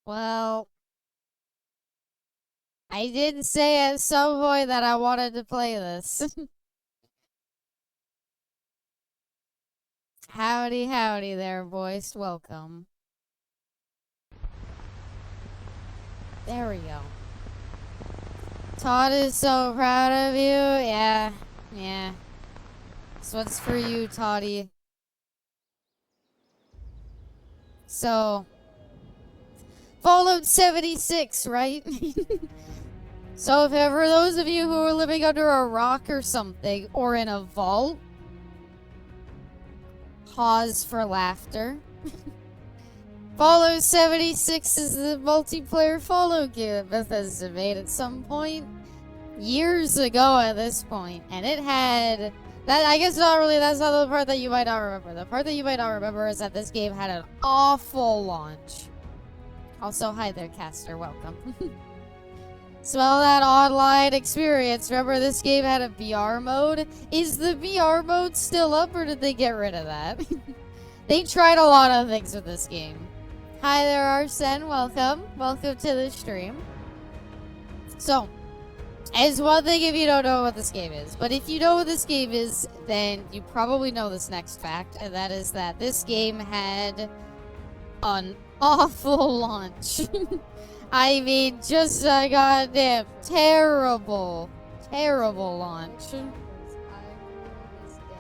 Well, I did say at some point that I wanted to play this. Howdy, howdy there, voice. Welcome. There we go. Todd is so proud of you. Yeah, yeah. This one's for you, Toddy. So, Fallout 76, right? So if ever those of you who are living under a rock or something, or in a vault, pause for laughter. Fallout 76 is the multiplayer Fallout game that Bethesda made at some point years ago at this point, and it had that. I guess not really. That's not the part that you might not remember. The part that you might not remember is that this game had an awful launch. Also, hi there, Caster. Welcome. Smell that online experience. Remember, this game had a VR mode. Is the VR mode still up, or did they get rid of that? They tried a lot of things with this game. Hi there, Arsene. Welcome. Welcome to the stream. So, it's one thing if you don't know what this game is. But if you know what this game is, then you probably know this next fact. And that is that this game had an awful launch. I mean, just a goddamn terrible, terrible launch.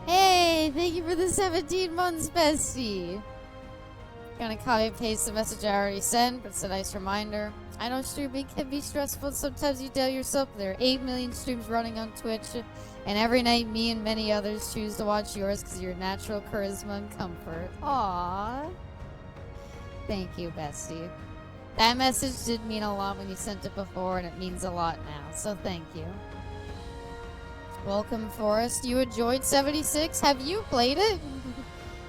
Hey, thank you for the 17 months, bestie. Gonna copy and paste the message I already sent, but it's a nice reminder. I know streaming can be stressful. Sometimes you doubt yourself. There are 8 million streams running on Twitch, and every night me and many others choose to watch yours because of your natural charisma and comfort. Aww. Thank you, bestie. That message did mean a lot when you sent it before, and it means a lot now, so thank you. Welcome, Forrest. You enjoyed 76? Have you played it?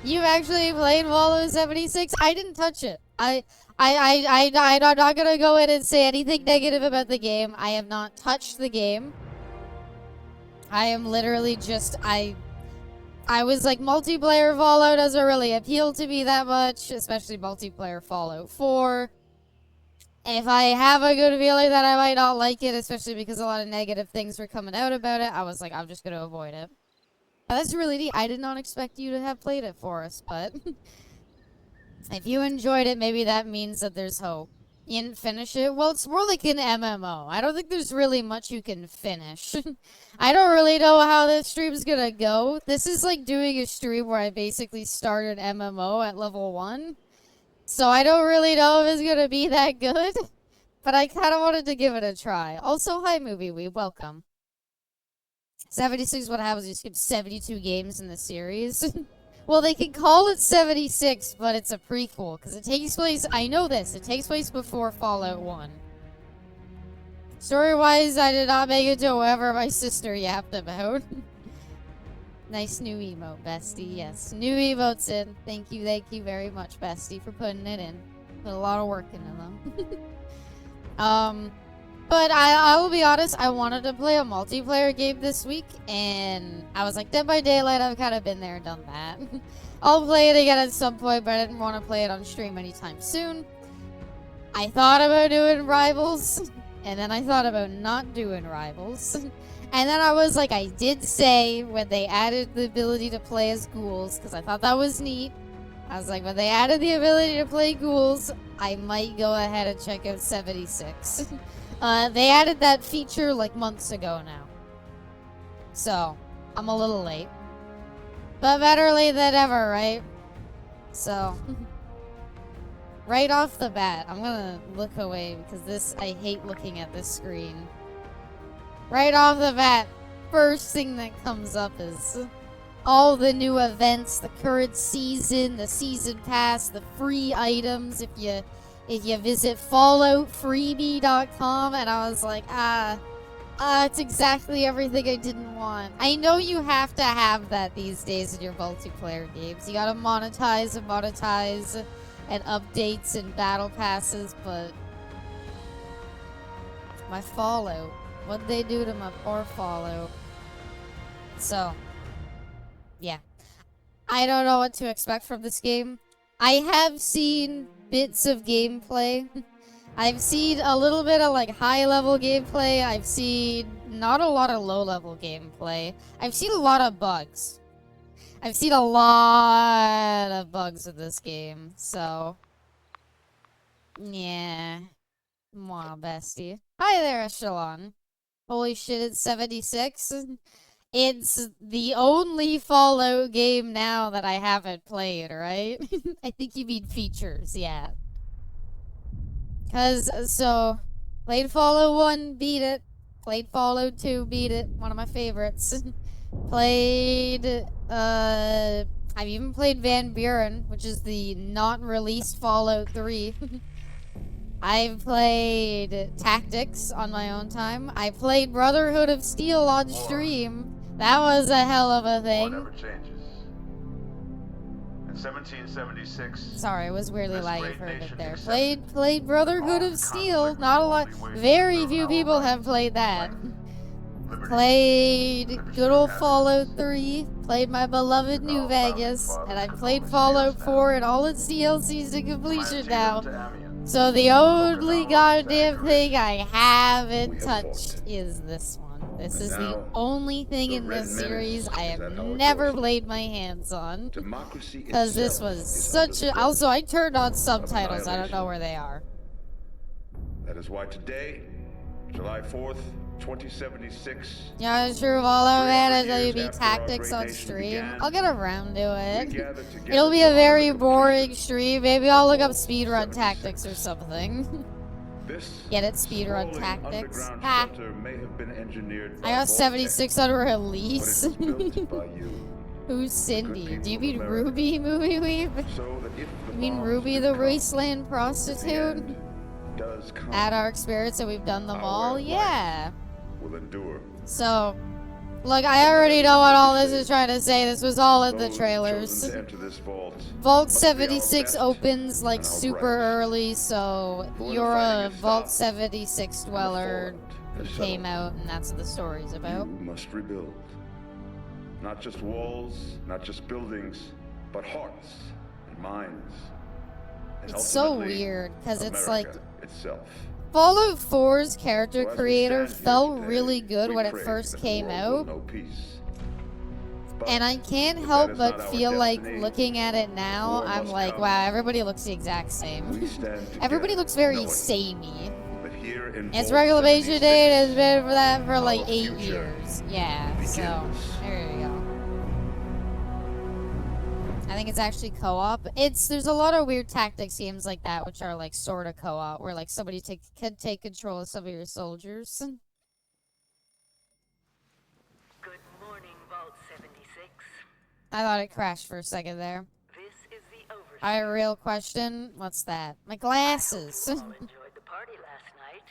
You actually played Fallout 76? I didn't touch it. I'm not gonna go in and say anything negative about the game. I have not touched the game. I am literally just, I was like, multiplayer Fallout doesn't really appeal to me that much, especially multiplayer Fallout 4. If I have a good feeling that I might not like it, especially because a lot of negative things were coming out about it, I was like, I'm just going to avoid it. That's really neat. I did not expect you to have played it for us, but if you enjoyed it, maybe that means that there's hope. You didn't finish it? Well, it's more like an MMO. I don't think there's really much you can finish. I don't really know how this stream's gonna go. This is like doing a stream where I basically start an MMO at level 1. So I don't really know if it's gonna be that good, but I kind of wanted to give it a try. Also, hi, Movie Weeb, welcome. 76 is what happens, you skip 72 games in the series. Well, they can call it 76, but it's a prequel, because it takes place, I know this, it takes place before Fallout 1. Story-wise, I did not make it to whoever my sister yapped about. Nice new emote, bestie. Yes, new emotes in. Thank you very much, bestie, for putting it in. Put a lot of work into them. But I will be honest, I wanted to play a multiplayer game this week, and I was like, Dead by Daylight, I've kind of been there and done that. I'll play it again at some point, but I didn't want to play it on stream anytime soon. I thought about doing Rivals, and then I thought about not doing Rivals. And then I was like, I did say when they added the ability to play as ghouls, because I thought that was neat. I was like, when they added the ability to play ghouls, I might go ahead and check out 76. They added that feature like months ago now. So, I'm a little late. But better late than ever, right? So, right off the bat, I'm gonna look away because this, I hate looking at this screen. Right off the bat, first thing that comes up is all the new events, the current season, the season pass, the free items if you visit falloutfreebie.com, and I was like, it's exactly everything I didn't want. I know you have to have that these days in your multiplayer games. You gotta monetize and updates and battle passes, but my Fallout. What'd they do to my poor Fallout? So, yeah. I don't know what to expect from this game. I have seen bits of gameplay. I've seen a little bit of like high-level gameplay. I've seen not a lot of low-level gameplay. I've seen a lot of bugs. I've seen a lot of bugs in this game, so yeah. Mwah, bestie. Hi there, Echelon. Holy shit, it's 76. It's the only Fallout game now that I haven't played, right? I think you mean features, yeah. So, played Fallout 1, beat it. Played Fallout 2, beat it. One of my favorites. Played, I've even played Van Buren, which is the not-released Fallout 3. I've played Tactics on my own time. I played Brotherhood of Steel on stream. That was a hell of a thing. War never changes. In 1776, sorry, I was weirdly lagging for a bit there. Played Brotherhood of Steel. Not a lot. Very few people have played that. Played good old Fallout 3. Played my beloved New Vegas. And I played Fallout 4 and all its DLCs to completion now. So the only goddamn thing I haven't touched is this one. This is the only thing in this series I have never laid my hands on. Because this was such a... Also, I turned on subtitles. I don't know where they are. That is why today, July 4th, 2076... Yeah, sure, Bello, man, as WB Tactics on stream. I'll get around to it. It'll be a very boring stream. Maybe I'll look up speedrun tactics or something. Get it, speedrun tactics. Ha! I got 76 on release. Who's Cindy? Do you mean Ruby, Movie Weave? You mean Ruby the Wasteland Prostitute? At our experience, and we've done them all? Yeah. So, look, I already know what all this is trying to say. This was all in the trailers. Vault 76 opens like super early, so you're a Vault 76 dweller who came out, and that's what the story's about. You must rebuild. Not just walls, not just buildings, but hearts and minds. And it's so weird, because it's like... itself. Fallout 4's character creator felt really good when it first came out. And I can't help but feel like looking at it now, I'm like, wow, everybody looks the exact same. Everybody looks very samey. Its reclamation date has been for that for like 8 years. Yeah, so there you go. I think it's actually co-op. There's a lot of weird tactics games like that, which are like sort of co-op, where like somebody can take control of some of your soldiers. Good morning, Vault 76. I thought it crashed for a second there. This is the overseer. Alright, real question. What's that? My glasses. All enjoyed the party last night,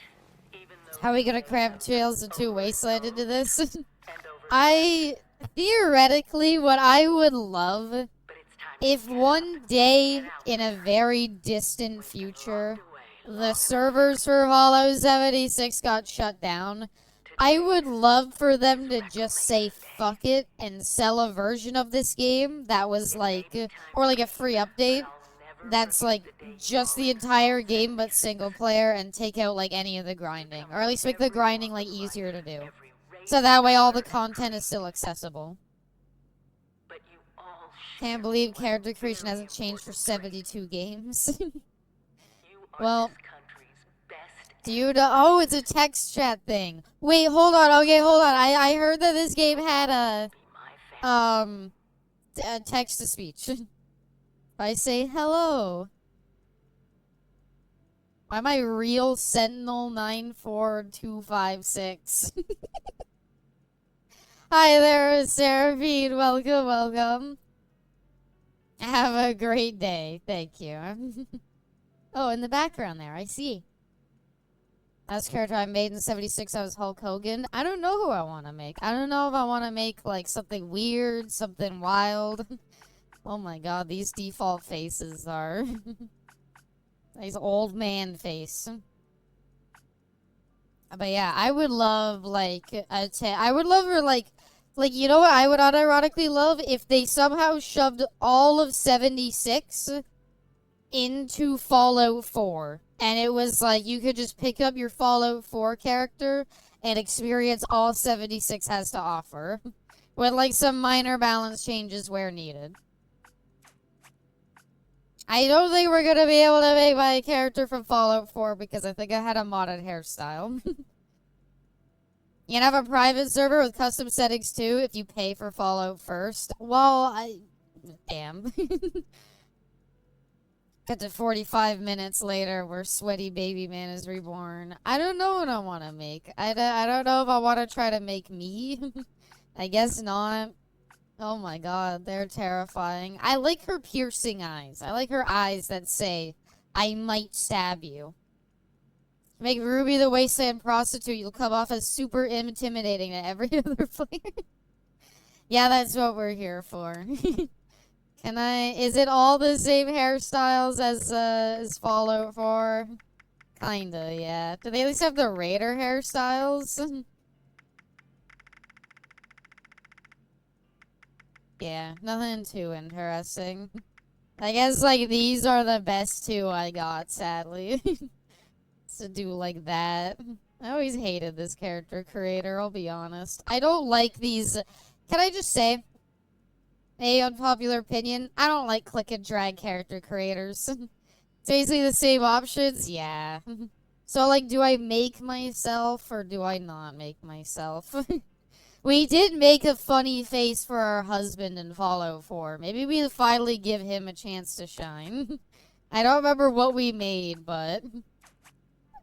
even though How are we gonna cram Trails and 2 Wasteland into this? and Theoretically, what I would love, if one day in a very distant future, the servers for Fallout 76 got shut down, I would love for them to just say fuck it and sell a version of this game that was like, or like a free update that's like just the entire game but single player, and take out like any of the grinding, or at least make the grinding like easier to do. So that way all the content is still accessible. Can't believe character creation hasn't changed for 72 games. Well, do you know? Oh, it's a text chat thing. Wait, hold on. Okay, hold on. I heard that this game had a text to speech. If I say hello, why am I real Sentinel 94256? Hi there, Seraphine. Welcome, welcome. Have a great day. Thank you. Oh, in the background there, I see. Last character I made in 76, I was Hulk Hogan. I don't know who I want to make. I don't know if I want to make, like, something weird, something wild. Oh my god, these default faces are... These old man face. But yeah, I would love, like, I would love her, like, you know what I would unironically love? If they somehow shoved all of 76 into Fallout 4. And it was like you could just pick up your Fallout 4 character and experience all 76 has to offer, with like some minor balance changes where needed. I don't think we're gonna be able to make my character from Fallout 4 because I think I had a modded hairstyle. You can have a private server with custom settings too if you pay for Fallout first. Well, damn. Got to 45 minutes later where sweaty baby man is reborn. I don't know what I want to make. I don't know if I want to try to make me. I guess not. Oh my god, they're terrifying. I like her piercing eyes. I like her eyes that say, I might stab you. Make Ruby the wasteland prostitute. You'll come off as super intimidating to every other player. Yeah, that's what we're here for. Is it all the same hairstyles as Fallout 4? Kinda, yeah. Do they at least have the Raider hairstyles? Yeah, nothing too interesting. I guess, like, these are the best two I got, sadly. To do like that. I always hated this character creator, I'll be honest. I don't like these... Can I just say... A unpopular opinion, I don't like click and drag character creators. It's basically the same options, yeah. So, like, do I make myself or do I not make myself? We did make a funny face for our husband in Fallout 4. Maybe we finally give him a chance to shine. I don't remember what we made, but...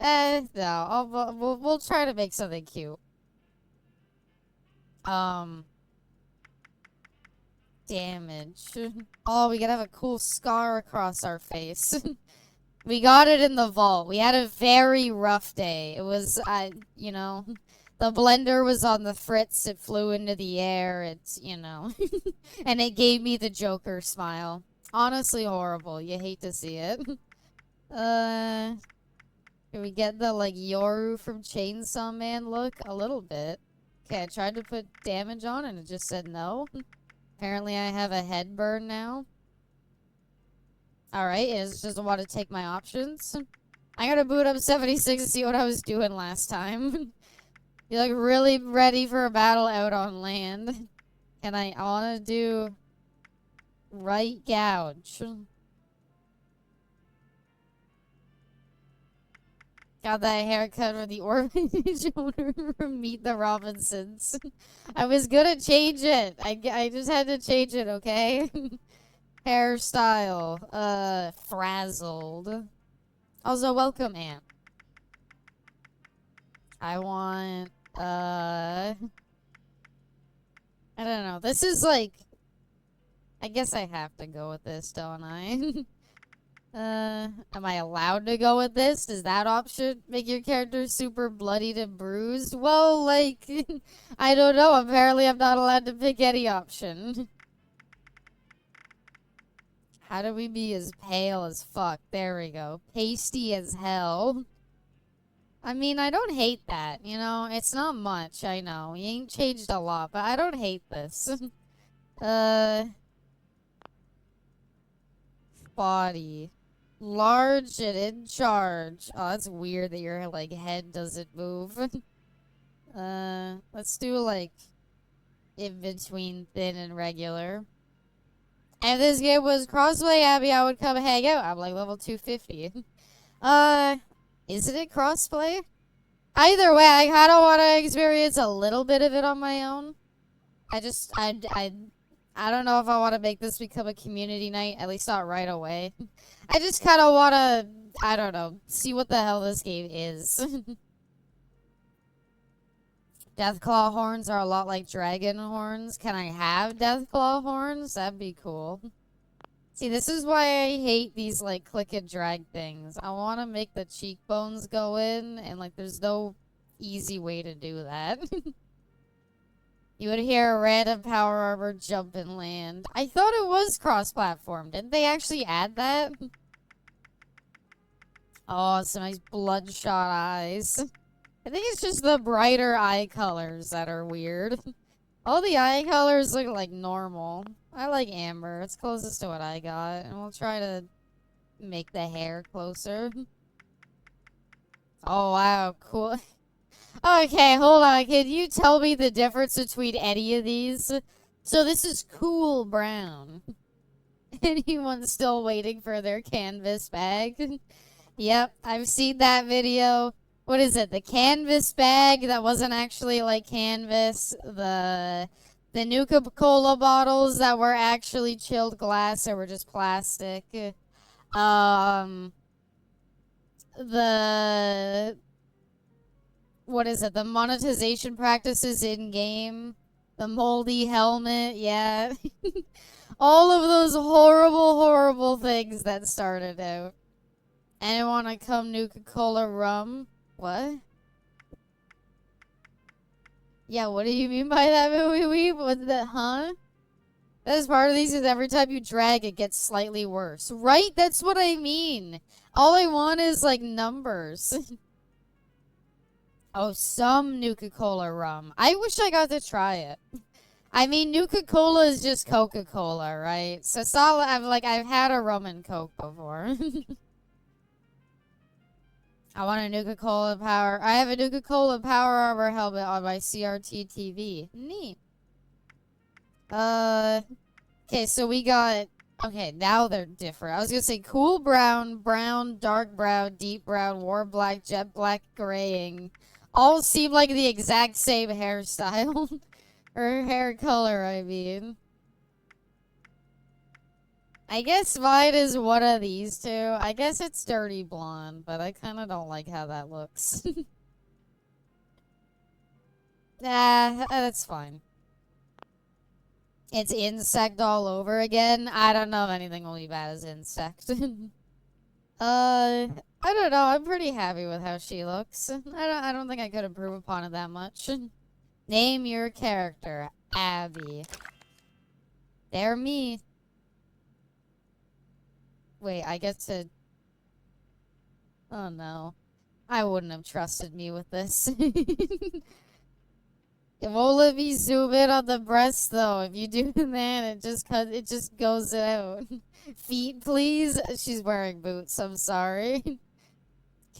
no, we'll try to make something cute. Damage. Oh, we gotta have a cool scar across our face. We got it in the vault. We had a very rough day. It was, you know, the blender was on the fritz. It flew into the air. It's, you know, and it gave me the Joker smile. Honestly horrible. You hate to see it. Can we get the, like, Yoru from Chainsaw Man look? A little bit. Okay, I tried to put damage on and it just said no. Apparently I have a head burn now. Alright, it just doesn't want to take my options. I gotta boot up 76 to see what I was doing last time. You look really ready for a battle out on land. I wanna do... right gouge. Got that haircut from the orphanage owner from Meet the Robinsons. I was gonna change it. I just had to change it, okay? Hairstyle. Frazzled. Also, welcome, Aunt. I want, I don't know. This is like... I guess I have to go with this, don't I? Am I allowed to go with this? Does that option make your character super bloodied and bruised? Well, like, I don't know. Apparently, I'm not allowed to pick any option. How do we be as pale as fuck? There we go. Pasty as hell. I mean, I don't hate that, you know? It's not much, I know. He ain't changed a lot, but I don't hate this. Body. Large and in charge. Oh, that's weird that your, like, head doesn't move. Let's do, like, in between thin and regular. If this game was crossplay, Abby, I would come hang out. I'm, like, level 250. Isn't it crossplay? Either way, I kind of want to experience a little bit of it on my own. I don't know if I want to make this become a community night, at least not right away. I just kind of want to, I don't know, see what the hell this game is. Deathclaw horns are a lot like dragon horns. Can I have Deathclaw horns? That'd be cool. See, this is why I hate these, like, click and drag things. I want to make the cheekbones go in, and, like, there's no easy way to do that. You would hear a random power armor jump and land. I thought it was cross-platform. Didn't they actually add that? Oh, some nice bloodshot eyes. I think it's just the brighter eye colors that are weird. All the eye colors look like normal. I like amber. It's closest to what I got. And we'll try to make the hair closer. Oh, wow, cool. Okay, hold on. Can you tell me the difference between any of these? So this is cool brown. Anyone still waiting for their canvas bag? Yep, I've seen that video. What is it? The canvas bag that wasn't actually like canvas. The Nuka-Cola bottles that were actually chilled glass or were just plastic. The what is it? The monetization practices in game. The moldy helmet, yeah. All of those horrible, horrible things that started out. Anyone wanna come Nuka-Cola rum? What? Yeah, what do you mean by that, movie? What's that, huh? That's part of these is every time you drag, it gets slightly worse. Right? That's what I mean. All I want is, like, numbers. Oh, some Nuka-Cola rum. I wish I got to try it. I mean, Nuka-Cola is just Coca-Cola, right? So solid. I've had a rum and Coke before. I want a Nuka-Cola power. I have a Nuka-Cola Power Armor helmet on my CRT TV. Neat. Okay, so we got. Okay, now they're different. I was gonna say cool brown, brown, dark brown, deep brown, warm black, jet black, graying. All seem like the exact same hairstyle. Or hair color, I mean. I guess mine is one of these two. I guess it's dirty blonde, but I kind of don't like how that looks. Nah, that's fine. It's insect all over again. I don't know if anything will be bad as insect. I don't know. I'm pretty happy with how she looks. I don't think I could improve upon it that much. Name your character. Abby. They're me. Wait, I get to... Oh no. I wouldn't have trusted me with this. It won't let me zoom in on the breast though. If you do that, it just goes out. Feet, please. She's wearing boots. I'm sorry.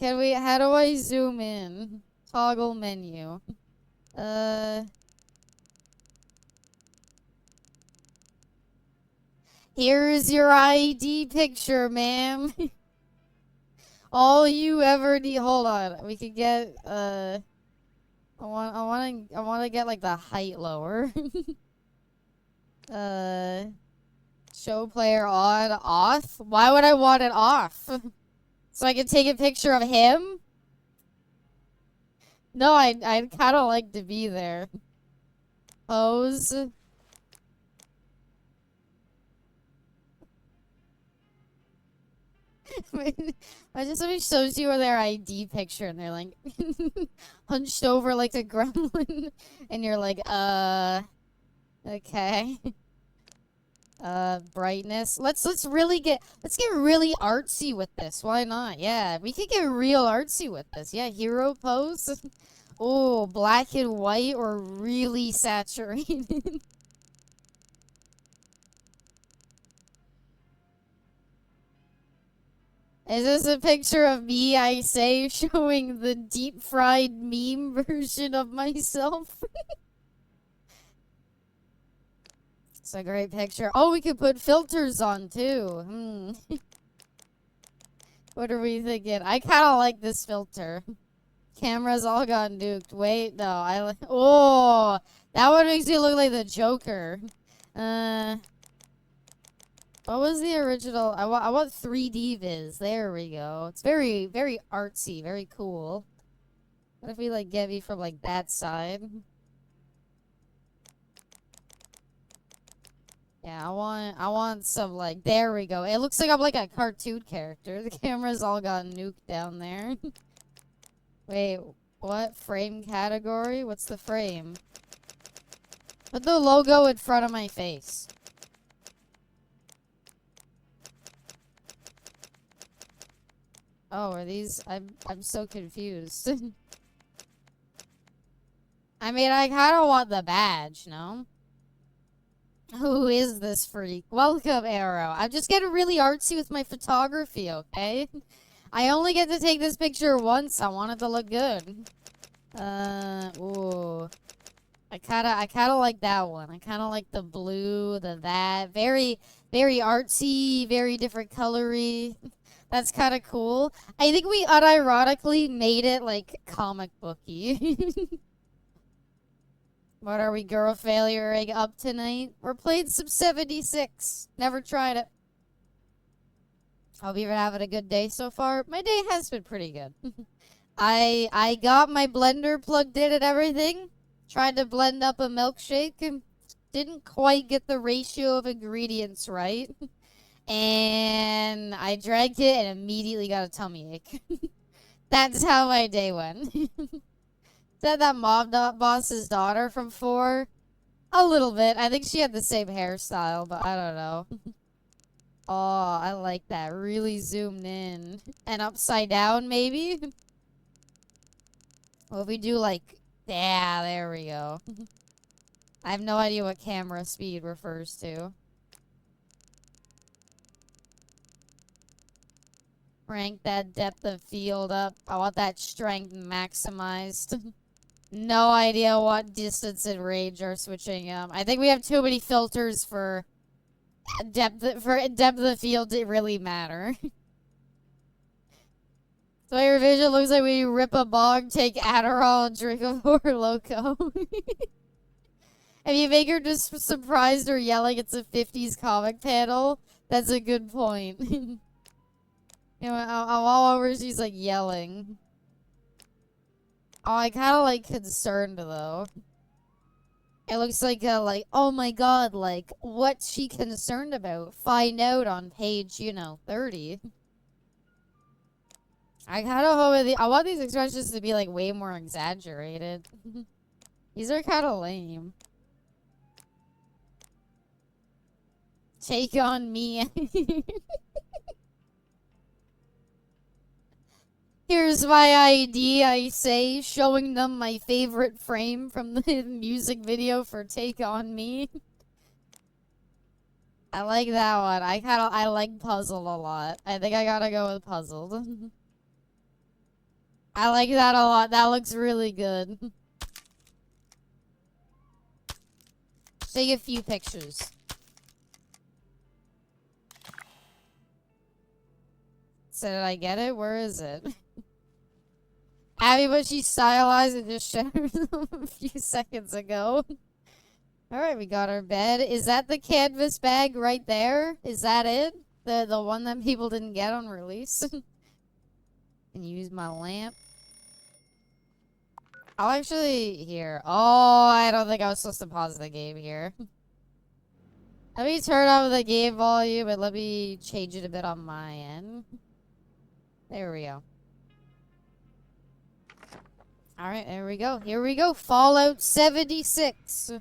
How do I zoom in? Toggle menu. Here's your ID picture, ma'am. All you ever need. Hold on. We could get, I want to get, like, the height lower. Show player on, off? Why would I want it off? So I can take a picture of him? No, I'd kind of like to be there. Pose. I just somebody shows you their ID picture and they're like hunched over like a gremlin and you're like, okay. Brightness. Let's get really artsy with this. Why not? Yeah, we could get real artsy with this. Yeah, hero pose. Oh, black and white or really saturated. Is this a picture of me, I say, showing the deep-fried meme version of myself? It's a great picture. Oh, we could put filters on, too. What are we thinking? I kind of like this filter. Cameras all got nuked. Wait, no. Oh, that one makes me look like the Joker. What was the original? I want 3D viz. There we go. It's very, very artsy, very cool. What if we like get me from like that side? Yeah, I want some like, there we go. It looks like I'm like a cartoon character. The camera's all got nuked down there. Wait, what? Frame category? What's the frame? Put the logo in front of my face. Oh, are these? I'm so confused. I mean, I kind of want the badge, no? Who is this freak? Welcome, Arrow. I'm just getting really artsy with my photography, okay? I only get to take this picture once. I want it to look good. Ooh. I kinda like that one. I kinda like the blue, that. Very, very artsy, very different colory. That's kinda cool. I think we unironically made it, like, comic booky. What are we girl failuring up tonight? We're playing some 76. Never tried it. Hope you're having a good day so far. My day has been pretty good. I got my blender plugged in and everything. Tried to blend up a milkshake and didn't quite get the ratio of ingredients right. And I drank it and immediately got a tummy ache. That's how my day went. Said that mob boss's daughter from 4. A little bit. I think she had the same hairstyle, but I don't know. Oh, I like that. Really zoomed in. And upside down, maybe? Well, if we do like... Yeah, there we go. I have no idea what camera speed refers to. Rank that depth of field up. I want that strength maximized. No idea what distance and range are switching. I think we have too many filters for depth of the field to really matter. So your vision looks like when you rip a bong, take Adderall, and drink a Four Loco. If you make her just surprised or yelling, it's a 50s comic panel. That's a good point. You know, I'm all over. She's like yelling. Oh, I kind of like concerned though. It looks like oh my god, like what's she concerned about? Find out on page, 30. I kind of hope I want these expressions to be like way more exaggerated. These are kind of lame. Take on me. Here's my ID, I say, showing them my favorite frame from the music video for Take On Me. I like that one. I like puzzle a lot. I think I gotta go with puzzled. I like that a lot. That looks really good. Take a few pictures. So did I get it? Where is it? Abby, but she stylized and just showed them a few seconds ago. Alright, we got our bed. Is that the canvas bag right there? Is that it? The one that people didn't get on release? And use my lamp. I'll actually here. Oh, I don't think I was supposed to pause the game here. Let me turn off the game volume and let me change it a bit on my end. There we go. Alright, there we go. Here we go. Fallout 76.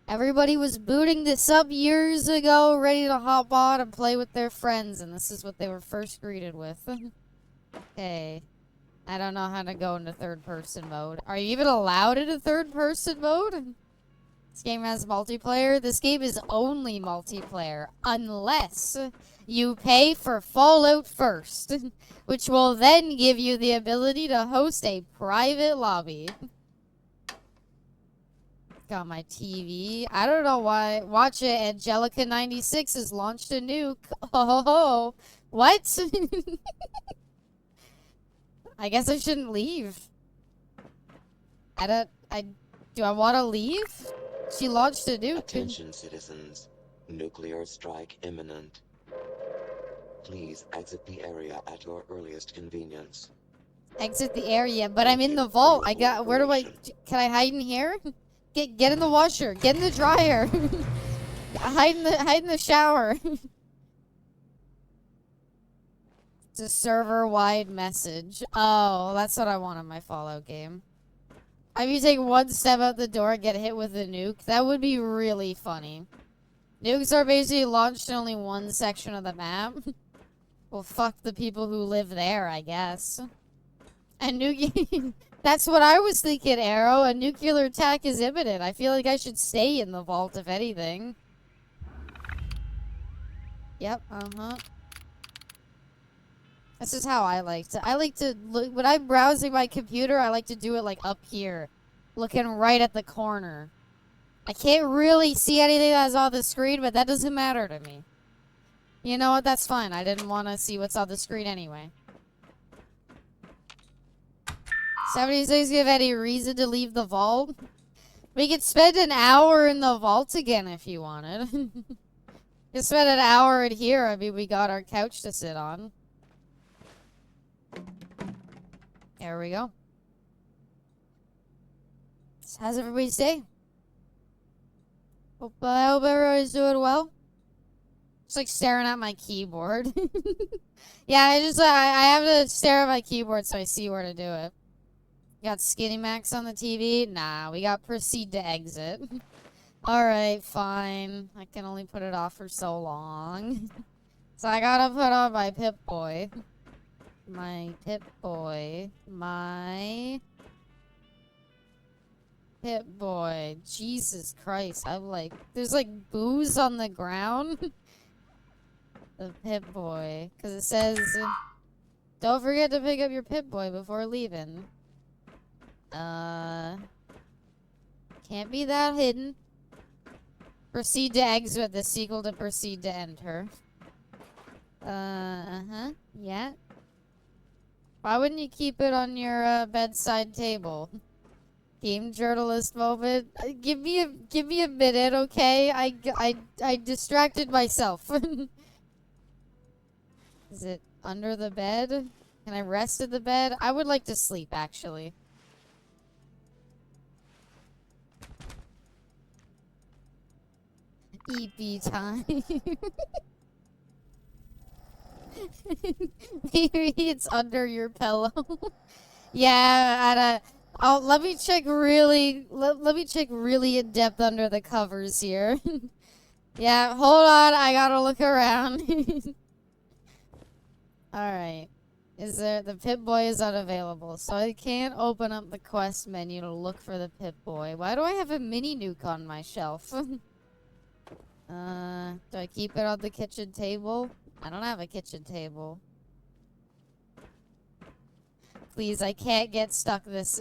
Everybody was booting this up years ago, ready to hop on and play with their friends, and this is what they were first greeted with. Okay. I don't know how to go into third-person mode. Are you even allowed into third-person mode? This game has multiplayer. This game is only multiplayer, unless you pay for Fallout First, which will then give you the ability to host a private lobby. Got my TV. I don't know why. Watch it. Angelica96 has launched a nuke. Oh, what? I guess I shouldn't leave. Do I want to leave? She launched a nuke. Attention, citizens. Nuclear strike imminent. Please exit the area at your earliest convenience. Exit the area, but I'm in the vault. Where do can I hide in here? Get in the washer. Get in the dryer. hide in the shower. It's a server-wide message. Oh, that's what I want in my Fallout game. If you take one step out the door and get hit with a nuke, that would be really funny. Nukes are basically launched in only one section of the map. Well, fuck the people who live there, I guess. And that's what I was thinking, Arrow. A nuclear attack is imminent. I feel like I should stay in the vault, if anything. Yep, This is how I like to. I like to look when I'm browsing my computer. I like to do it like up here, looking right at the corner. I can't really see anything that's on the screen, but that doesn't matter to me. You know what? That's fine. I didn't want to see what's on the screen anyway. 76 give any reason to leave the vault? We could spend an hour in the vault again if you wanted. You could spend an hour in here. I mean, we got our couch to sit on. There we go. How's everybody's day? I hope everybody's doing well. Just like staring at my keyboard. Yeah, I have to stare at my keyboard so I see where to do it. Got Skinny Max on the TV? Nah, we got Proceed to Exit. Alright, fine. I can only put it off for so long. So I gotta put on my Pip-Boy. My Pip-Boy. My Pip-Boy. Jesus Christ. I'm like, there's like booze on the ground. The Pip-Boy. Because it says, don't forget to pick up your Pip-Boy before leaving. Can't be that hidden. Proceed to exit the sequel to proceed to enter. Yeah. Why wouldn't you keep it on your bedside table? Game journalist moment. Give me a minute, okay? I distracted myself. Is it under the bed? Can I rest in the bed? I would like to sleep, actually. EP time. Maybe it's under your pillow. Yeah, oh, let me check really. Let me check really in depth under the covers here. Yeah, hold on. I gotta look around. All right. The Pip-Boy is unavailable, so I can't open up the quest menu to look for the Pip-Boy. Why do I have a mini nuke on my shelf? Do I keep it on the kitchen table? I don't have a kitchen table. Please, I can't get stuck this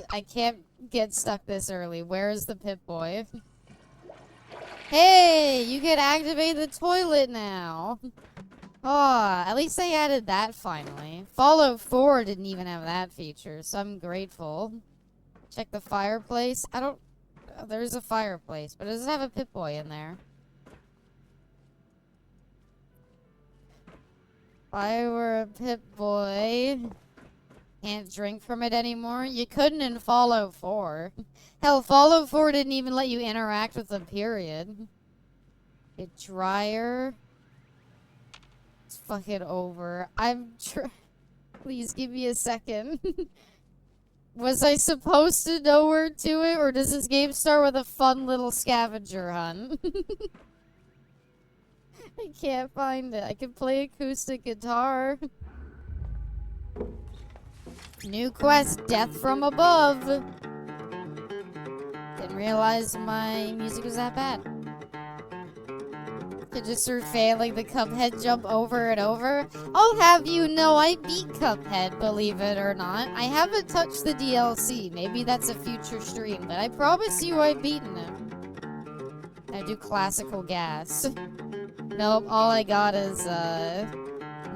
early. Where is the Pip-Boy? Hey, you can activate the toilet now. Oh, at least they added that finally. Fallout 4 didn't even have that feature, so I'm grateful. Check the fireplace. Oh, there's a fireplace, but it doesn't have a Pip-Boy in there. If I were a Pip-Boy, can't drink from it anymore. You couldn't in Fallout 4. Hell, Fallout 4 didn't even let you interact with them, period. Get dryer. It's fucking over. Please give me a second. Was I supposed to know where to it, or does this game start with a fun little scavenger hunt? I can't find it. I can play acoustic guitar. New quest, Death from Above. Didn't realize my music was that bad. To just start failing the Cuphead jump over and over. I'll have you know I beat Cuphead, believe it or not. I haven't touched the DLC. Maybe that's a future stream, but I promise you I've beaten him. I do classical gas. Nope, all I got is,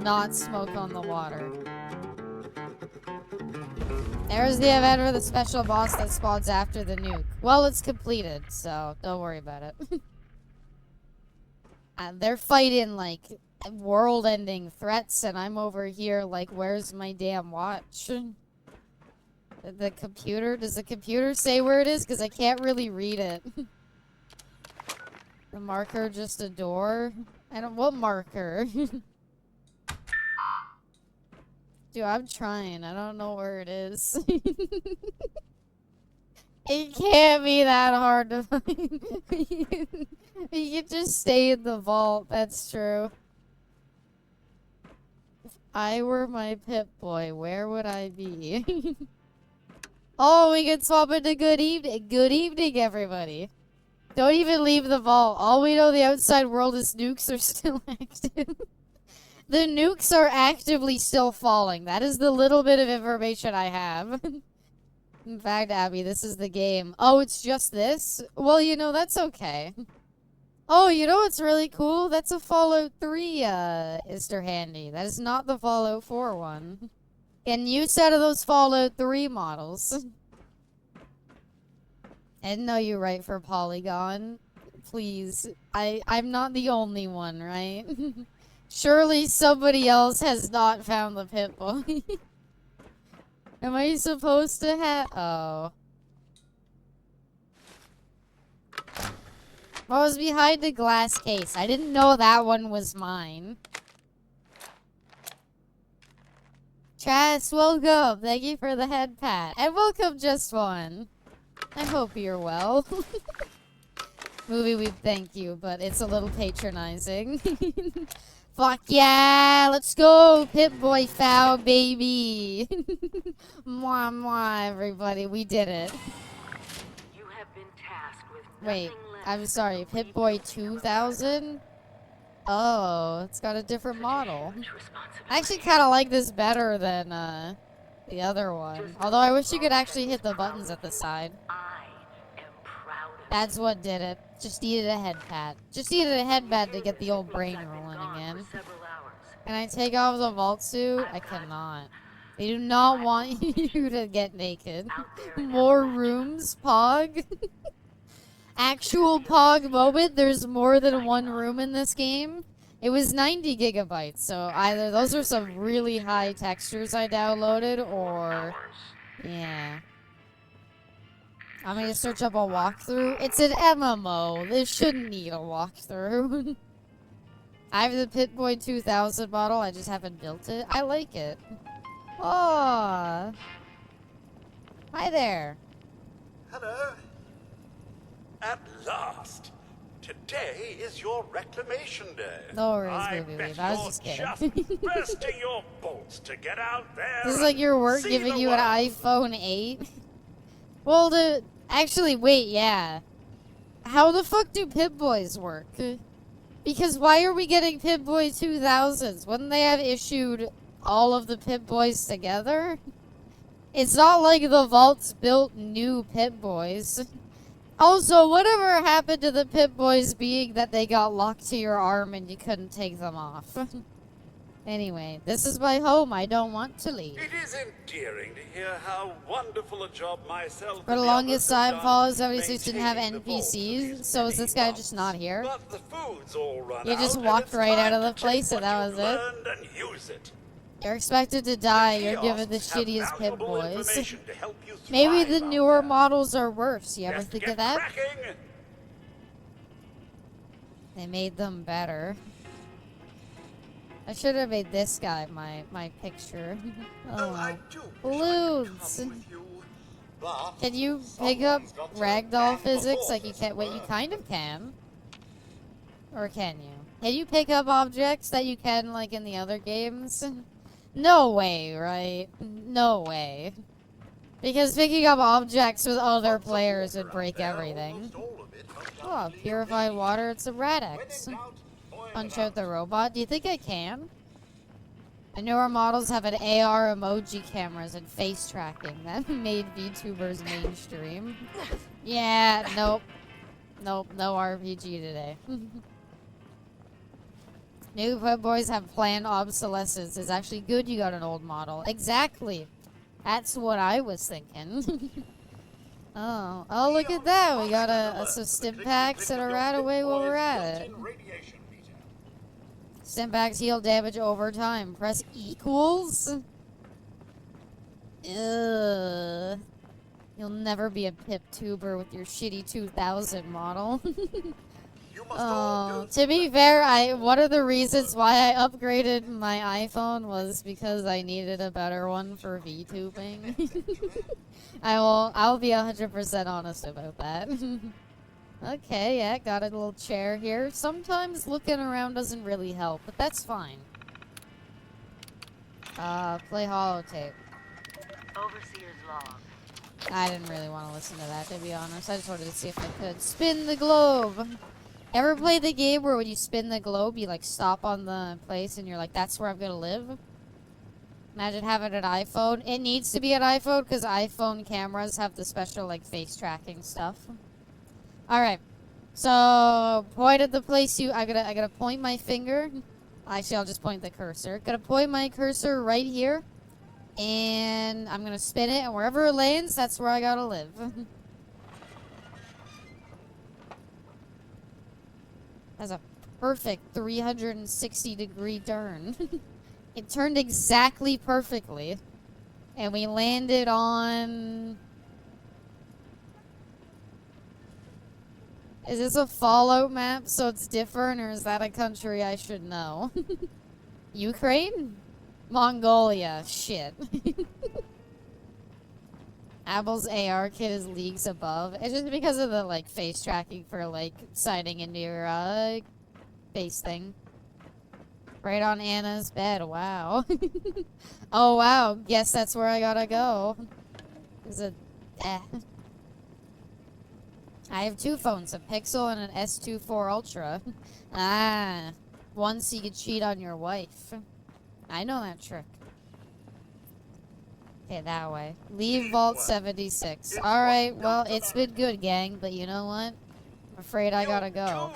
not smoke on the water. There's the event for the special boss that spawns after the nuke. Well, it's completed, so don't worry about it. They're fighting, like, world-ending threats, and I'm over here, like, where's my damn watch? The computer? Does the computer say where it is? Because I can't really read it. The marker just a door? What marker? Dude, I'm trying. I don't know where it is. It can't be that hard to find. You can just stay in the vault. That's true. If I were my Pip-Boy, where would I be? Oh, we can swap into good evening. Good evening, everybody. Don't even leave the vault. All we know, the outside world is nukes are still active. The nukes are actively still falling. That is the little bit of information I have. In fact, Abby, this is the game. Oh, it's just this? Well, you know, that's okay. Oh, you know what's really cool? That's a Fallout 3 Easter handy. That is not the Fallout 4 one. A new set of those Fallout 3 models. I didn't know you write for Polygon. Please. I'm not the only one, right? Surely somebody else has not found the Pip-Boy. Am I supposed to have... Oh. What was behind the glass case? I didn't know that one was mine. Chas, welcome. Thank you for the head pat. And welcome, Just One. I hope you're well. Movie we'd thank you, but it's a little patronizing. Fuck yeah! Let's go! Pip-Boy foul, baby! Mwah mwah, everybody. We did it. You have been tasked with Wait, nothing less I'm sorry. than Pip-Boy rebuilding 2000? Oh, it's got a different model. huge responsibility. I actually kind of like this better than the other one. Although I wish you could actually hit the buttons at the side. I am proud of That's what did it. Just needed a head pat. Just needed a head pat to get the old brain I've been rolling gone again. for several hours. Can I take off the vault suit? I cannot. They do not want you to get naked. More rooms, Pog? Actual Pog moment, there's more than one room in this game. It was 90 gigabytes, so either those are some really high textures I downloaded, or... Yeah. I'm gonna search up a walkthrough. It's an MMO. This shouldn't need a walkthrough. I have the Pip-Boy 2000 model. I just haven't built it. I like it. Oh. Hi there. Hello. At last. Today is your reclamation day. No worries, I Movie bet Weave. I was you're just kidding. just bursting your bolts to get out there. This is like your work see giving the you an world. iPhone 8. Well, actually, wait, yeah. How the fuck do Pip-Boys work? Because why are we getting Pip-Boy 2000s? Wouldn't they have issued all of the Pip-Boys together? It's not like the vaults built new Pip-Boys. Also, whatever happened to the Pip-Boys being that they got locked to your arm and you couldn't take them off? Anyway, this is my home. I don't want to leave. It is endearing to hear how wonderful a job myself For and the the longest others have time, done Fallout 76 didn't have maintaining the vault for NPCs, these so is many this guy months. just not here? But the food's all run You just out, walked and it's right out time of the to place take and that what was you've it? learned and use it. You're expected to die. You're given the Kiosks have shittiest valuable Pip-Boys. information to help you Maybe thrive the out newer there. models are worse. You ever Just think get of that? cracking. They made them better. I should have made this guy my picture. Oh, I well. do wish I could Balloons. come with you, but Can you pick up someone's got to ragdoll man the physics vault, like you as can? it Wait, you were. kind of can. Or can you? Can you pick up objects that you can like in the other games? No way, right? No way. Because picking up objects with other players would break everything. Oh, purified water, it's a Radix. Punch out the robot. Do you think I can? The newer models have an AR emoji cameras and face tracking that made VTubers mainstream. Yeah, nope. Nope, no RPG today. New Pip-Boys have planned obsolescence. It's actually good you got an old model. Exactly. That's what I was thinking. Oh, look at that. We got some stim packs that are right away while we're at it. Stim packs heal damage over time. Press equals? Ugh. You'll never be a Pip tuber with your shitty 2000 model. Oh, to be fair, one of the reasons why I upgraded my iPhone was because I needed a better one for VTubing. I'll be 100% honest about that. Okay, yeah, got a little chair here. Sometimes looking around doesn't really help, but that's fine. Play holotape. Overseer's log. I didn't really want to listen to that, to be honest. I just wanted to see if I could spin the globe. Ever play the game where when you spin the globe, you like stop on the place and you're like, that's where I'm gonna live? Imagine having an iPhone. It needs to be an iPhone because iPhone cameras have the special like face tracking stuff. Alright. So point at the place I gotta point my finger. Actually, I'll just point the cursor. Gonna point my cursor right here. And I'm gonna spin it, and wherever it lands, that's where I gotta live. That's a perfect 360-degree turn. It turned exactly perfectly. And we landed on... Is this a Fallout map so it's different, or is that a country I should know? Ukraine? Mongolia. Shit. Apple's AR kit is leagues above. It's just because of the, like, face tracking for, like, sighting into your, face thing. Right on Anna's bed. Wow. Oh, wow. Guess that's where I gotta go. Is it... I have two phones, a Pixel and an S24 Ultra. Ah. One so you can cheat on your wife. I know that trick. Okay, that way. Leave Vault 76. Alright, well, it's been good, gang, but you know what? I'm afraid I gotta go.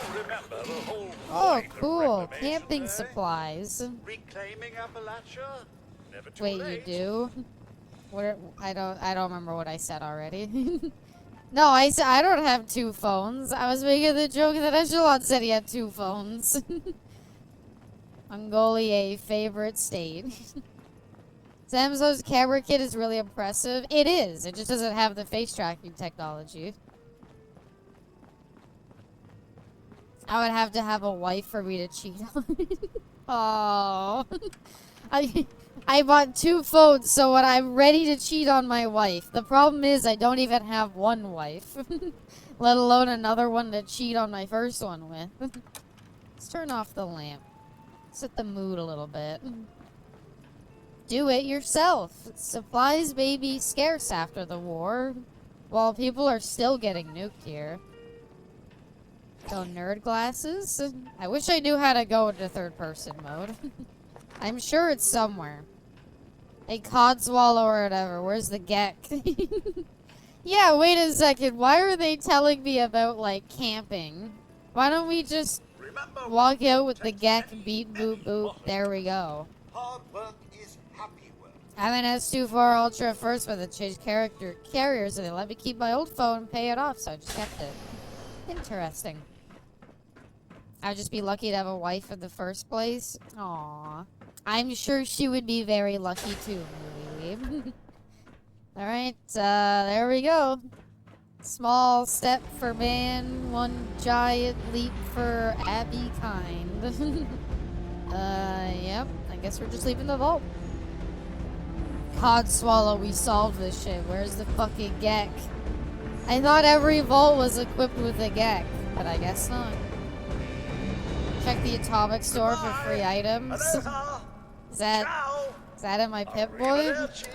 Oh, cool. Camping supplies. Reclaiming Appalachia? Never too Wait, you late. do? What? I don't remember what I said already. No, I said I don't have two phones. I was making the joke that Echelon said he had two phones. Mongolia, favorite state. Samso's camera kit is really impressive. It is. It just doesn't have the face tracking technology. I would have to have a wife for me to cheat on. Oh. I bought two phones, so when I'm ready to cheat on my wife. The problem is I don't even have one wife. Let alone another one to cheat on my first one with. Let's turn off the lamp. Set the mood a little bit. Do it yourself. Supplies may be scarce after the war, while people are still getting nuked here. So nerd glasses? I wish I knew how to go into third person mode. I'm sure it's somewhere. A codswallow or whatever. Where's the Gek? Yeah, wait a second. Why are they telling me about, like, camping? Why don't we just walk out with the Gek, beat, boop, boop. There we go. Hard work is happy work. I'm an S24 Ultra first, but they changed carriers, and they let me keep my old phone and pay it off, so I just kept it. Interesting. I'd just be lucky to have a wife in the first place. Aww. I'm sure she would be very lucky too, Movie Weeb. Alright, there we go. Small step for man, one giant leap for Abby kind. Yep. I guess we're just leaving the vault. Codswallow, we solved this shit. Where's the fucking Gek? I thought every vault was equipped with a Gek, but I guess not. Check the atomic store for free items. Aloha. Is that in my Pip Boy? Arrivederci.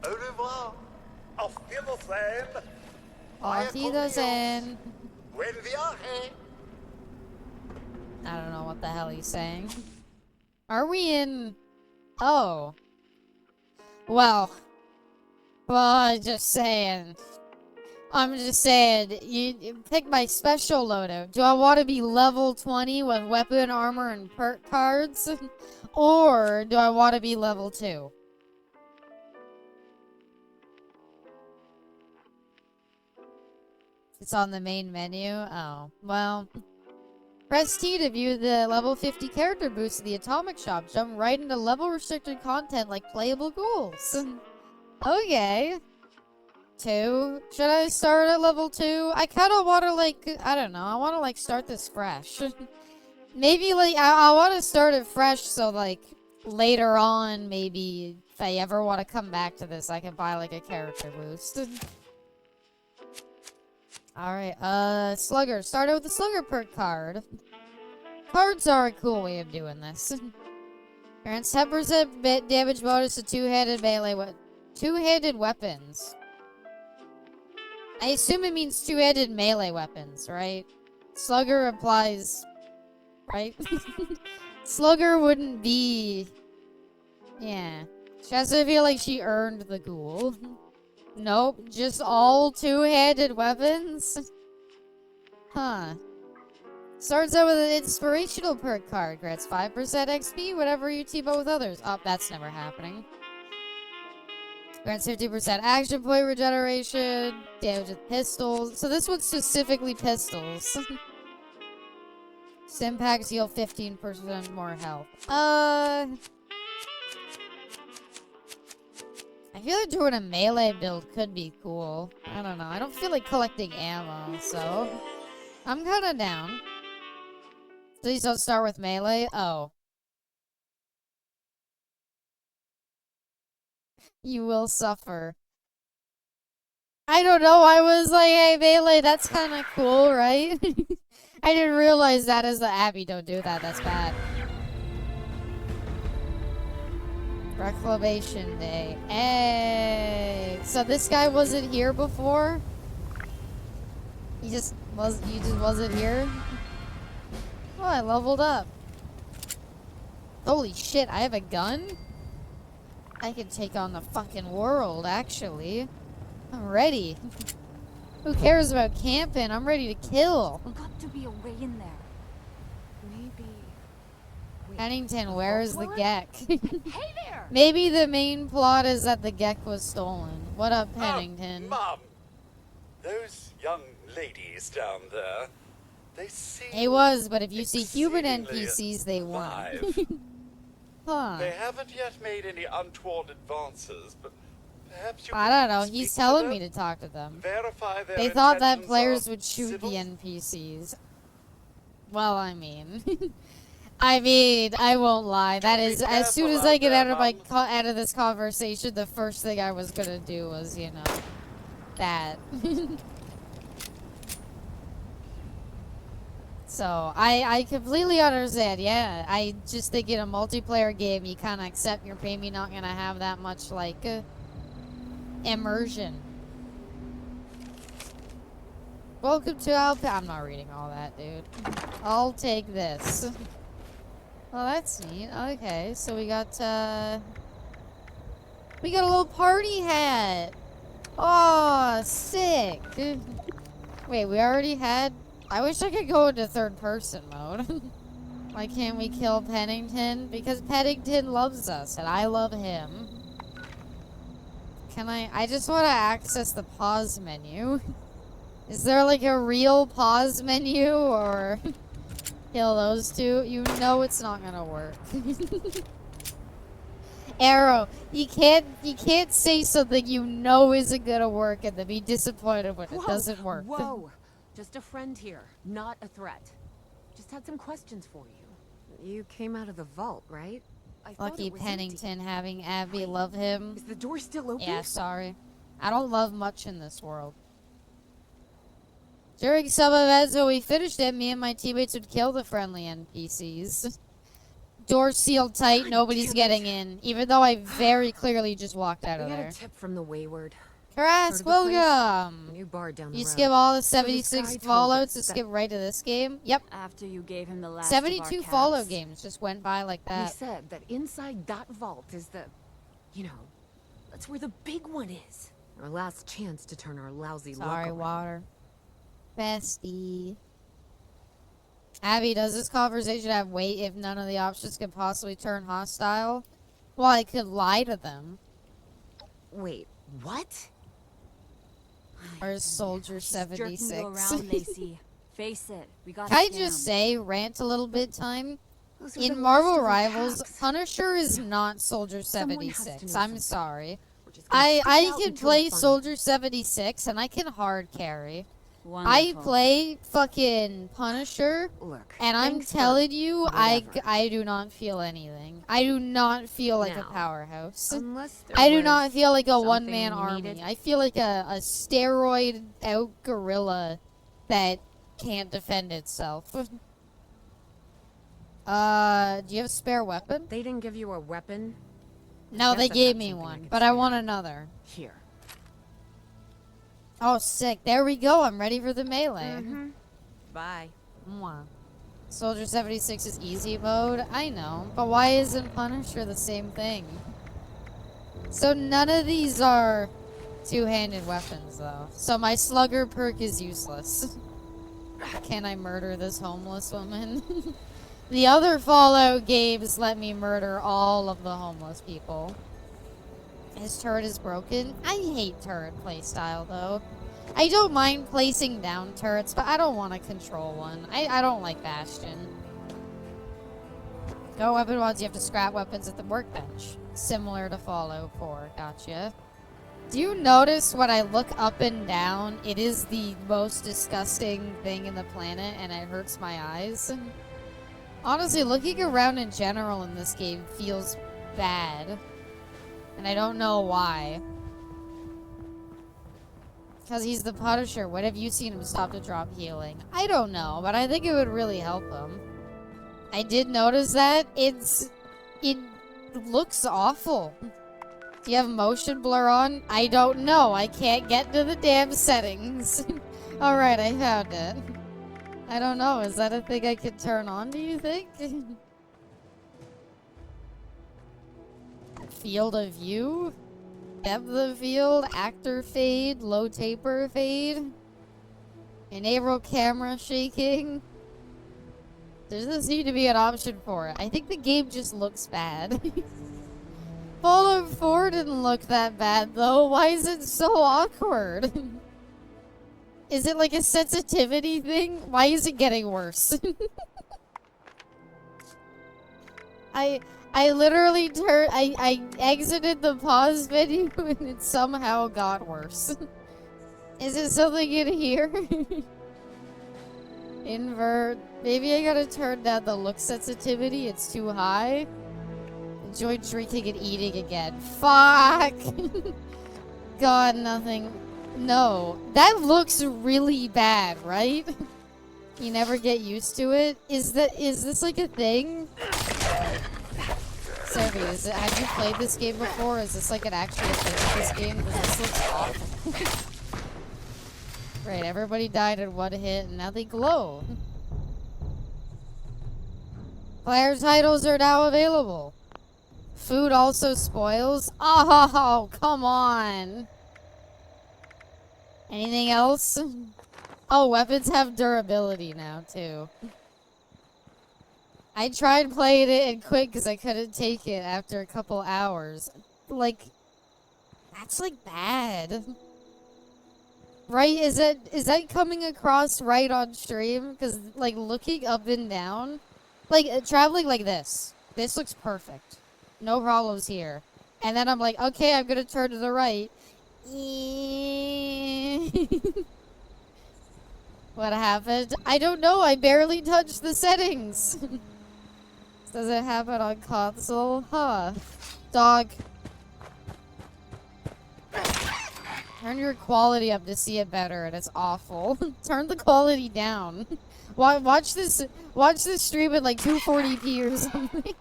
Au revoir. Auf Wiedersehen. Auf Wiedersehen. Buen viaje. I don't know what the hell he's saying. Are we in... Oh. Well, I'm just saying. You pick my special loadout. Do I want to be level 20 with weapon, armor, and perk cards? Or do I want to be level 2? It's on the main menu? Oh, well. Press T to view the level 50 character boost in the Atomic Shop. Jump right into level restricted content like playable goals. Okay. 2. Should I start at level 2? I kind of want to, like, I don't know. I want to, like, start this fresh. Maybe, like, I want to start it fresh so, like, later on, maybe, if I ever want to come back to this, I can buy, like, a character boost. Alright, Slugger. Started with the Slugger perk card. Cards are a cool way of doing this. Grants 10% bit damage bonus to two-handed weapons. I assume it means two-handed melee weapons, right? Slugger implies, right? Slugger wouldn't be. Yeah. She has to feel like she earned the ghoul. Nope, just all two-handed weapons? Huh. Starts out with an inspirational perk card. Grants 5% XP whenever you team up with others. Oh, that's never happening. Grants 50% action point regeneration. Damage with pistols. So this one's specifically pistols. Sim packs heal 15% more health. I feel like doing a melee build could be cool. I don't know. I don't feel like collecting ammo, so I'm kind of down. Please don't start with melee. Oh. You will suffer. I don't know. I was like, hey, melee, that's kind of cool, right? I didn't realize that as the Abby. Don't do that. That's bad. Reclamation Day. Hey. So this guy wasn't here before? You just wasn't here? Oh, I leveled up. Holy shit, I have a gun? I can take on the fucking world, actually. I'm ready. Who cares about camping? I'm ready to kill. Got to be a way in there. Maybe. Wait, Pennington, where is the door? Gek? Hey there! Maybe the main plot is that the Gek was stolen. What up, Pennington? Mum, those young ladies down there, they seem... It was, but if you see human exceedingly NPCs, they won. alive. Huh. They haven't yet made any untoward advances, but perhaps you I could don't know. speak He's to telling them, me to talk to them. verify their They thought that intentions players are would shoot civil? the NPCs. Well, I mean, I won't lie. That Be is, as soon careful as I out get there, out of my Mum. out of this conversation, the first thing I was gonna do was, you know, that. So I completely understand. Yeah, I just think in a multiplayer game, you kind of accept you're maybe not gonna have that much like immersion. Welcome to Alpha. I'm not reading all that, dude. I'll take this. Well, that's neat. Okay, so we got a little party hat. Oh, sick. Wait, we already had. I wish I could go into third person mode. Why can't we kill Pennington? Because Pennington loves us, and I love him. Can I just want to access the pause menu. Is there like a real pause menu, or kill those two? You know it's not gonna work. Arrow, you can't say something you know isn't gonna work and then be disappointed when it doesn't work. Whoa! Just a friend here, not a threat. Just had some questions for you. You came out of the vault, right? I thought Lucky it was Pennington empty. having Abby love him. Is the door still open? Yeah, sorry. I don't love much in this world. During some events when we finished it, me and my teammates would kill the friendly NPCs. Door sealed tight, God nobody's damn getting it. in. Even though I very clearly just walked out We of got there. a tip from the Wayward. Trask, Heard of the place? welcome! New bar down the You road. skip all the So this 76 guy told Fallouts us to that- skip right to this game? Yep. After you gave him the last 72 of our Fallout cats. games just went by like He that. said that inside that vault is the, you know, that's where the big one is. Our last chance to turn our lousy luck Sorry, around. water. Bestie. Abby, does this conversation have weight if none of the options could possibly turn hostile? Well, I could lie to them. Wait, what? Or is Soldier Jerking 76? you around, Lacey. Face it, we got. Can I just say, rant a little bit time? Those are the In Marvel last of the Rivals, packs. Punisher is not Soldier Someone has to 76. know I'm something. sorry. We're just gonna stick I it out can until we play find Soldier 76 and I can hard carry. I Wonderful. play fucking Punisher, it. Look, and I'm thanks for telling you, I whatever. do not feel anything. I do not feel like a Now, powerhouse. Unless there I do was not feel like a something one-man we army. needed. I feel like a steroid out gorilla that can't defend itself. Do you have a spare weapon? They didn't give you a weapon? No, Guess they I've gave got me something I one, could but I spare. want another. Here. Oh, sick. There we go. I'm ready for the melee. Bye. Mwah. Soldier 76 is easy mode. I know, but why isn't Punisher the same thing? So none of these are two-handed weapons, though. So my slugger perk is useless. Can I murder this homeless woman? The other Fallout games let me murder all of the homeless people. His turret is broken. I hate turret playstyle, though. I don't mind placing down turrets, but I don't want to control one. I don't like Bastion. Go weapon mods, you have to scrap weapons at the workbench. Similar to Fallout 4. Gotcha. Do you notice when I look up and down, it is the most disgusting thing in the planet, and it hurts my eyes? Honestly, looking around in general in this game feels bad. And I don't know why. Because he's the Punisher. When have you seen him stop to drop healing? I don't know, but I think it would really help him. I did notice that. It looks awful. Do you have motion blur on? I don't know. I can't get to the damn settings. Alright, I found it. I don't know. Is that a thing I can turn on, do you think? Field of view? Depth of field, actor fade, low taper fade. Enable camera shaking. There doesn't seem to be an option for it. I think the game just looks bad. Fallout 4 didn't look that bad though. Why is it so awkward? Is it like a sensitivity thing? Why is it getting worse? I literally I exited the pause menu and it somehow got worse. Is it something in here? Invert. Maybe I gotta turn down the look sensitivity. It's too high. Enjoy drinking and eating again. Fuck! God, nothing. No. That looks really bad, right? You never get used to it? Is this like a thing? Serby, have you played this game before? Is this like an actual thing with this game? Because this looks awful. Right, everybody died in one hit and now they glow. Player titles are now available. Food also spoils. Oh, come on. Anything else? Oh, weapons have durability now, too. I tried playing it and quit because I couldn't take it after a couple hours. Like, that's like bad. Right? Is that coming across right on stream? Because, like, looking up and down, like, traveling like this. This looks perfect. No problems here. And then I'm like, okay, I'm gonna turn to the right. What happened? I don't know. I barely touched the settings. Does it happen on console? Huh. Dog. Turn your quality up to see it better, and it's awful. Turn the quality down. Watch this stream at like 240p or something.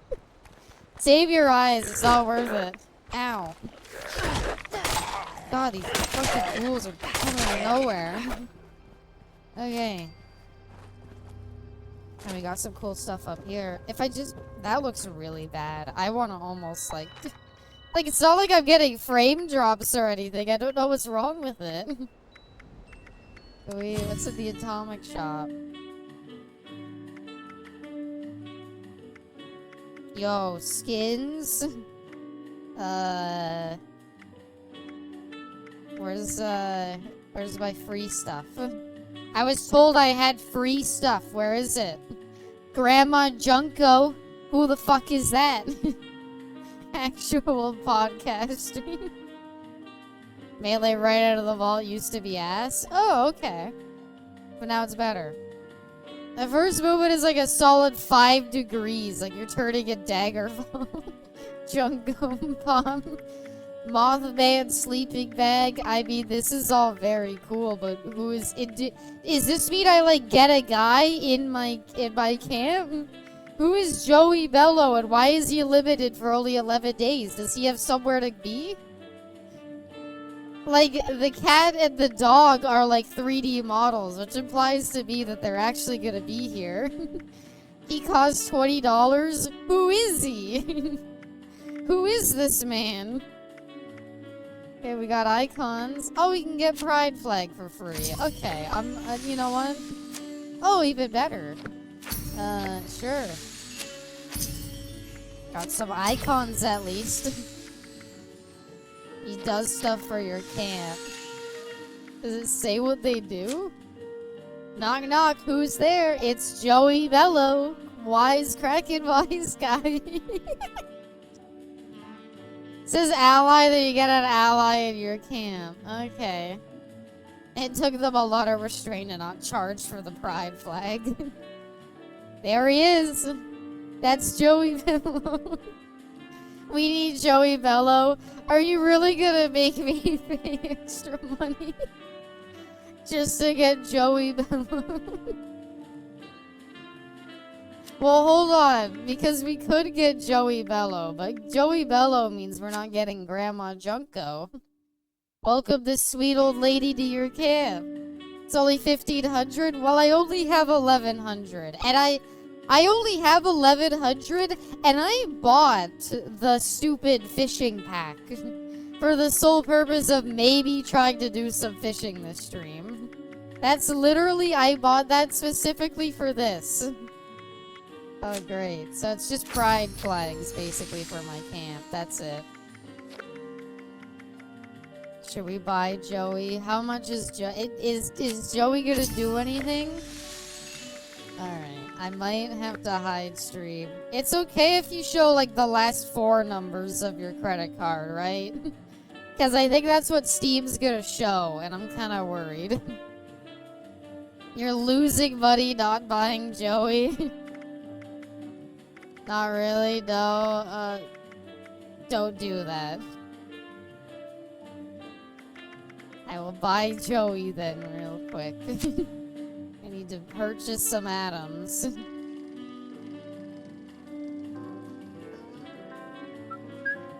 Save your eyes. It's not worth it. Ow. God, these fucking ghouls are coming out of nowhere. Okay. And we got some cool stuff up here. That looks really bad. I want to almost like it's not like I'm getting frame drops or anything. I don't know what's wrong with it. What's in the atomic shop? Yo, skins? Where's my free stuff? I was told I had free stuff. Where is it? Grandma Junko? Who the fuck is that? Actual podcasting. Melee right out of the vault used to be ass. Oh, okay. But now it's better. The first movement is like a solid 5 degrees. Like you're turning a dagger bomb. Junko bomb. Mothman sleeping bag. I mean, this is all very cool, but who is it? Is this mean I like get a guy in my camp? Who is Joey Bello and why is he limited for only 11 days? Does he have somewhere to be? Like, the cat and the dog are like 3D models, which implies to me that they're actually gonna be here. He costs $20? Who is he? Who is this man? Okay, we got icons. Oh, we can get Pride Flag for free. Okay, you know what? Oh, even better. Sure. Got some icons at least. He does stuff for your camp. Does it say what they do? Knock knock, who's there? It's Joey Bello. Wise cracking wise guy. Says ally that you get an ally in your camp. Okay. It took them a lot of restraint to not charge for the pride flag. There he is. That's Joey Bello. We need Joey Bello. Are you really gonna make me pay extra money just to get Joey Bello? Well, hold on, because we could get Joey Bello, but Joey Bello means we're not getting Grandma Junko. Welcome this sweet old lady to your camp. It's only 1,500? Well, I only have 1,100, and I only have 1,100, and I bought the stupid fishing pack for the sole purpose of maybe trying to do some fishing this stream. That's literally, I bought that specifically for this. Oh, great. So it's just pride flags, basically, for my camp. That's it. Should we buy Joey? How much is is Joey gonna do anything? Alright, I might have to hide stream. It's okay if you show, like, the last 4 numbers of your credit card, right? Because I think that's what Steam's gonna show, and I'm kind of worried. You're losing money not buying Joey. Not really, no. Don't do that. I will buy Joey then real quick. I need to purchase some atoms.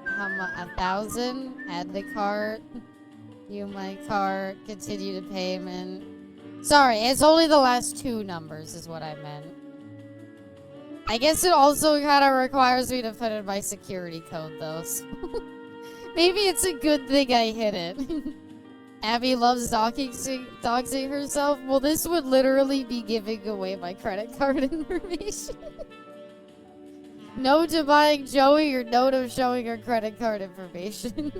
How much? 1,000? Add the cart. View my cart. Continue to payment. Sorry, it's only the last 2 numbers is what I meant. I guess it also kind of requires me to put in my security code, though. So maybe it's a good thing I hit it. Abby loves doxing herself. Well, this would literally be giving away my credit card information. No to buying Joey or no to showing her credit card information.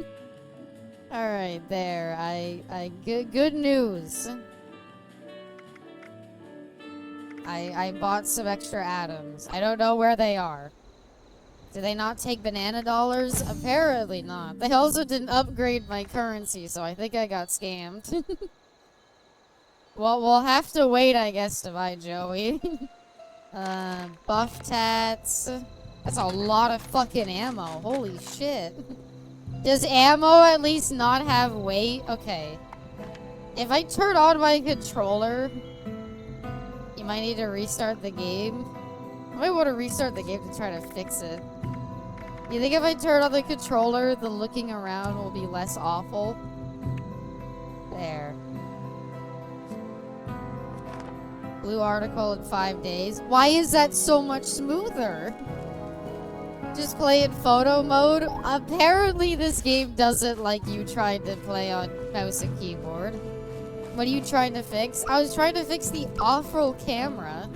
Alright, there. Good news. I bought some extra atoms. I don't know where they are. Do they not take banana dollars? Apparently not. They also didn't upgrade my currency, so I think I got scammed. Well, we'll have to wait, I guess, to buy Joey. Buff tats. That's a lot of fucking ammo. Holy shit. Does ammo at least not have weight? Okay. If I turn on my controller... You might need to restart the game. I might want to restart the game to try to fix it. You think if I turn on the controller, the looking around will be less awful? There. Blue article in 5 days. Why is that so much smoother? Just play in photo mode? Apparently this game doesn't like you trying to play on mouse and keyboard. What are you trying to fix? I was trying to fix the off-roll camera,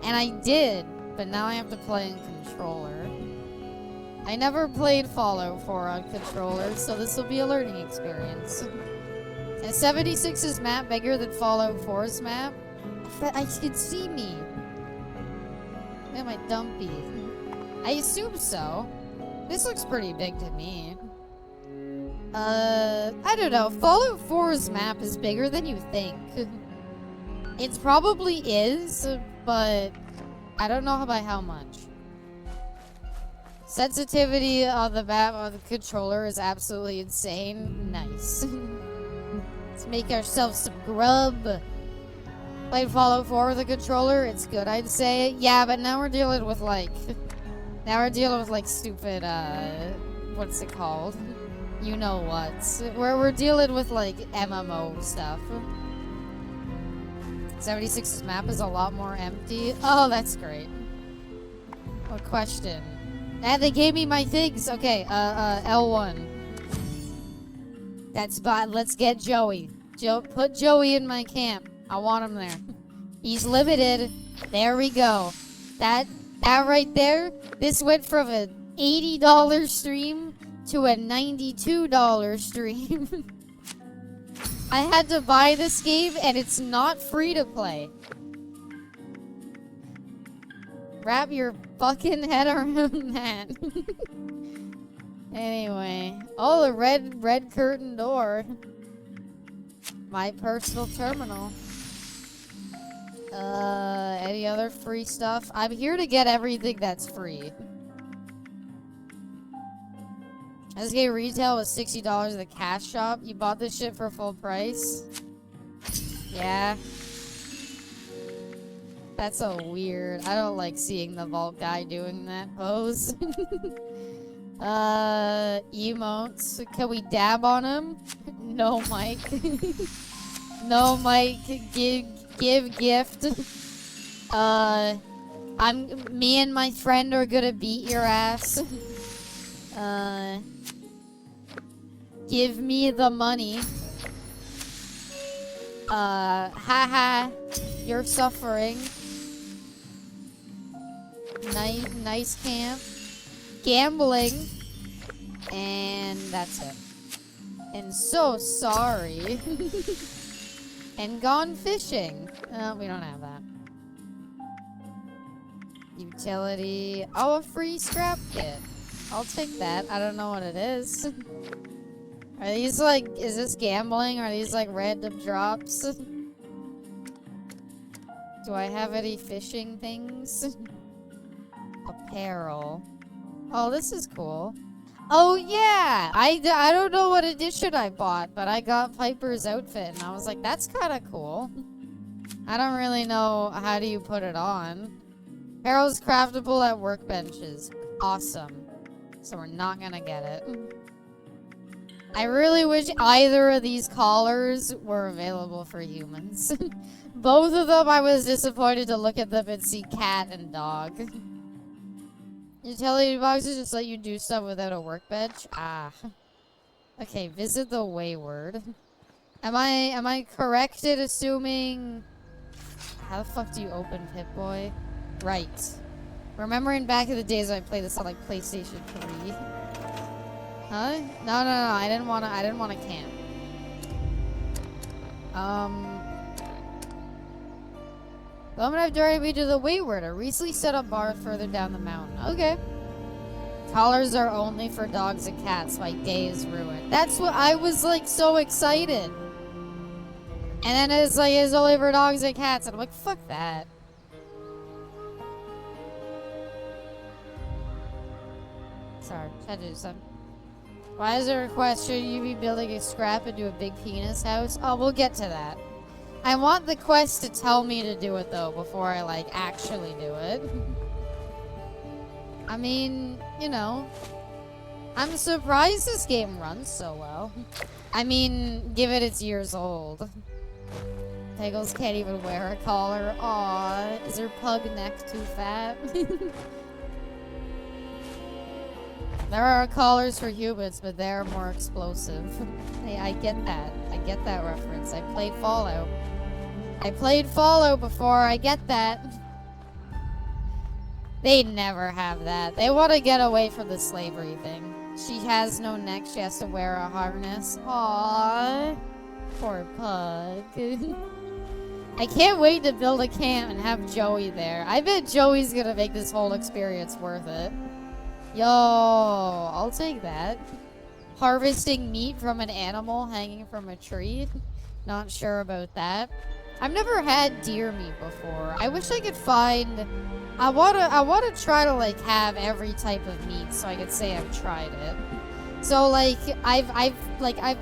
and I did, but now I have to play in controller. I never played Fallout 4 on controller, so this will be a learning experience. Is 76's map bigger than Fallout 4's map? I can see me. Look at my dumpy. I assume so. This looks pretty big to me. I don't know. Fallout 4's map is bigger than you think. It probably is, but I don't know by how much. Sensitivity on the map on the controller is absolutely insane. Nice. Let's make ourselves some grub. Played Fallout 4 with a controller. It's good, I'd say. Yeah, but now we're dealing with like... stupid, what's it called? You know what? We're dealing with like MMO stuff. 76's map is a lot more empty. Oh, that's great. What question? And they gave me my things. Okay, L1. That's bot. Let's get Joey. Put Joey in my camp. I want him there. He's limited. There we go. That right there. This went from an $80 stream to a $92 stream. I had to buy this game and it's not free to play. Wrap your fucking head around that. Anyway. Oh, the red curtain door. My personal terminal. Any other free stuff? I'm here to get everything that's free. This game retail was $60 at the cash shop. You bought this shit for full price? Yeah. That's so weird. I don't like seeing the vault guy doing that pose. Emotes. Can we dab on him? No, Mike. No, Mike. Give gift. Me and my friend are gonna beat your ass. Give me the money. Haha. You're suffering. Nice camp. Gambling. And that's it. And so sorry. And gone fishing. We don't have that. Utility. Oh, a free scrap kit. I'll take that. I don't know what it is. Are these like, is this gambling? Are these like random drops? Do I have any fishing things? Apparel. Oh, this is cool. Oh yeah! I don't know what edition I bought, but I got Piper's outfit and I was like, that's kind of cool. I don't really know how do you put it on. Apparel's craftable at workbenches. Awesome. So we're not gonna get it. I really wish either of these collars were available for humans. Both of them, I was disappointed to look at them and see cat and dog. Utility boxes just let you do stuff without a workbench? Ah. Okay, visit the Wayward. Am I correct in assuming... How the fuck do you open Pip-Boy? Right. Remembering back in the days I played this on like PlayStation 3. Huh? No, I didn't wanna camp. I'm gonna have to direct me to the Wayward. A recently set up bar further down the mountain. Okay. Collars are only for dogs and cats. My day is ruined. That's what I was like so excited. And then it's like it's only for dogs and cats. And I'm like, fuck that. Sorry, had to do something. Why is there a request? Should you be building a scrap into a big penis house? Oh, we'll get to that. I want the quest to tell me to do it though before I like actually do it. I mean, you know, I'm surprised this game runs so well. I mean, given it's years old. Piggles can't even wear a collar. Aw, is her pug neck too fat? There are collars for humans, but they're more explosive. Hey, I get that. I get that reference. I played Fallout. I played Fallout before. I get that. They never have that. They want to get away from the slavery thing. She has no neck. She has to wear a harness. Aww. Poor pug. I can't wait to build a camp and have Joey there. I bet Joey's gonna make this whole experience worth it. Yo, I'll take that. Harvesting meat from an animal hanging from a tree. Not sure about that. I've never had deer meat before. I wish I could find... I wanna try to like have every type of meat so I could say I've tried it. So like I've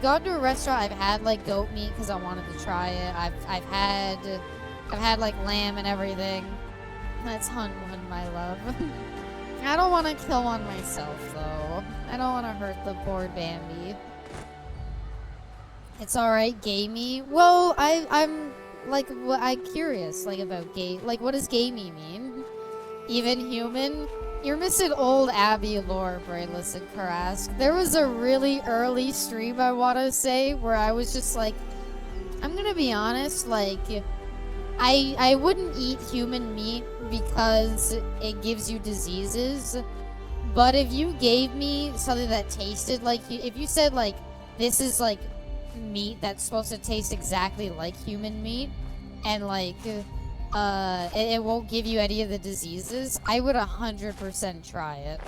gone to a restaurant, I've had like goat meat because I wanted to try it. I've had like lamb and everything. That's hunt one, my love. I don't want to kill one myself, though. I don't want to hurt the poor Bambi. It's alright, gamey. Well, I'm curious, like, about gay. Like, what does gamey mean? Even human? You're missing old Abby lore, Brainless and Karask. There was a really early stream, I want to say, where I was just like, I'm gonna be honest, like, I wouldn't eat human meat because it gives you diseases. But if you gave me something that tasted like, if you said, like, this is, like, meat that's supposed to taste exactly like human meat, and, like, it won't give you any of the diseases, I would 100% try it.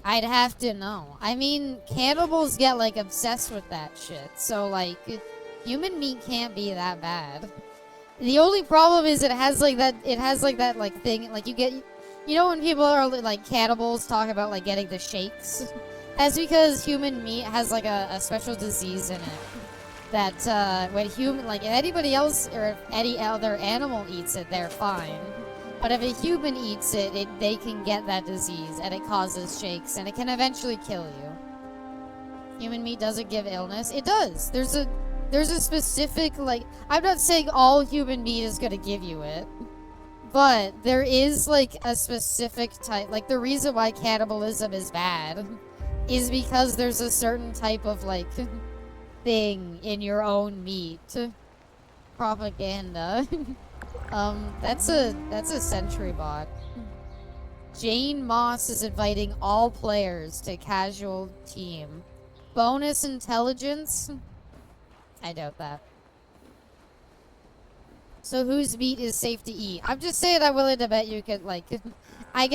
I'd have to know. I mean, cannibals get, like, obsessed with that shit, so, like, human meat can't be that bad. The only problem is it has, like, that thing, like, you know when people are, like, cannibals talk about, like, getting the shakes? That's because human meat has, like, a special disease in it. That, when if anybody else, or if any other animal eats it, they're fine. But if a human eats it, they can get that disease, and it causes shakes, and it can eventually kill you. Human meat doesn't give illness. It does. There's a specific, like, I'm not saying all human meat is gonna give you it, but there is, like, a specific type, like, the reason why cannibalism is bad is because there's a certain type of, like, thing in your own meat. Propaganda. That's a sentry bot. Jane Moss is inviting all players to casual team. Bonus intelligence? I doubt that. So whose meat is safe to eat? I'm just saying I'm willing to bet you could, like... I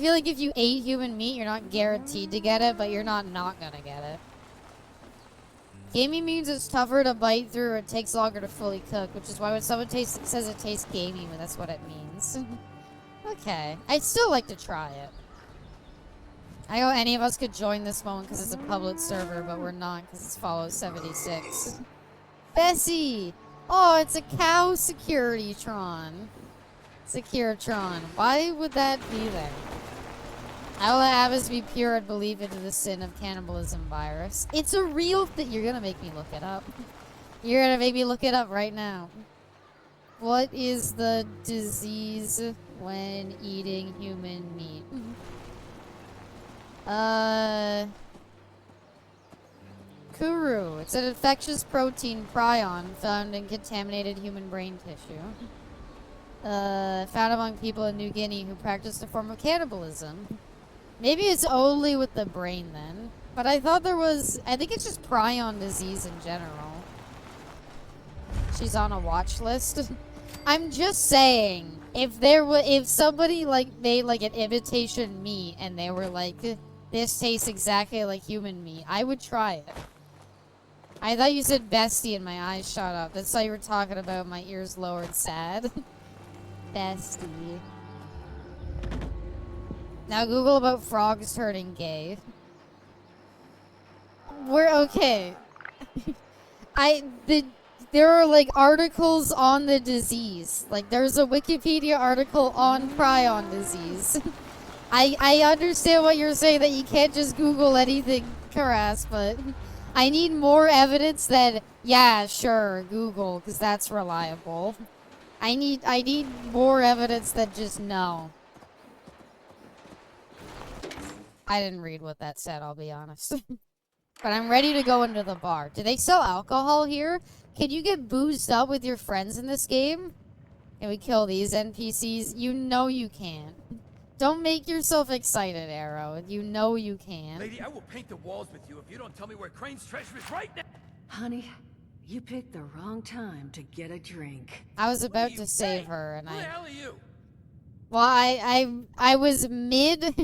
feel like if you ate human meat, you're not guaranteed to get it, but you're not gonna get it. Gamey means it's tougher to bite through or it takes longer to fully cook, which is why when someone says it tastes gamey, that's what it means. Okay. I'd still like to try it. I know any of us could join this one because it's a public server, but we're not because it's follow 76. Bessie! Oh, it's a cow Securitytron. Securitron. Why would that be there? I will have us be pure and believe into the sin of cannibalism virus. It's a real thing. You're gonna make me look it up. You're gonna make me look it up right now. What is the disease when eating human meat? Kuru. It's an infectious protein prion found in contaminated human brain tissue. Found among people in New Guinea who practiced a form of cannibalism. Maybe it's only with the brain then. But I thought there was... I think it's just prion disease in general. She's on a watch list. I'm just saying, if somebody like made like an imitation meat and they were like, this tastes exactly like human meat, I would try it. I thought you said bestie and my eyes shot up. That's why you were talking about my ears lowered sad. Bestie. Now Google about frogs turning gay. We're okay. There are like articles on the disease. Like there's a Wikipedia article on prion disease. I understand what you're saying that you can't just Google anything, Karas, but I need more evidence than yeah, sure, Google, because that's reliable. I need more evidence than just no. I didn't read what that said, I'll be honest. But I'm ready to go into the bar. Do they sell alcohol here? Can you get boozed up with your friends in this game? Can we kill these NPCs? You know you can. Don't make yourself excited, Arrow. You know you can. Lady, I will paint the walls with you if you don't tell me where Crane's treasure is right now. Honey, you picked the wrong time to get a drink. I was about to save her, and Who the hell are you? Well, I was mid...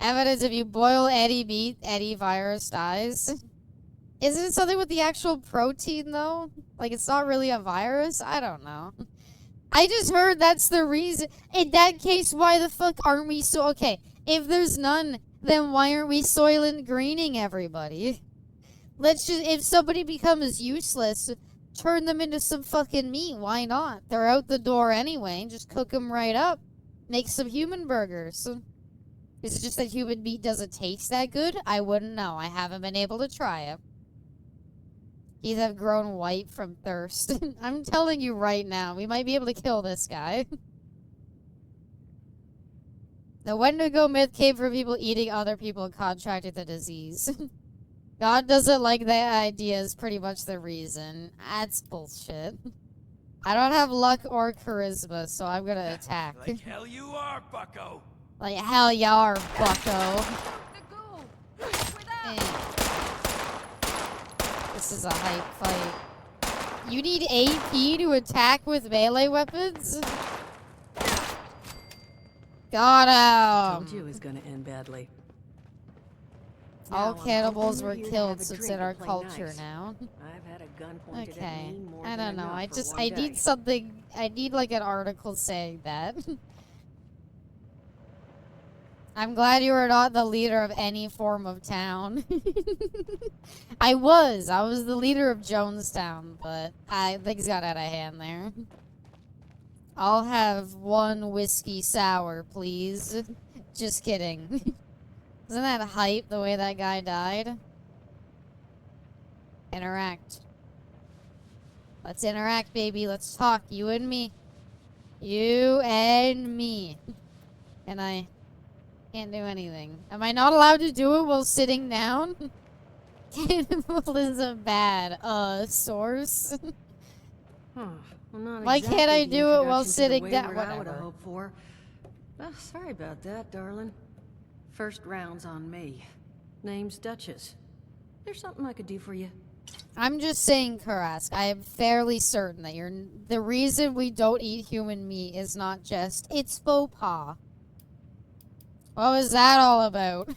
Evidence if you boil any meat, any virus dies. Isn't it something with the actual protein, though? Like, it's not really a virus? I don't know. I just heard that's the reason. In that case, why the fuck aren't we so... Okay, if there's none, then why aren't we Soylent Greening everybody? Let's just... If somebody becomes useless, turn them into some fucking meat. Why not? They're out the door anyway. Just cook them right up. Make some human burgers. Is it just that human meat doesn't taste that good? I wouldn't know. I haven't been able to try it. Teeth have grown white from thirst. I'm telling you right now, we might be able to kill this guy. The Wendigo myth came from people eating other people and contracting the disease. God doesn't like that idea is pretty much the reason. That's bullshit. I don't have luck or charisma, so I'm gonna attack. Like hell you are, bucko. Like hell you are, bucko. The ghoul! Without! This is a hype fight. You need AP to attack with melee weapons? Got Told you it him! was gonna end badly. All Now, I'm cannibals hoping were you're here to killed, have a so it's drink in our and play culture nice. now. I've had a gun pointed at Okay. me more I than don't know. enough for one I day. need something. I need like an article saying that. I'm glad you were not the leader of any form of town. I was the leader of Jonestown, but things got out of hand there. I'll have one whiskey sour, please. Just kidding. Isn't that hype, the way that guy died? Interact. Let's interact, baby. Let's talk. You and me. You and me. And I can't do anything. Am I not allowed to do it while sitting down? Cannibalism bad. Source. Huh. Well, not Why exactly can't I the do it while introduction to the sitting down? wayward I would've Whatever. hoped for. Oh, sorry about that, darling. First round's on me. Name's Duchess. There's something I could do for you. I'm just saying, Karask, I am fairly certain that the reason we don't eat human meat is not just, it's faux pas. What was that all about?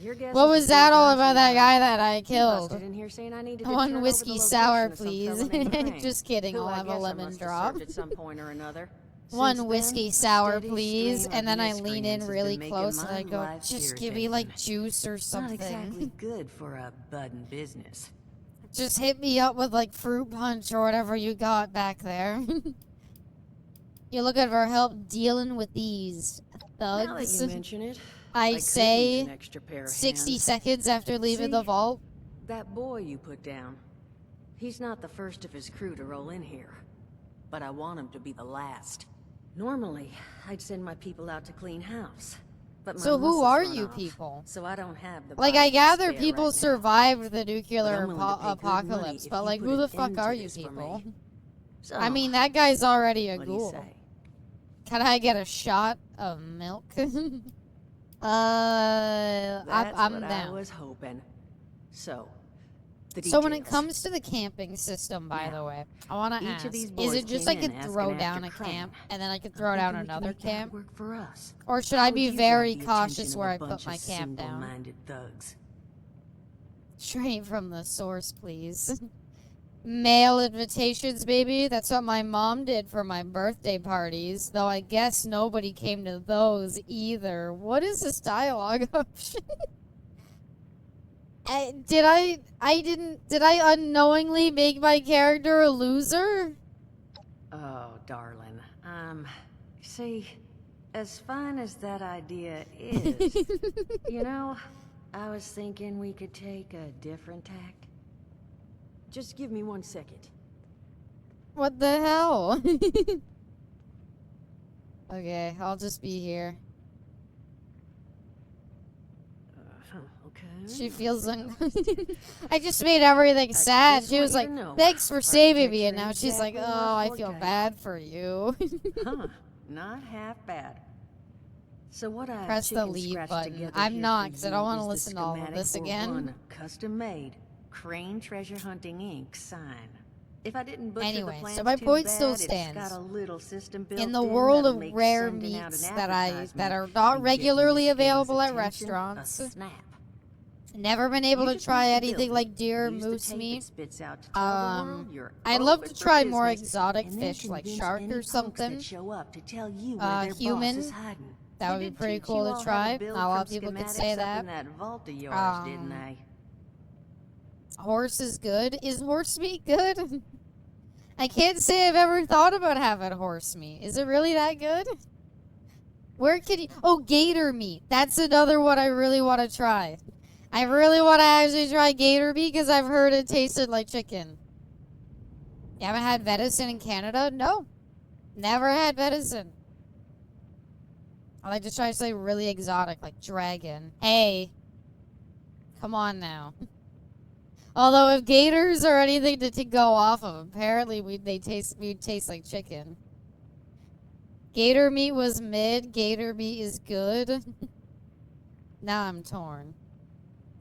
Your guess What is was as that good all as about mine. that guy that I You killed? busted in here saying I needed to turn One over whiskey the sour, location of some please. fella named Crane, Just kidding, who I'll I have a guess I lemon must have drop. served at some point or another. One Since whiskey then, sour, steady please. stream And of then I lean in miscreants has really been making close and my I go, life just give me like irritating. juice or Not something. exactly good for a budding business. Just hit me up with like fruit punch or whatever you got back there. You're looking for help dealing with these Now that thugs. you mention it, I could use say an extra pair of 60 hands. seconds after leaving the See? vault. That boy you put down, he's not the first of his crew to roll in here. But I want him to be the last. Normally, I'd send my people out to clean house. But my So who muscles are run you off, people? So I don't have the Like, bodies I to gather spare people right now. survived the But nuclear I'm willing to pay good money apocalypse, if but you like, put who an the fuck end are to you this for people? me. So, I mean, that guy's already a what do you ghoul. say? Can I get a shot of milk? That's I'm what I down. was hoping. So, the So when it details. comes to the camping system, by Now, the way, I want to each ask, of these is boys it just came I could in asking throw after down a Crane. camp and then I could I'm throw down thinking we can another make that camp? work for us. Or should How I would be you grab very the cautious attention where of I a bunch put my of camp down? single-minded thugs? Straight from the source, please. Mail invitations, baby. That's what my mom did for my birthday parties. Though I guess nobody came to those either. What is this dialogue option? Did I unknowingly make my character a loser? Oh, darling. See, as fine as that idea is, you know, I was thinking we could take a different tack. Just give me 1 second. What the hell? Okay, I'll just be here. Okay. She feels I just made everything sad. just She want was you like, to know, "Thanks for saving me," and architecture now she's like, exactly "Oh, my I feel forte." bad for you." Huh. Not half bad. So what I Press the leave button. I'm not, 'cause I don't want to listen to all of this again. Custom-made Crane Treasure Hunting Inc. sign. If I didn't butcher Anyway, the plans so my too point bad, still it's stands. got a little system built In the world that'll of make rare sending out an meats that advertisement are not and getting regularly this gang's available at attention, restaurants. a snap. Never been able You to just try watch the anything building, like deer or use the moose tape it meat. spits out to tell the world you're I'd love open to for try more business, exotic and then fish like convince shark any or punks something. that show up to tell you where their Human. boss is hiding. That would They be did pretty teach cool you to all how try. build Not a lot from of people could schematics say up that. in that vault of yours, didn't they? Horse is good. Is horse meat good? I can't say I've ever thought about having horse meat. Is it really that good? Where can you... Oh, gator meat. That's another one I really want to try. I really want to actually try gator meat because I've heard it tasted like chicken. You haven't had venison in Canada? No. Never had venison. I like to try something really exotic, like dragon. Hey. Come on now. Although if gators are anything to go off of, apparently we'd taste like chicken. Gator meat was mid. Gator meat is good. Now I'm torn.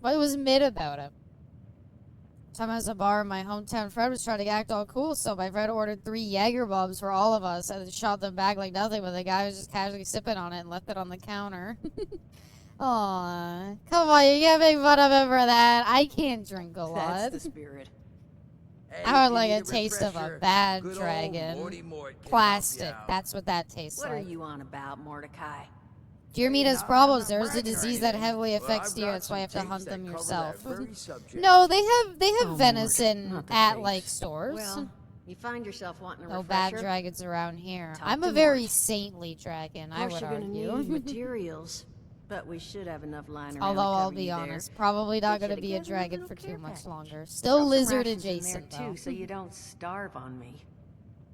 What was mid about it? Time I was at a bar, my hometown friend was trying to act all cool, so my friend ordered 3 Jaeger bombs for all of us and then shot them back like nothing, but the guy was just casually sipping on it and left it on the counter. Aw, come on, you can't make fun of him for that. I can't drink a lot. That's the spirit. I would like a taste of a bad dragon. Plastic, that's what that tastes What like. are you on about, Mordecai? Deer meat has problems. There's a disease that heavily affects deer. That's why you have to hunt them yourself. No, they have venison at like stores. Well, you find yourself wanting a No refresher? bad dragons around here. Talk I'm to a very Mort. saintly dragon, Of I course would you're gonna argue. need materials, but we should have enough lying around. Although to I'll cover be you there. honest, probably not Get gonna you be a together with dragon little for too care much package. longer. Throw Still some lizard rations in there, adjacent too, though. so you don't starve on me.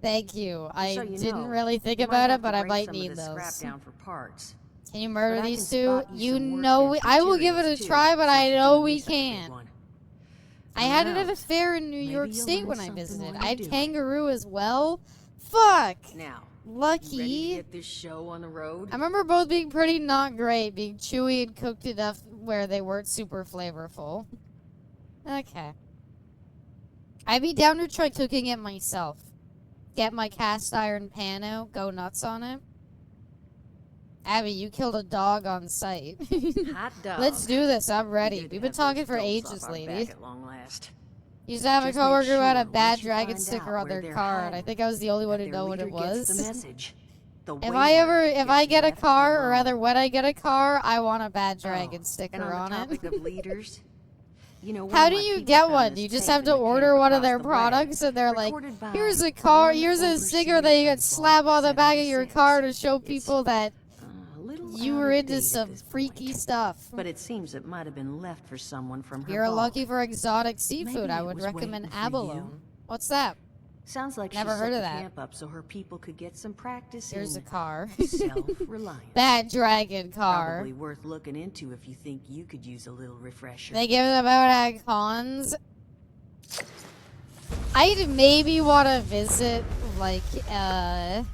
Thank you. I So you didn't know, really think you might about have it, but to I break might some of need this scrap those. down for parts. Can you murder But I these can two? spot you You some know workbench I will give it a materials, too, try, but since I you're know doing we me such a big can. one. I had it at a knows? fair in New Maybe York you'll State learn when I something visited. while I you had do it. kangaroo as well. Fuck. Now, you ready to Lucky. get this show on the road? I remember both being pretty not great, being chewy and cooked enough where they weren't super flavorful. Okay. I'd be down to try cooking it myself. Get my cast iron pan out, go nuts on it. Abby, you killed a dog on sight. Hot dog. Let's do this, I'm Good ready. to We've been have those talking for dolts ages, off our lady. back at long last. Used to have a Just make coworker who had a sure bad once you dragon find sticker out on where their they're card. I hiding, think I was the only one that who their knew what it leader gets the was. message. The If I wayward get a gets car, left or alone. rather when I get a car, I want a bad Oh, dragon sticker and on the on topic it. of leaders, you know, one How of do my you people get found one? this Do you just tape have in to the order camp one of across their the way, products and they're like, recorded by here's a car, one here's a sticker overseer that you of can slap on the back of your 76. car to show It's, people that a little you out were of into date at some this freaky point. stuff. But it seems it might have been left for someone from her You're vault. lucky for exotic seafood. Maybe I it would was recommend waiting for abalone. you. What's that? Sounds like Never she heard set of the that. camp up so her people could get some practice Here's a in car. self-reliance. Bad dragon car. Probably worth looking into if you think you could use a little refresher. They give them out at cons. I'd maybe want to visit, like, I'd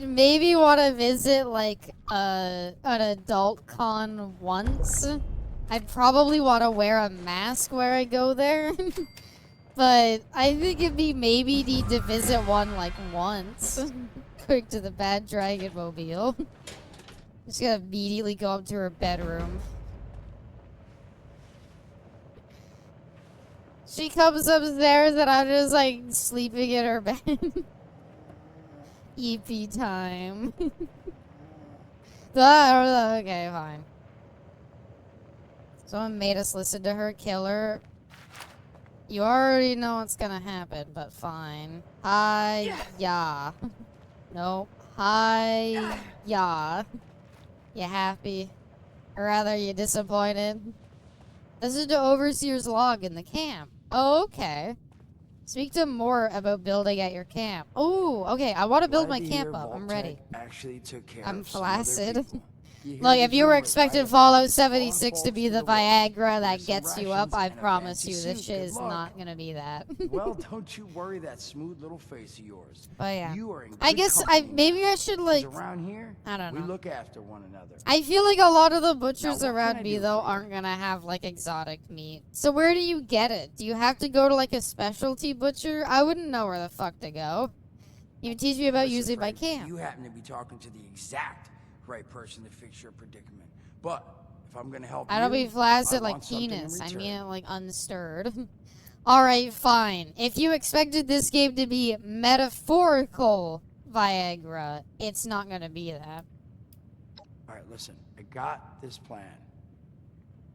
maybe want to visit, like, an adult con once. I'd probably want to wear a mask where I go there. But I think it'd be maybe need to visit one, like, once. Quick to the bad dragon mobile. Just gonna immediately go up to her bedroom. She comes upstairs and I'm just like sleeping in her bed. EP time. Okay, fine. Someone made us listen to her kill her. You already know what's gonna happen, but fine. Hi, yeah. Nope. Hi, yeah. You happy? Or rather, you disappointed? This is the overseer's log in the camp. Oh, okay. Speak to more about building at your camp. Oh, okay. I want to build my camp up. I'm ready. Actually took care I'm of some other flaccid. people. You hear Look, if these you were rumors, expecting right? Fallout Fallen 76 to folks be to the the wall. Viagra that Here's some gets you up, rations I and a promise fancy you, this suit. shit Good is luck. not gonna be that. Well, don't you worry that smooth little face of yours. But yeah. You are in I good guess company maybe now. I should 'Cause like, around here, I don't we know. look after one another. I feel like a lot of the butchers Now, what around can I me do though for you? aren't gonna have like exotic meat. So where do you get it? Do you have to go to like a specialty butcher? I wouldn't know where the fuck to go. You teach me about Listen, using my friend, camp. You happen to be talking to the exact right person to fix your predicament. But if I'm gonna help I don't you, mean flaccid I like want something in penis. I return. mean it like unstirred. Alright, fine. If you expected this game to be metaphorical Viagra, it's not gonna be that. All right, listen. I got this plan.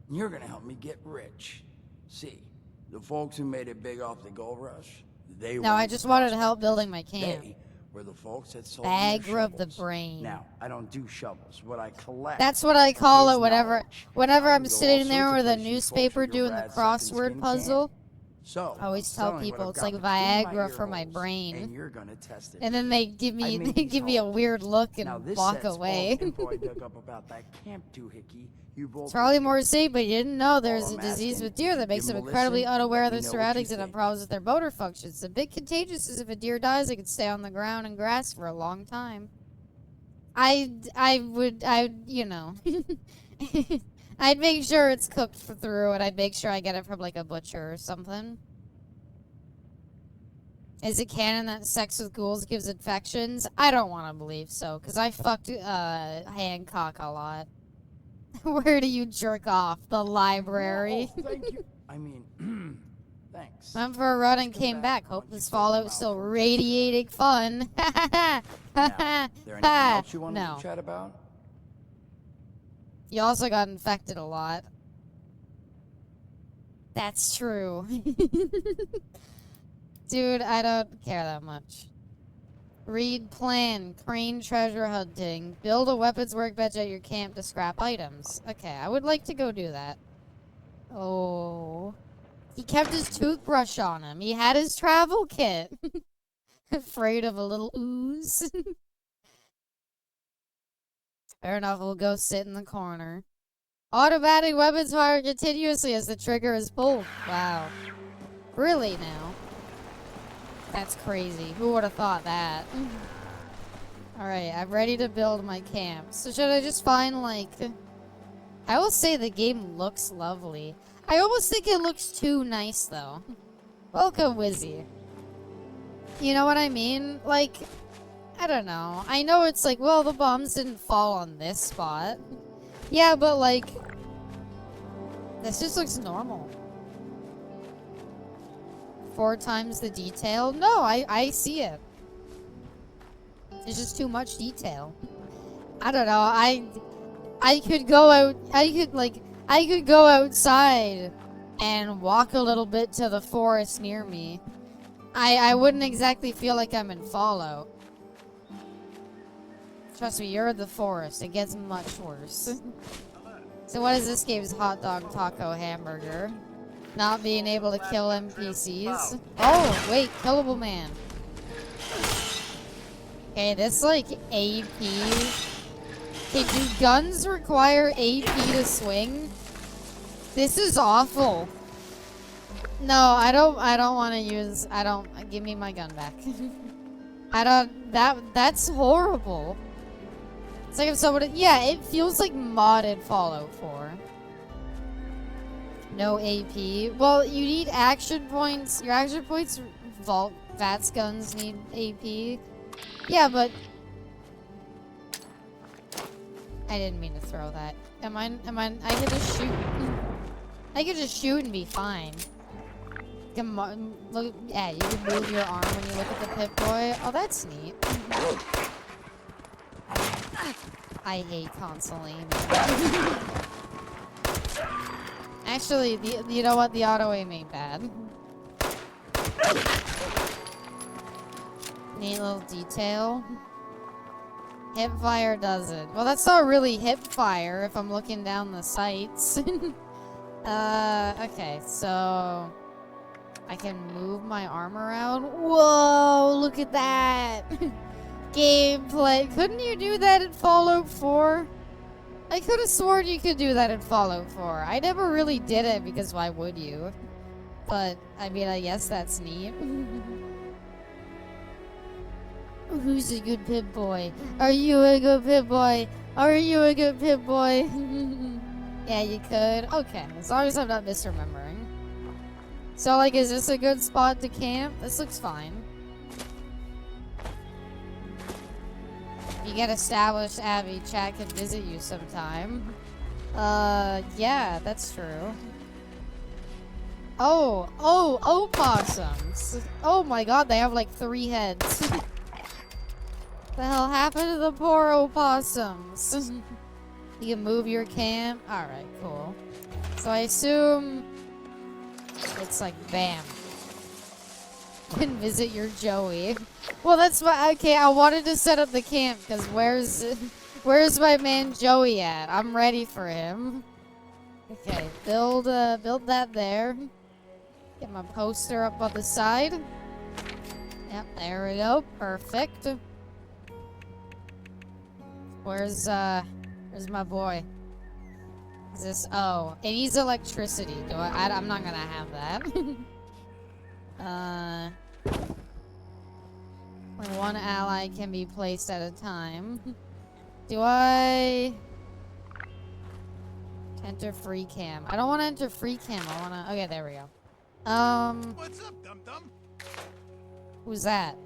You're gonna help me get rich. See, the folks who made it big off the gold rush, they No, I weren't just wanted to help prospectors. building my camp. They were the folks that sold me their Bagger of the shovels. brain. Now, I don't do shovels. What I collect. That's what I call is it whenever knowledge. whenever I I'm can go all sitting there sorts of with a places you folks newspaper with your doing the rad sucking crossword skin puzzle. can't. So, I always I'm tell selling what people I've it's got like between my Viagra ear for my holes, brain. and you're gonna test it. And then they give I me made they these give me a holes. weird look Now, and this walk set's all away. the info I dug up about that camp doohickey you both It's probably more discussed. safe, but you didn't know All there's a I'm disease asking with is deer you that makes give them 'em a incredibly listen, unaware of let their me know what you surroundings and have think. problems with their motor functions. A bit contagious as if a deer dies, it could stay on the ground and grass for a long time. You know, I'd make sure it's cooked through, and I'd make sure I get it from like a butcher or something. Is it canon that sex with ghouls gives infections? I don't want to believe so, because I fucked Hancock a lot. Where do you jerk off? The library. Oh, thank you. I mean, thanks. Went for a run and Just come came back. back Hope once you this take 'em Fallout's out still for a test radiating fun. Now, there anything else you wanted No. to chat about? You also got infected a lot. That's true. Dude, I don't care that much. Read plan. Crane treasure hunting. Build a weapons workbench at your camp to scrap items. Okay, I would like to go do that. Oh. He kept his toothbrush on him. He had his travel kit. Afraid of a little ooze. Fair enough, we'll go sit in the corner. Automatic weapons fire continuously as the trigger is pulled. Wow. Really now? That's crazy. Who would have thought that? Alright, I'm ready to build my camp. So should I just find, like... I will say the game looks lovely. I almost think it looks too nice, though. Welcome, Wizzy. You know what I mean? Like, I don't know. I know it's like, well, the bombs didn't fall on this spot. Yeah, but like... This just looks normal. 4 times the detail? No, I see it. It's just too much detail. I don't know. I could go out. I could go outside and walk a little bit to the forest near me. I wouldn't exactly feel like I'm in Fallout. Trust me, you're in the forest. It gets much worse. So what is this game's hot dog taco hamburger? Not being able to kill NPCs. Oh, wait, killable man. Okay, this like AP. Okay, do guns require AP to swing? This is awful. No, I don't want to use, give me my gun back. That's horrible. It's like if somebody, yeah, it feels like modded Fallout 4. No AP. Well, you need action points. Your action points, VATS guns need AP. Yeah, but I didn't mean to throw that. I could just shoot. I could just shoot and be fine. Come on, look, yeah, you can move your arm when you look at the Pip-Boy. Oh, that's neat. I hate console aiming. Actually, you know what? The auto aim ain't bad. Neat little detail. Hip fire doesn't. Well, that's not really hip fire if I'm looking down the sights. Okay, so I can move my arm around. Whoa, look at that. Gameplay. Couldn't you do that in Fallout 4? I could have sworn you could do that in Fallout 4. I never really did it because why would you? But, I mean, I guess that's neat. Who's a good Pip-Boy? Are you a good Pip-Boy? Are you a good Pip-Boy? Yeah, you could. Okay, as long as I'm not misremembering. So, like, is this a good spot to camp? This looks fine. You get established, Abby. Chat can visit you sometime. Yeah, that's true. Oh, opossums. Oh my god, they have like 3 heads. The hell happened to the poor opossums? You can move your camp. Alright, cool. So I assume it's like bam. can visit your Joey. Well, that's why. Okay, I wanted to set up the camp because where's my man Joey at? I'm ready for him. Okay, build that there. Get my poster up on the side. Yep, there we go. Perfect. Where's my boy? Is this? Oh, it needs electricity. I'm not gonna have that. When one ally can be placed at a time. Do I enter free cam? I don't want to enter free cam. I want to. Okay, there we go. What's up, dum-dum? Who's that?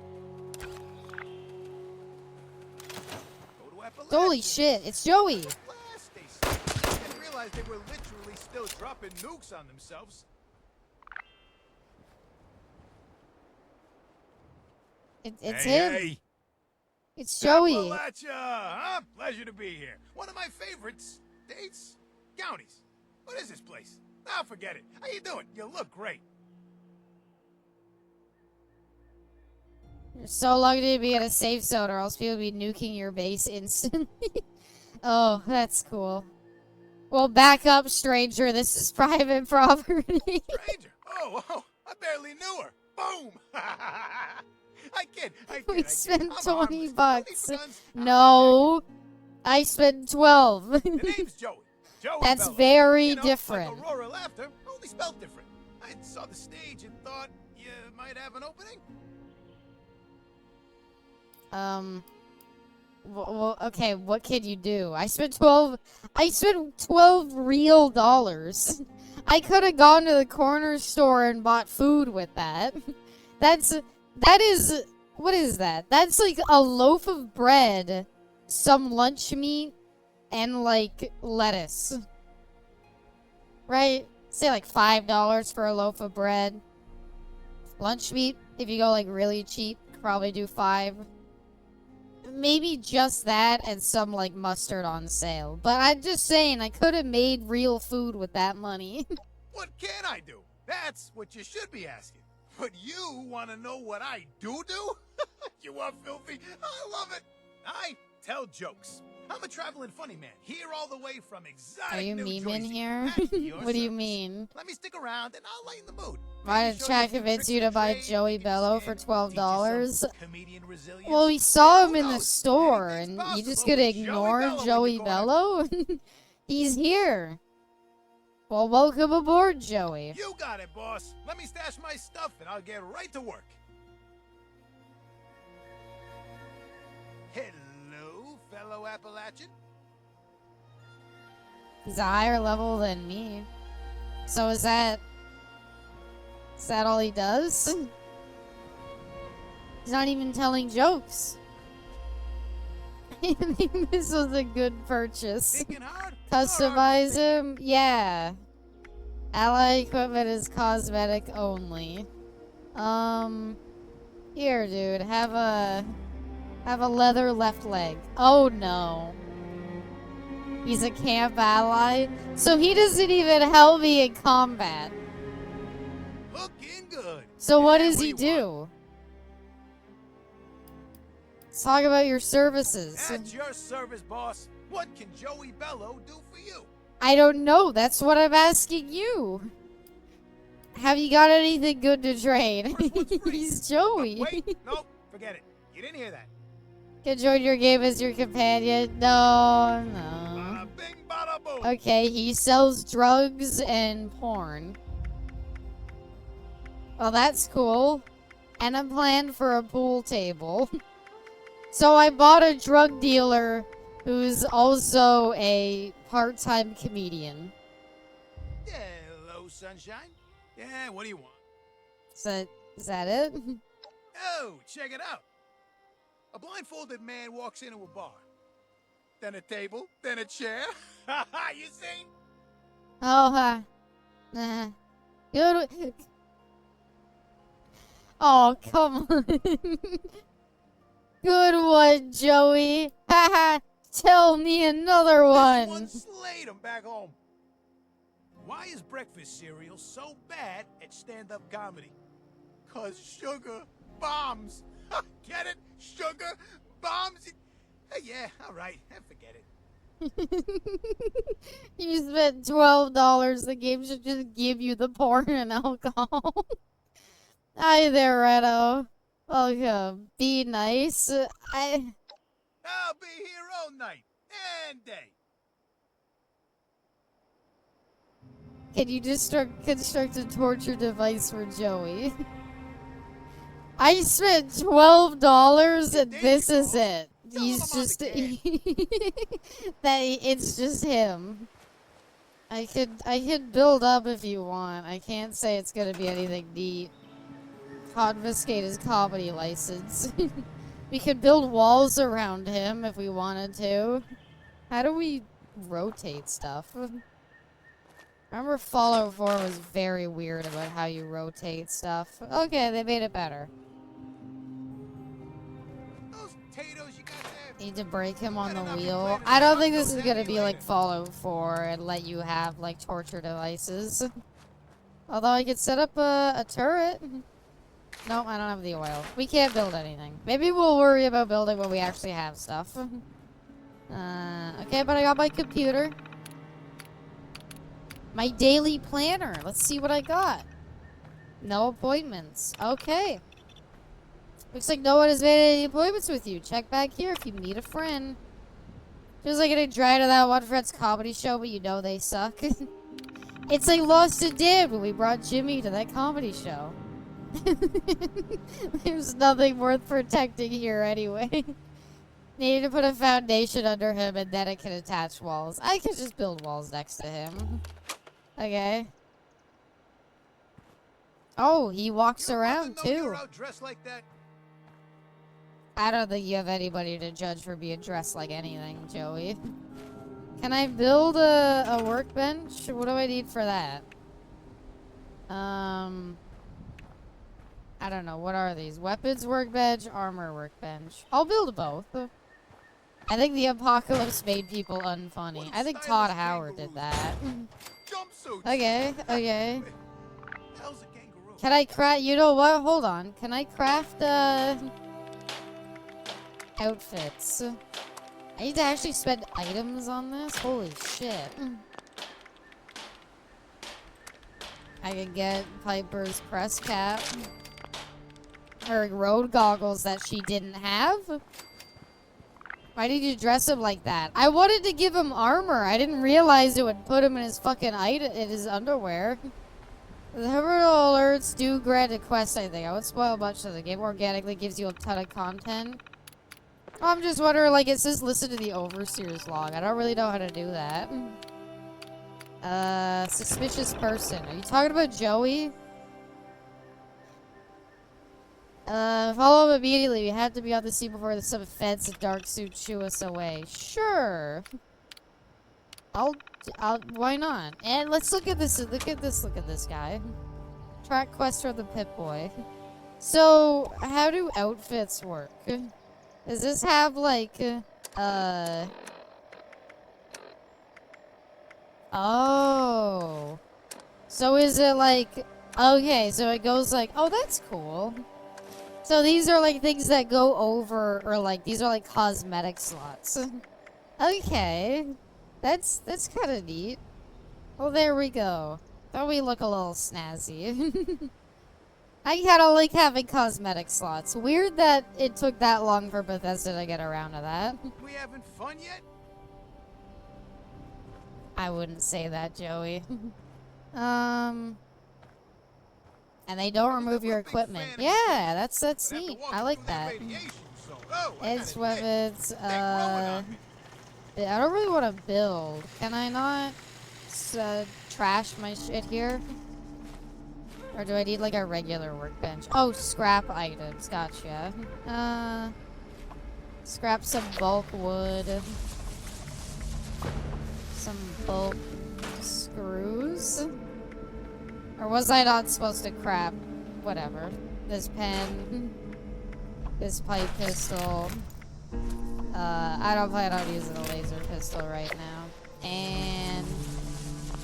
Go to Appalachia. Holy shit! It's Joey. Last station. I didn't realize they were literally still dropping nukes on themselves. It's Hey, him. hey. It's Joey. Appalachia, huh? Pleasure to be here. One of my favorites. Dates? Counties. What is this place? Ah, forget it. How you doing? You look great. You're so lucky to be at a safe zone, or else people would be nuking your base instantly. Oh, that's cool. Well, back up, stranger. This is private property. Stranger? Oh, I barely knew her. Boom! I kid. We spent I'm 20 harmless. bucks. Only for guns. No, I spent 12. The name's Joey. Joey That's Bello. very You know, different. Like Aurora Laughter, only spelled different. I saw the stage and thought you might have an opening. Well, okay, what can you do? I spent 12 real dollars. I could have gone to the corner store and bought food with that. That is, what is that? That's like a loaf of bread, some lunch meat, and like lettuce. Right? Say like $5 for a loaf of bread. Lunch meat, if you go like really cheap, probably do 5. Maybe just that and some like mustard on sale. But I'm just saying, I could have made real food with that money. What can I do? That's what you should be asking. But you want to know what I do? You are filthy. I love it. I tell jokes. I'm a traveling funny man, here all the way from exotic Are you New memeing Jersey. here? At your What do you service. mean? Let me stick around and I'll lighten the mood. Why Maybe did show Chad a few convince tricks you of to the buy trade, Joey make you Bello for skin, teach you $12? some comedian resilience. Well, we saw him Who in the knows? store, Anything's and you just possible gonna with Joey ignore Bello in Joey your corner. Bello? He's here. Well, welcome aboard, Joey. You got it, boss. Let me stash my stuff and I'll get right to work. Hello, fellow Appalachian. He's a higher level than me. So is that all he does? He's not even telling jokes. I think this was a good purchase. Thinking hard? Customize him? Yeah. Ally equipment is cosmetic only. Here, dude. Have a leather left leg. Oh no. He's a camp ally? So he doesn't even help me in combat. Looking good. So what Yeah, does he you want? do? Let's talk about your services. At your service, boss. What can Joey Bello do for you? I don't know. That's what I'm asking you. Have you got anything good to trade? He's Joey. Wait, nope, forget it. You didn't hear that. Can join your game as your companion? No, no. Bada bing, bada boom. Okay, he sells drugs and porn. Well, that's cool. And a plan for a pool table. So I bought a drug dealer who's also a part-time comedian. Hello, sunshine. Yeah, what do you want? Is that it? Oh, check it out. A blindfolded man walks into a bar. Then a table, then a chair. You see? Oh, good. Oh, come on. Good one, Joey. Haha. Tell me another This one. one slayed him back home. Why is breakfast cereal so bad at stand-up comedy? 'Cause sugar bombs. Get it? Sugar bombs? Yeah, all right. Forget it. You spent $12. The game should just give you the porn and alcohol. Hi there, Reto. Welcome. Be nice. I'll be here all night and day. Can you just construct a torture device for Joey? I spent $12 and this is it. He's just that it's just him. I could build up if you want. I can't say it's gonna be anything neat. Confiscate his comedy license. We could build walls around him if we wanted to. How do we rotate stuff? Remember Fallout 4 was very weird about how you rotate stuff. Okay, they made it better. Those potatoes you got there. Need to break him on the wheel. I don't think this is gonna be like Fallout 4 and let you have like torture devices. Although I could set up a turret. No, I don't have the oil. We can't build anything. Maybe we'll worry about building when we actually have stuff. Okay, but I got my computer. My daily planner. Let's see what I got. No appointments. Okay. Looks like no one has made any appointments with you. Check back here if you need a friend. Just like getting dragged to that one friend's comedy show, but you know they suck. It's like Lost and Damned when we brought Jimmy to that comedy show. There's nothing worth protecting here anyway. Needed to put a foundation under him and then it can attach walls. I could just build walls next to him. Okay. Oh, he walks around too. You're out dressed like that. I don't think you have anybody to judge for being dressed like anything, Joey. Can I build a workbench? What do I need for that? I don't know. What are these? Weapons workbench, armor workbench. I'll build both. I think the apocalypse made people unfunny. I think Todd Howard did that. Jumpsuits. Okay, okay. Hell's a kangaroo. Can I craft? You know what? Hold on. Can I craft outfits? I need to actually spend items on this? Holy shit. I can get Piper's press cap. Her road goggles that she didn't have. Why did you dress him like that? I wanted to give him armor. I didn't realize it would put him in his fucking in his underwear. The Herald alerts do grant a quest, I think. I would spoil much of the game. Organically gives you a ton of content. I'm just wondering, like, it says listen to the Overseer's log. I don't really know how to do that. Suspicious person. Are you talking about Joey? Follow him immediately. We have to be on the scene before some fence and dark suit shoo us away. Sure. Why not? And let's look at this. Look at this guy. Track quest for the Pip-Boy. So, how do outfits work? Does this have, like, oh. So is it like, okay, so it goes like, oh, that's cool. So these are like things that go over, or like, these are like cosmetic slots. Okay. That's kind of neat. Well, there we go. Thought we look a little snazzy. I kind of like having cosmetic slots. Weird that it took that long for Bethesda to get around to that. We having fun yet? I wouldn't say that, Joey. And they don't remove your equipment. Yeah, that's neat. I like that. Edge weapons, I don't really want to build. Can I not trash my shit here? Or do I need like a regular workbench? Oh, scrap items. Gotcha. Scrap some bulk wood. Some bulk screws. Or was I not supposed to crap? Whatever. This pen. This pipe pistol. I don't plan on using a laser pistol right now. And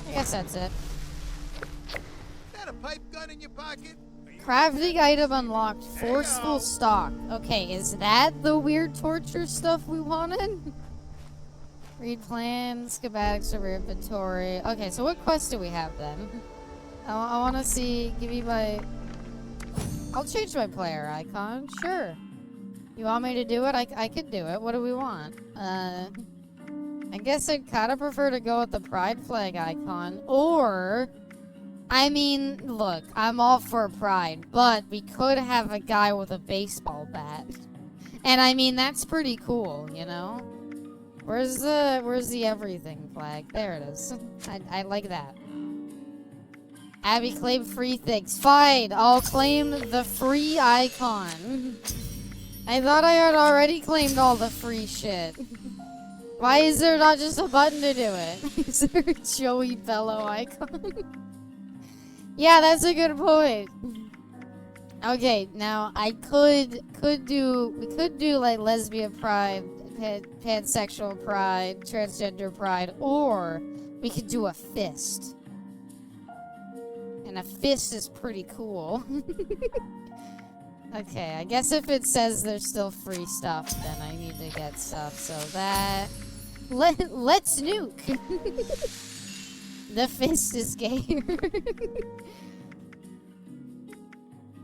I guess that's it. Is that a pipe gun in your pocket? Crafting item unlocked. Forceful stock. Okay, is that the weird torture stuff we wanted? Read plans, schematics over inventory. Okay, so what quest do we have then? I want to see. Give me my. I'll change my player icon. Sure. You want me to do it? I could do it. What do we want? I guess I'd kind of prefer to go with the pride flag icon. Or, I mean, look, I'm all for pride, but we could have a guy with a baseball bat. And I mean, that's pretty cool, you know? Where's the everything flag? There it is. I like that. Abby, claim free things. Fine, I'll claim the free icon. I thought I had already claimed all the free shit. Why is there not just a button to do it? Is there a Joey Bello icon? Yeah, that's a good point. Okay, now we could do like lesbian pride, pansexual pride, transgender pride, or we could do a fist. And a fist is pretty cool. Okay, I guess if it says there's still free stuff, then I need to get stuff. So that... Let's nuke! The fist is gayer.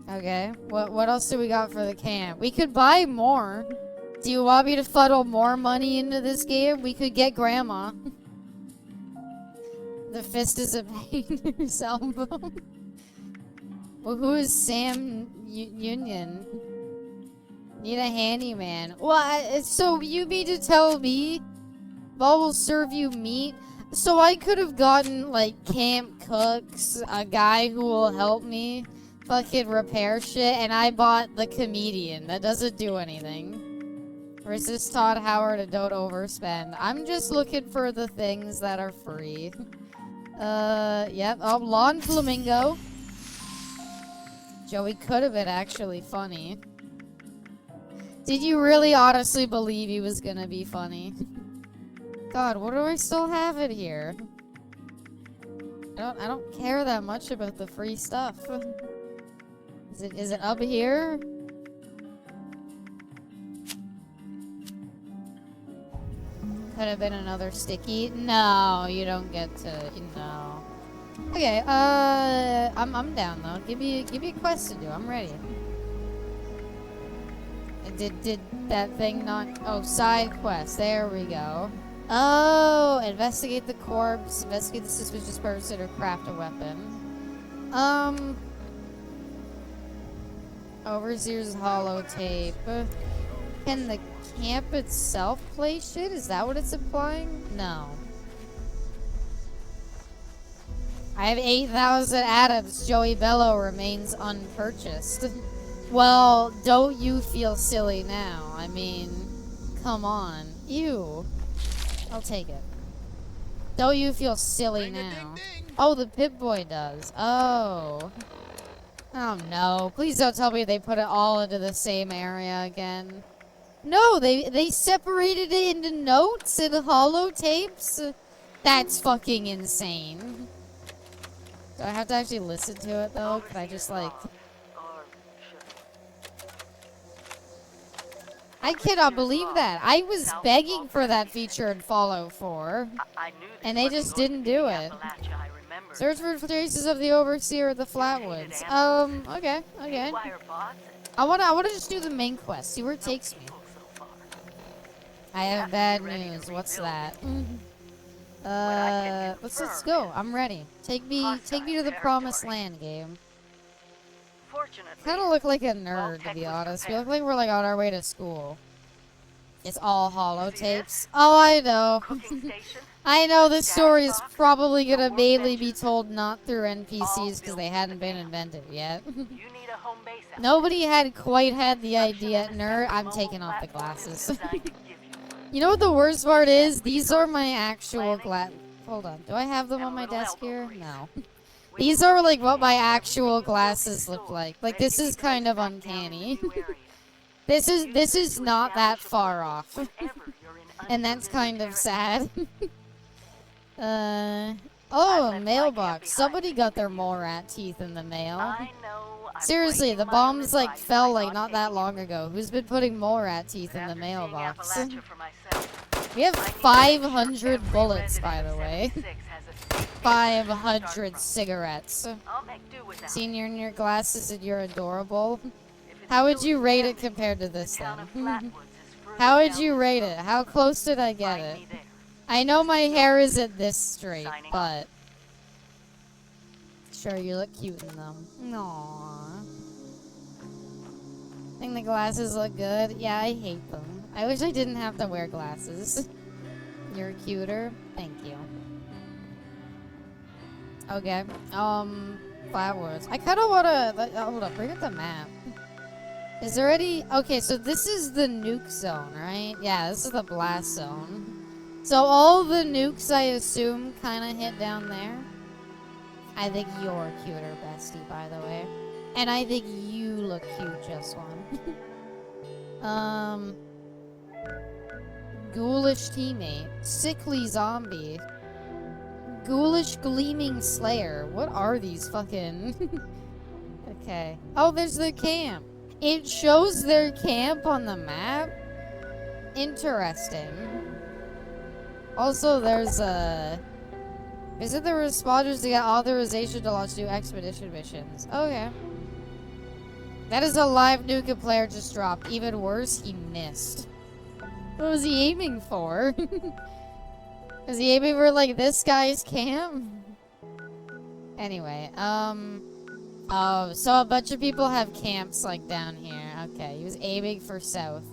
Okay, what else do we got for the camp? We could buy more. Do you want me to funnel more money into this game? We could get grandma. The fist is a pain in his elbow. Well, who is Sam Union? Need a handyman. Well, so you mean to tell me Ball will serve you meat? So I could have gotten, like, camp cooks, a guy who will help me fucking repair shit, and I bought the comedian. That doesn't do anything. Resist Todd Howard and don't overspend. I'm just looking for the things that are free. Yep. Oh, Lawn Flamingo. Joey could have been actually funny. Did you really honestly believe he was gonna be funny? God, what do I still have it here? I don't care that much about the free stuff. Is it up here? Could have been another sticky. No, you don't get to. No. Okay. I'm down though. Give me a quest to do. I'm ready. Did that thing not? Oh, side quest. There we go. Oh, investigate the corpse, investigate the suspicious person, or craft a weapon. Overseer's holotape. Can the camp itself play shit? Is that what it's implying? No. I have 8,000 atoms. Joey Bello remains unpurchased. Well, don't you feel silly now? I mean, come on. Ew. I'll take it. Don't you feel silly now? Oh, the Pip-Boy does. Oh. Oh no. Please don't tell me they put it all into the same area again. No, they separated it into notes and holotapes? That's fucking insane. Do I have to actually listen to it though? Can I just like... I cannot believe that. I was begging for that feature in Fallout 4. And they just didn't do it. Search for traces of the Overseer of the Flatwoods. Okay. I wanna just do the main quest. See where it takes me. I have bad news. What's that? Let's go. I'm ready. Take me to the promised land, game. Kind of look like a nerd, to be honest. We look like we're like on our way to school. It's all holotapes. Oh, I know. I know this story is probably gonna mainly be told not through NPCs because they hadn't been invented yet. Nobody had quite had the idea. Nerd, I'm taking off the glasses. You know what the worst part is? These are my actual Hold on. Do I have them on my desk here? No. These are like what my actual glasses look like. Like this is kind of uncanny. This is not that far off. And that's kind of sad. Oh, a mailbox. Somebody got their mole rat teeth in the mail. Seriously, the bombs like fell like not that long ago. Who's been putting more rat teeth in the mailbox? We have 500 bullets, by the way. 500 cigarettes. Senior in your glasses and you're adorable. How would you rate it compared to this then? How would you rate it? How close did I get it? I know my hair isn't this straight, but... Sure, you look cute in them. Aww. Think the glasses look good? Yeah, I hate them. I wish I didn't have to wear glasses. You're cuter. Thank you. Okay. Flatwoods. I kind of want to... hold up. Bring up the map. Is there any... Okay, so this is the nuke zone, right? Yeah, this is the blast zone. So all the nukes, I assume, kind of hit down there. I think you're cuter, bestie, by the way. And I think you look cute, just one. Ghoulish teammate. Sickly zombie. Ghoulish gleaming slayer. What are these fucking... Okay. Oh, there's the camp. It shows their camp on the map. Interesting. Also, there's a... Visit the responders to get authorization to launch new expedition missions. Okay. That is a live nuke a player just dropped. Even worse, he missed. What was he aiming for? Was he aiming for, like, this guy's camp? Anyway, oh, so a bunch of people have camps, like, down here. Okay, he was aiming for south.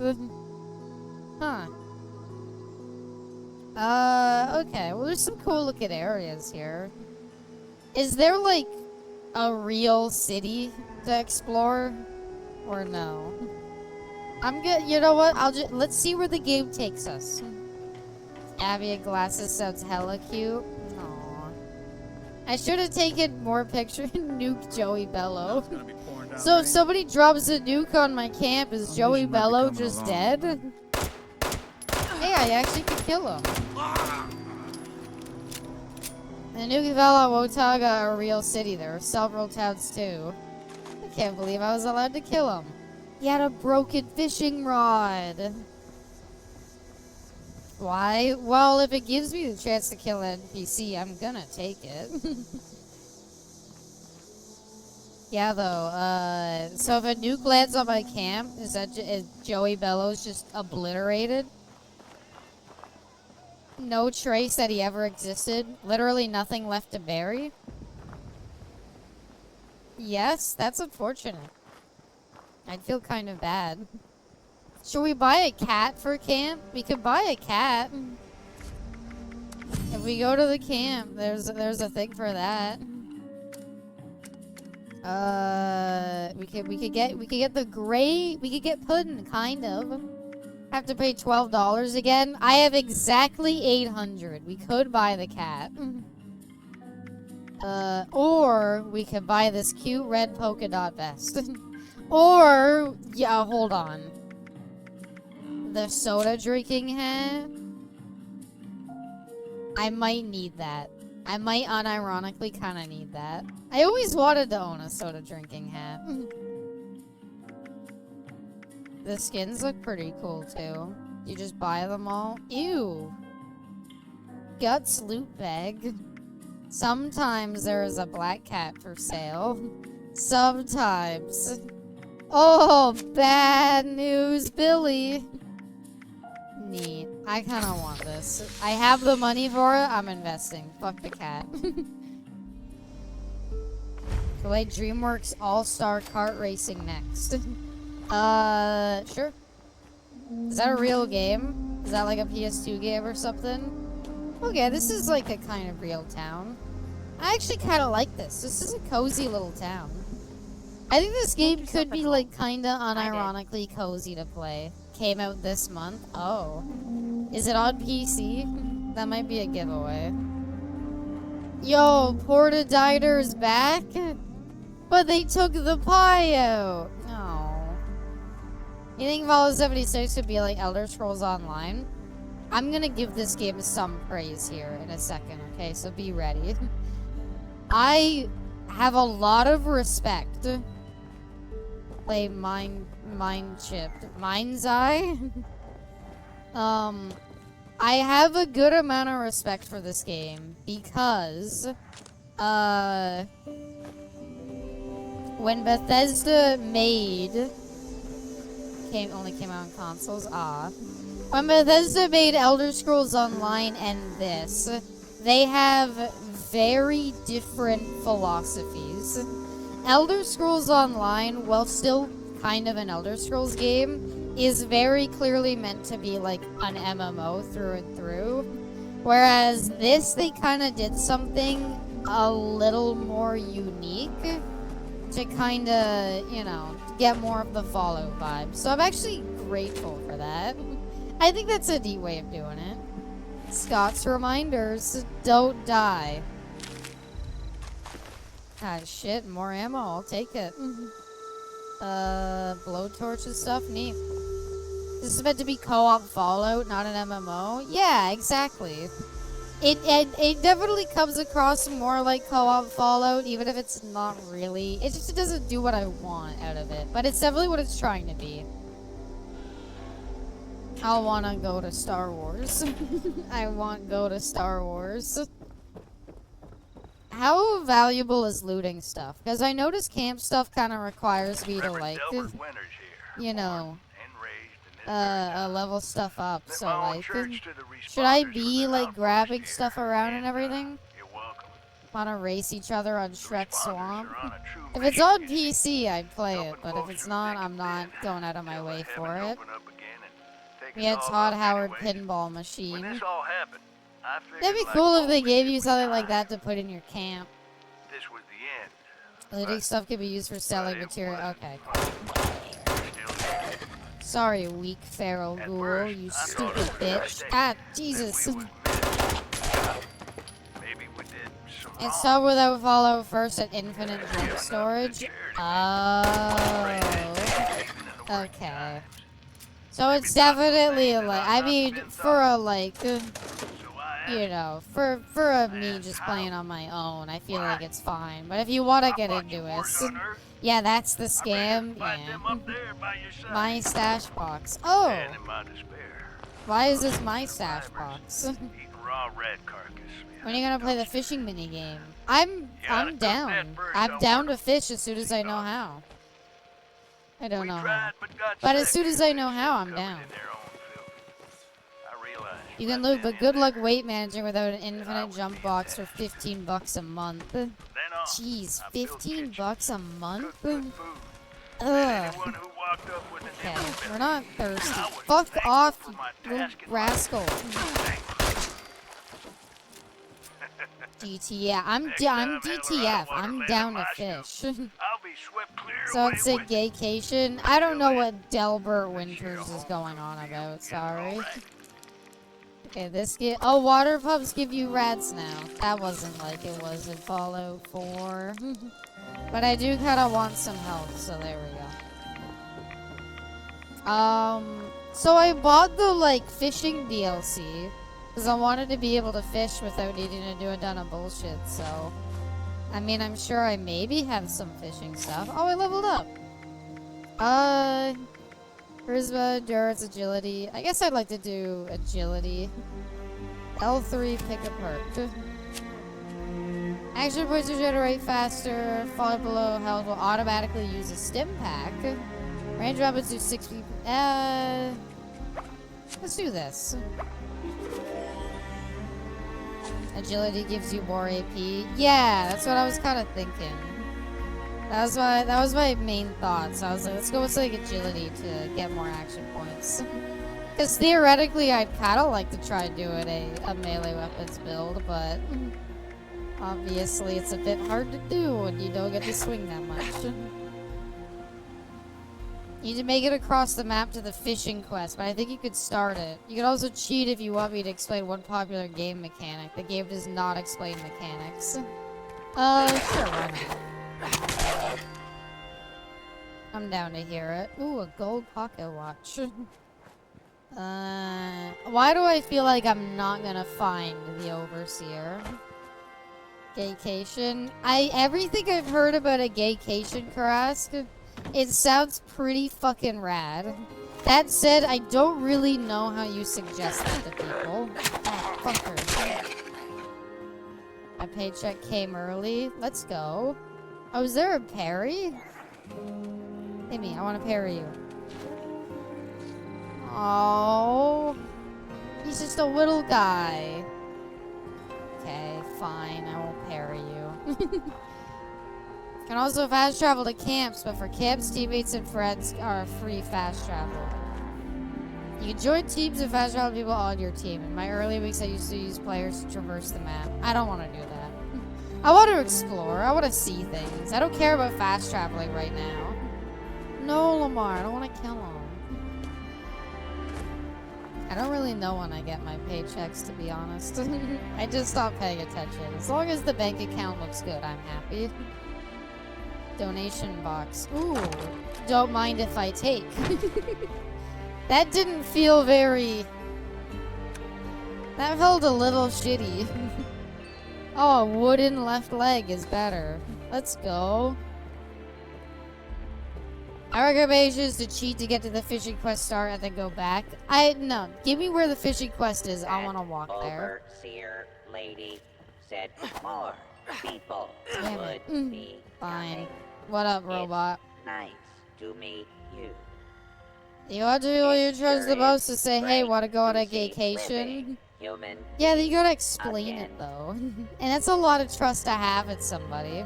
Huh. Okay, well, there's some cool looking areas here. Is there, like, a real city to explore? Or no? I'm good. You know what? Let's see where the game takes us. Abby and glasses sounds hella cute. Aww. I should have taken more pictures. Nuke Joey Bello. So if somebody drops a nuke on my camp, is Joey Bello just dead? Hey, I actually could kill him. The nuke fell on Wotaga, a real city. There are several towns too. I can't believe I was allowed to kill him. He had a broken fishing rod. Why? Well, if it gives me the chance to kill an NPC, I'm gonna take it. Yeah, though, so if a nuke lands on my camp, is Joey Bello's just obliterated? No trace that he ever existed? Literally nothing left to bury? Yes, that's unfortunate. I'd feel kind of bad. Should we buy a cat for camp? We could buy a cat. If we go to the camp, there's a thing for that. We could get the gray. We could get pudding, kind of. Have to pay $12 again. I have exactly 800. We could buy the cat. Or we could buy this cute red polka dot vest. Or yeah, hold on. The soda drinking hat. I might need that. I might unironically kind of need that. I always wanted to own a soda drinking hat. The skins look pretty cool too. You just buy them all. Ew. Guts loot bag. Sometimes there is a black cat for sale. Sometimes. Oh, bad news, Billy. Neat. I kind of want this. I have the money for it. I'm investing. Fuck the cat. Play DreamWorks All-Star Kart Racing next. Sure. Is that a real game? Is that like a PS2 game or something? Okay, this is like a kind of real town. I actually kind of like this. This is a cozy little town. I think this game could be like kind of unironically cozy to play. Came out this month. Oh. Is it on PC? That might be a giveaway. Yo, Porta Diner is back? But they took the pie out. No. You think Fallout 76 could be like Elder Scrolls Online? I'm gonna give this game some praise here in a second, okay? So be ready. I have a lot of respect Play Mind Chipped. Mind's Eye? I have a good amount of respect for this game because, when Bethesda made... only came out on consoles, when Bethesda made Elder Scrolls Online and this, they have very different philosophies. Elder Scrolls Online, while still kind of an Elder Scrolls game, is very clearly meant to be like an MMO through and through. Whereas this, they kind of did something a little more unique to kind of, you know, get more of the Fallout vibe. So I'm actually grateful for that. I think that's a neat way of doing it. Scott's reminders, don't die. Ah, shit, more ammo, I'll take it. Blowtorch and stuff, neat. This is meant to be co-op Fallout, not an MMO? Yeah, exactly. It definitely comes across more like co-op Fallout, even if it's not really. It just doesn't do what I want out of it, but it's definitely what it's trying to be. I wanna go to Star Wars. I want go to Star Wars. How valuable is looting stuff? Because I notice camp stuff kind of requires me to, like, you know, level stuff up. So, like, should I be, like, grabbing stuff around and everything? Wanna race each other on Shrek Swamp? If it's on PC, I'd play it, but if it's not, I'm not going out of my way for it. We had Todd Howard pinball machine. That'd be cool if they gave you something like that to put in your camp. Looting stuff can be used for selling material. Okay. Sorry, weak feral ghoul, you stupid bitch. Ah, Jesus. Install without Fallout first at infinite jump storage. Oh. Okay. So it's definitely like, I mean, for a like, you know, for me just playing on my own, I feel like it's fine. But if you want to get into it, yeah, that's the scam. Yeah. My stash box. Oh. Why is this my stash box? When are you gonna play the fishing mini game? I'm down. I'm down to fish as soon as I know how. I don't know how. But as soon as I know how, I'm down. You can loot, but good luck weight managing without an infinite jump box for 15 bucks a month. Jeez, 15 bucks a month? Ugh. Okay, we're not thirsty. Fuck off, you little rascal. DTF. I'm DTF. I'm down to fish. So it's a gaycation. I don't know what Delbert Winters is going on about. Sorry. Okay, this get. Oh, water pumps give you rats now. That wasn't like it was in Fallout 4. But I do kind of want some help, so there we go. So I bought the like fishing DLC. Because I wanted to be able to fish without needing to do a ton of bullshit, so... I mean, I'm sure I maybe have some fishing stuff. Oh, I leveled up! Charisma, endurance, agility. I guess I'd like to do agility. L3, pick a perk. Action points regenerate faster. Falling below health will automatically use a stim pack. Range weapons do 6 people. Let's do this. Agility gives you more AP. Yeah, that's what I was kind of thinking. That was my main thought. So I was like, let's go with like agility to get more action points. Because theoretically, I'd kind of like to try doing a melee weapons build, but obviously it's a bit hard to do when you don't get to swing that much. You need to make it across the map to the fishing quest, but I think you could start it. You could also cheat if you want me to explain one popular game mechanic. The game does not explain mechanics. Sure, why not? I'm down to hear it. Ooh, a gold pocket watch. Why do I feel like I'm not gonna find the Overseer? Gaycation? Everything I've heard about a gaycation, Karask, It sounds pretty fucking rad. That said, I don't really know how you suggest that to people. Oh, fucker. My paycheck came early. Let's go. Oh, is there a parry? Hey, me, I want to parry you. Oh. He's just a little guy. Okay, fine. I won't parry you. Can also fast travel to camps, but for camps, teammates and friends are free fast travel. You can join teams and fast travel people on your team. In my early weeks, I used to use players to traverse the map. I don't want to do that. I want to explore. I want to see things. I don't care about fast traveling right now. No, Lamar. I don't want to kill him. I don't really know when I get my paychecks, to be honest. I just stopped paying attention. As long as the bank account looks good, I'm happy. Donation box. Ooh. Don't mind if I take. That didn't feel very... That felt a little shitty. Oh, a wooden left leg is better. Let's go. I recommend is to cheat to get to the fishing quest start and then go back. No. Give me where the fishing quest is. I want to walk there. Overseer lady said more people Damn would it. be Fine. coming. What up, robot? It's nice to meet you. You ought to do what you're It trying sure the most to is say, hey, great want to go on to a see vacation? living human Yeah, you beings gotta explain again. it, though. And that's a lot of trust to have in somebody.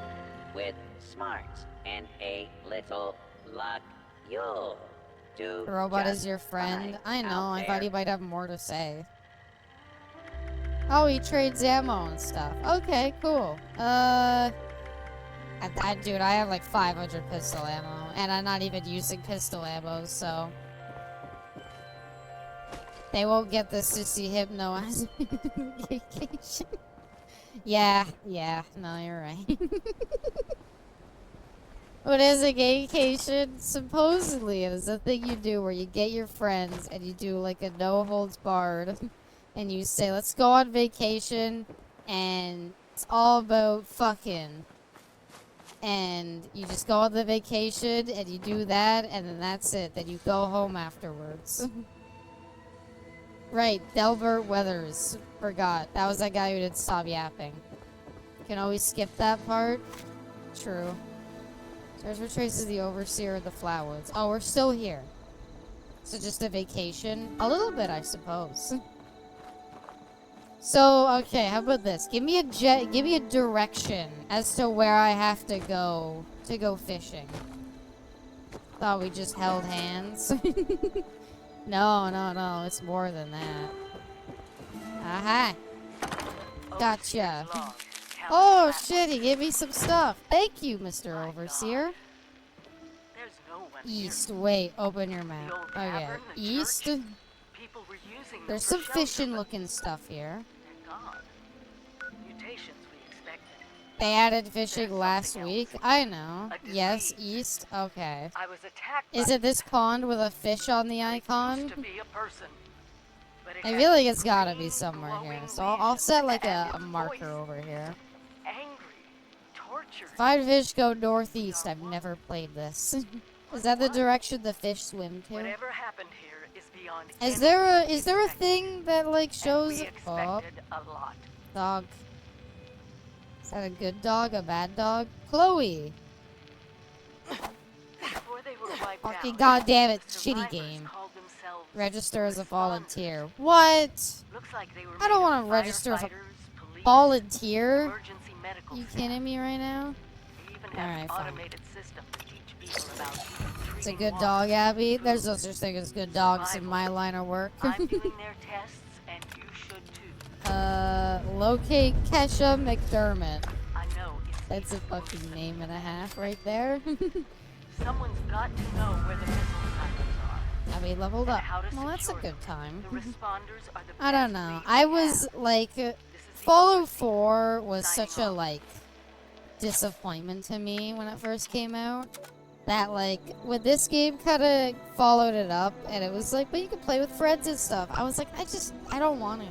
With smarts and a little luck, you'll do The robot just is your friend. fine I know, out I thought there. he might have more to say. Oh, he trades ammo and stuff. Okay, cool. Dude, I have like 500 pistol ammo, and I'm not even using pistol ammo, so... They won't get the sissy hypno as vacation. Yeah, no, you're right. What is a gaycation? Supposedly, it is a thing you do where you get your friends and you do like a no-holds-barred, and you say, let's go on vacation, and it's all about fucking. And you just go on the vacation, and you do that, and then that's it. Then you go home afterwards. Right, Delbert Weathers. Forgot. That was that guy who didn't stop yapping. Can always skip that part. True. Search for traces of the Overseer of the Flatwoods. Oh, we're still here. So just a vacation? A little bit, I suppose. So, okay, how about this? Give me a direction as to where I have to go fishing. Thought we just held hands. No, it's more than that. Aha! Gotcha. Oh shit, he gave me some stuff. Thank you, Mr. Overseer. East, wait, open your map. Okay, east. There's some fishing looking stuff here. They added fishing last week. I know. Yes, east. Okay. Is it this pond with a fish on the icon? I feel like it's gotta be somewhere here. So I'll set like a marker over here. Find fish, go northeast. I've never played this. Is that the direction the fish swim to? Is there a thing that like shows? Oh, dog. Is that a good dog? A bad dog? Chloe. Fucking goddamn it, shitty game. Register as a volunteer. What? I don't want to register as a volunteer. You kidding me right now? Alright, fine. It's a good dog, Abby. There's no such thing as good dogs in my line of work. Locate Kesha McDermott. That's a fucking name and a half right there. Someone's got to know where the missile sites are. Abby leveled up. Well, that's a good time. I don't know. I was like, Fallout 4 was such a like disappointment to me when it first came out. That like, with this game kind of followed it up, and it was like, but you can play with friends and stuff. I was like, I don't want to.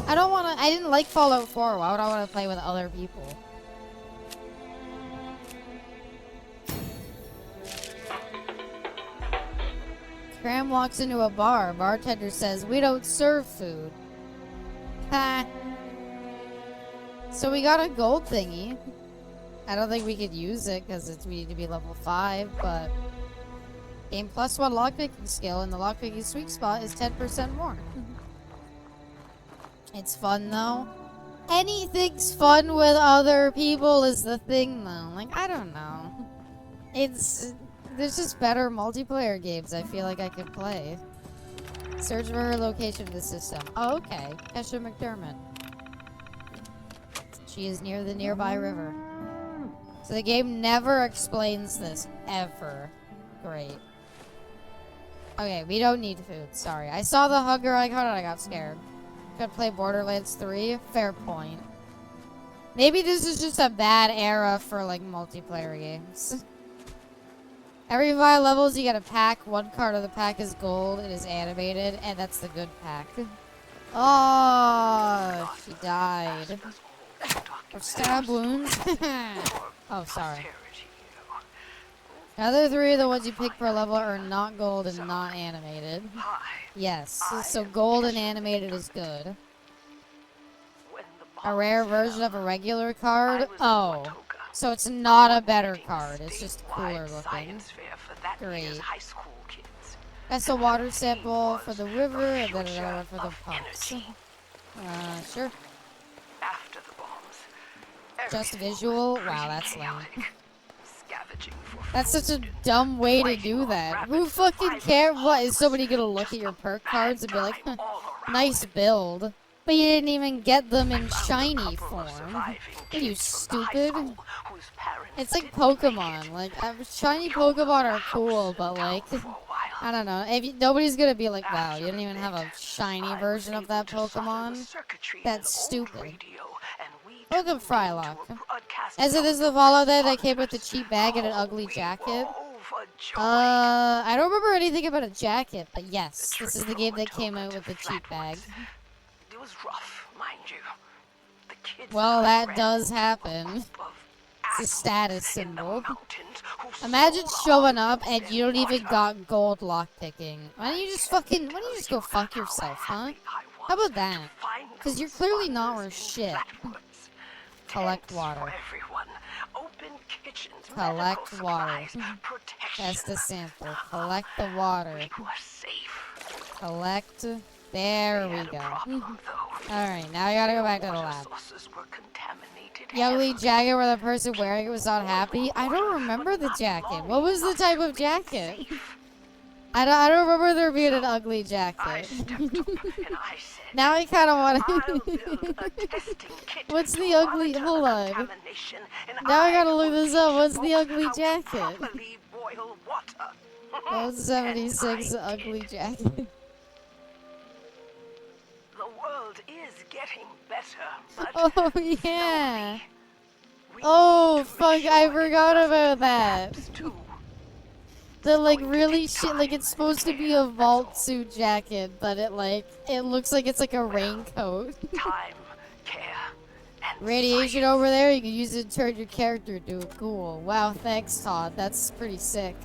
I didn't like Fallout 4. Why would I want to play with other people? Graham walks into a bar. Bartender says, "We don't serve food." Ha. So we got a gold thingy. I don't think we could use it because we need to be level 5, but gain +1 lockpicking skill, and the lockpicking sweet spot is 10% more. It's fun though. Anything's fun with other people is the thing though. Like, I don't know. There's just better multiplayer games I feel like I could play. Search for her location in the system. Oh, okay. Kesha McDermott. She is near the nearby river. So the game never explains this, ever. Great. Okay, we don't need food. Sorry. I saw the hunger icon and I got scared. Could play Borderlands 3? Fair point. Maybe this is just a bad era for, like, multiplayer games. Every 5 levels you get a pack. One card of the pack is gold. It is animated, and that's the good pack. Oh, she died. Or stab wounds? Oh, sorry. The other 3 of the ones you pick per level are not gold and not animated. Yes, so gold and animated is good. A rare version of a regular card? Oh, so it's not a better card. It's just cooler looking. Great. That's a water sample for the river, and then another one for the pumps. Sure. Just visual? Wow, that's lame. That's such a dumb way to do that. Who fucking cares? What, is somebody gonna look at your perk cards and be like, huh, nice build? But you didn't even get them in shiny form. Are you stupid? It's like Pokemon. Like, shiny Pokemon are cool, but like, I don't know. Nobody's gonna be like, wow, you don't even have a shiny version of that Pokemon? That's stupid. Welcome, Frylock. As it is the Fallout that came with a cheap bag and an ugly jacket. I don't remember anything about a jacket, but yes, this is the game that came out with the cheap bag. It was rough, mind you. The kids Well, that does happen. It's a status symbol. Imagine showing up and you don't even got gold lockpicking. Why don't you just go fuck yourself, huh? How about that? Because you're clearly not worth shit. Collect water. Collect water. That's the sample. Collect the water. Collect. There we go. Alright, now I gotta go back to the lab. The ugly jacket where the person wearing it was not happy? I don't remember the jacket. What was the type of jacket? I don't remember there being an ugly jacket. Now I kind of want to... What's the ugly... Hold on. Now I gotta look this up. What's the ugly jacket? 76 ugly jacket. The world is getting better, but oh, yeah. Oh, fuck. I forgot about that. The, like, really shit, like, it's supposed to be a vault suit jacket, but it looks like it's like a raincoat. Time, care, and radiation over there, you can use it to turn your character into a ghoul. Wow, thanks, Todd. That's pretty sick.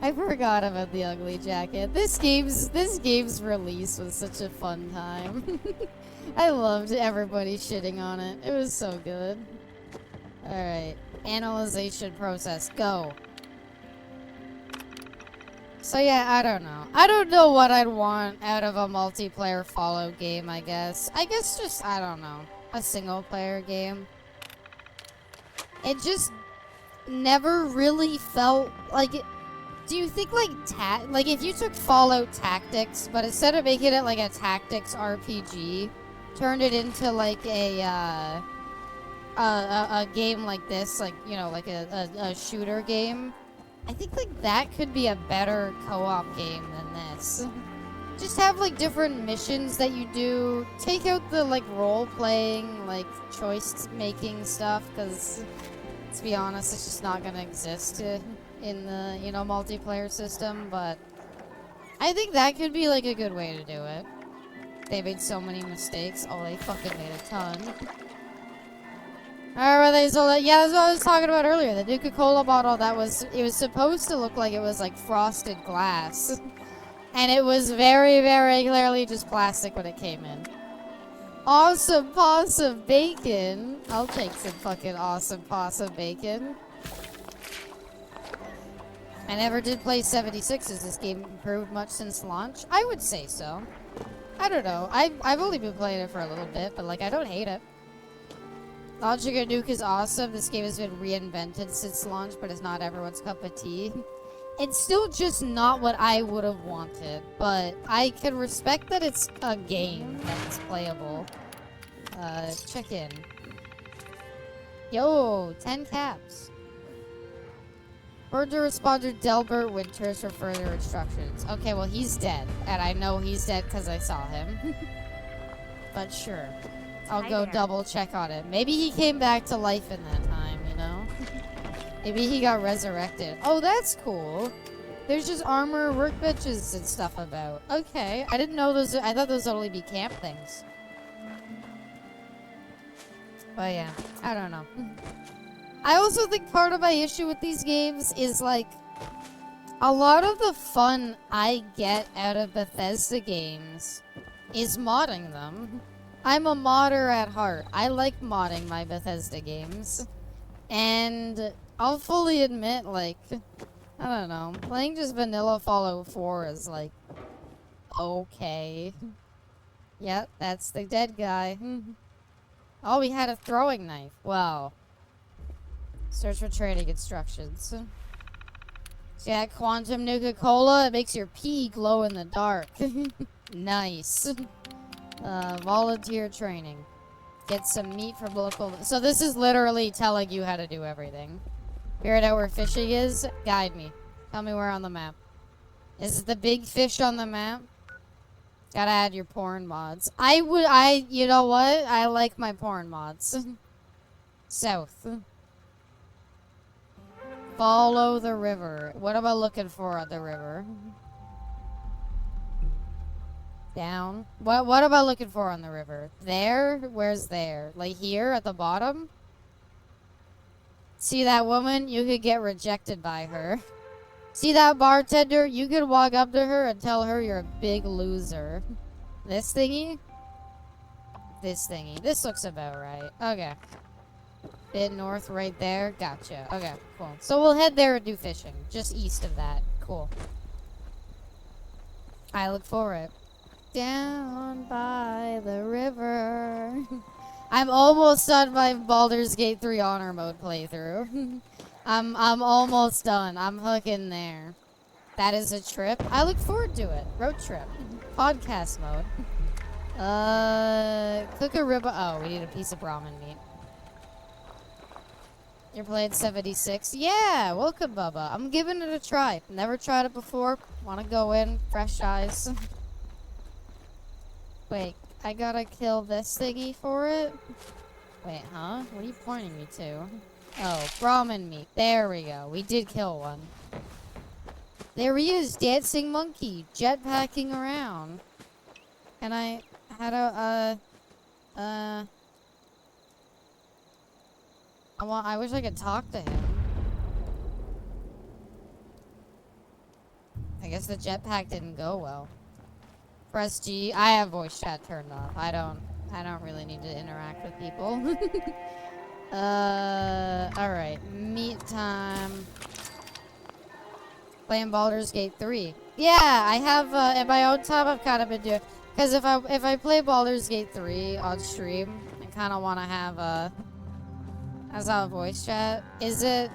I forgot about the ugly jacket. This game's release was such a fun time. I loved everybody shitting on it. It was so good. Alright. Analyzation process. Go. So yeah, I don't know. I don't know what I'd want out of a multiplayer Fallout game, I guess. I guess just, I don't know. A single player game. It just never really felt like it. Do you think like if you took Fallout Tactics, but instead of making it like a tactics RPG, turned it into like a game like this, like, you know, like a shooter game, I think like that could be a better co-op game than this. Just have like different missions that you do. Take out the like role-playing, like choice-making stuff, because to be honest, it's just not gonna exist in the, you know, multiplayer system, but I think that could be like a good way to do it. They made so many mistakes. Oh, they fucking made a ton. Or they sold it. Yeah, that's what I was talking about earlier. The Nuka-Cola bottle it was supposed to look like it was like frosted glass. And it was very, very clearly just plastic when it came in. Awesome possum bacon. I'll take some fucking awesome possum bacon. I never did play 76. Has this game improved much since launch? I would say so. I don't know. I've only been playing it for a little bit, but like I don't hate it. Logic and Nuke is awesome. This game has been reinvented since launch, but it's not everyone's cup of tea. It's still just not what I would have wanted, but I can respect that it's a game that's playable. Check in. Yo, 10 caps. Bird responder Delbert Winters for further instructions. Okay, well he's dead, and I know he's dead because I saw him. But sure. I'll go double check on him. Maybe he came back to life in that time, you know? Maybe he got resurrected. Oh, that's cool. There's just armor workbenches and stuff about. Okay. I didn't know those. I thought those would only be camp things. But yeah, I don't know. I also think part of my issue with these games is like a lot of the fun I get out of Bethesda games is modding them. I'm a modder at heart. I like modding my Bethesda games. And I'll fully admit, like, I don't know, playing just vanilla Fallout 4 is, like, okay. Yep, that's the dead guy. Oh, he had a throwing knife. Wow. Search for training instructions. See that quantum Nuka-Cola? It makes your pee glow in the dark. Nice. Volunteer training. Get some meat from local... So this is literally telling you how to do everything. Figured out where fishing is? Guide me. Tell me where on the map. Is it the big fish on the map? Gotta add your porn mods. You know what? I like my porn mods. South. Follow the river. What am I looking for at the river? Down. What am I looking for on the river? There? Where's there? Like here at the bottom? See that woman? You could get rejected by her. See that bartender? You could walk up to her and tell her you're a big loser. This thingy? This thingy. This looks about right. Okay. Bit north right there. Gotcha. Okay, cool. So we'll head there and do fishing. Just east of that. Cool. I look for it. Down by the river. I'm almost done my Baldur's Gate 3 honor mode playthrough. I'm almost done. I'm hooking there. That is a trip. I look forward to it. Road trip. Podcast mode. Cook a rib. Oh, we need a piece of ramen meat. You're playing 76? Yeah, welcome, Bubba. I'm giving it a try. Never tried it before. Want to go in, fresh eyes. Wait, I gotta kill this thingy for it? Wait, huh? What are you pointing me to? Oh, ramen meat. There we go. We did kill one. There he is, dancing monkey, jetpacking around. And I had I wish I could talk to him. I guess the jetpack didn't go well. Press G. I have voice chat turned off. I don't really need to interact with people. Alright. Meet time. Playing Baldur's Gate 3. Yeah, I have, in my own time, I've kind of been doing... Because if I play Baldur's Gate 3 on stream, I kind of want to have, as a voice chat. Is it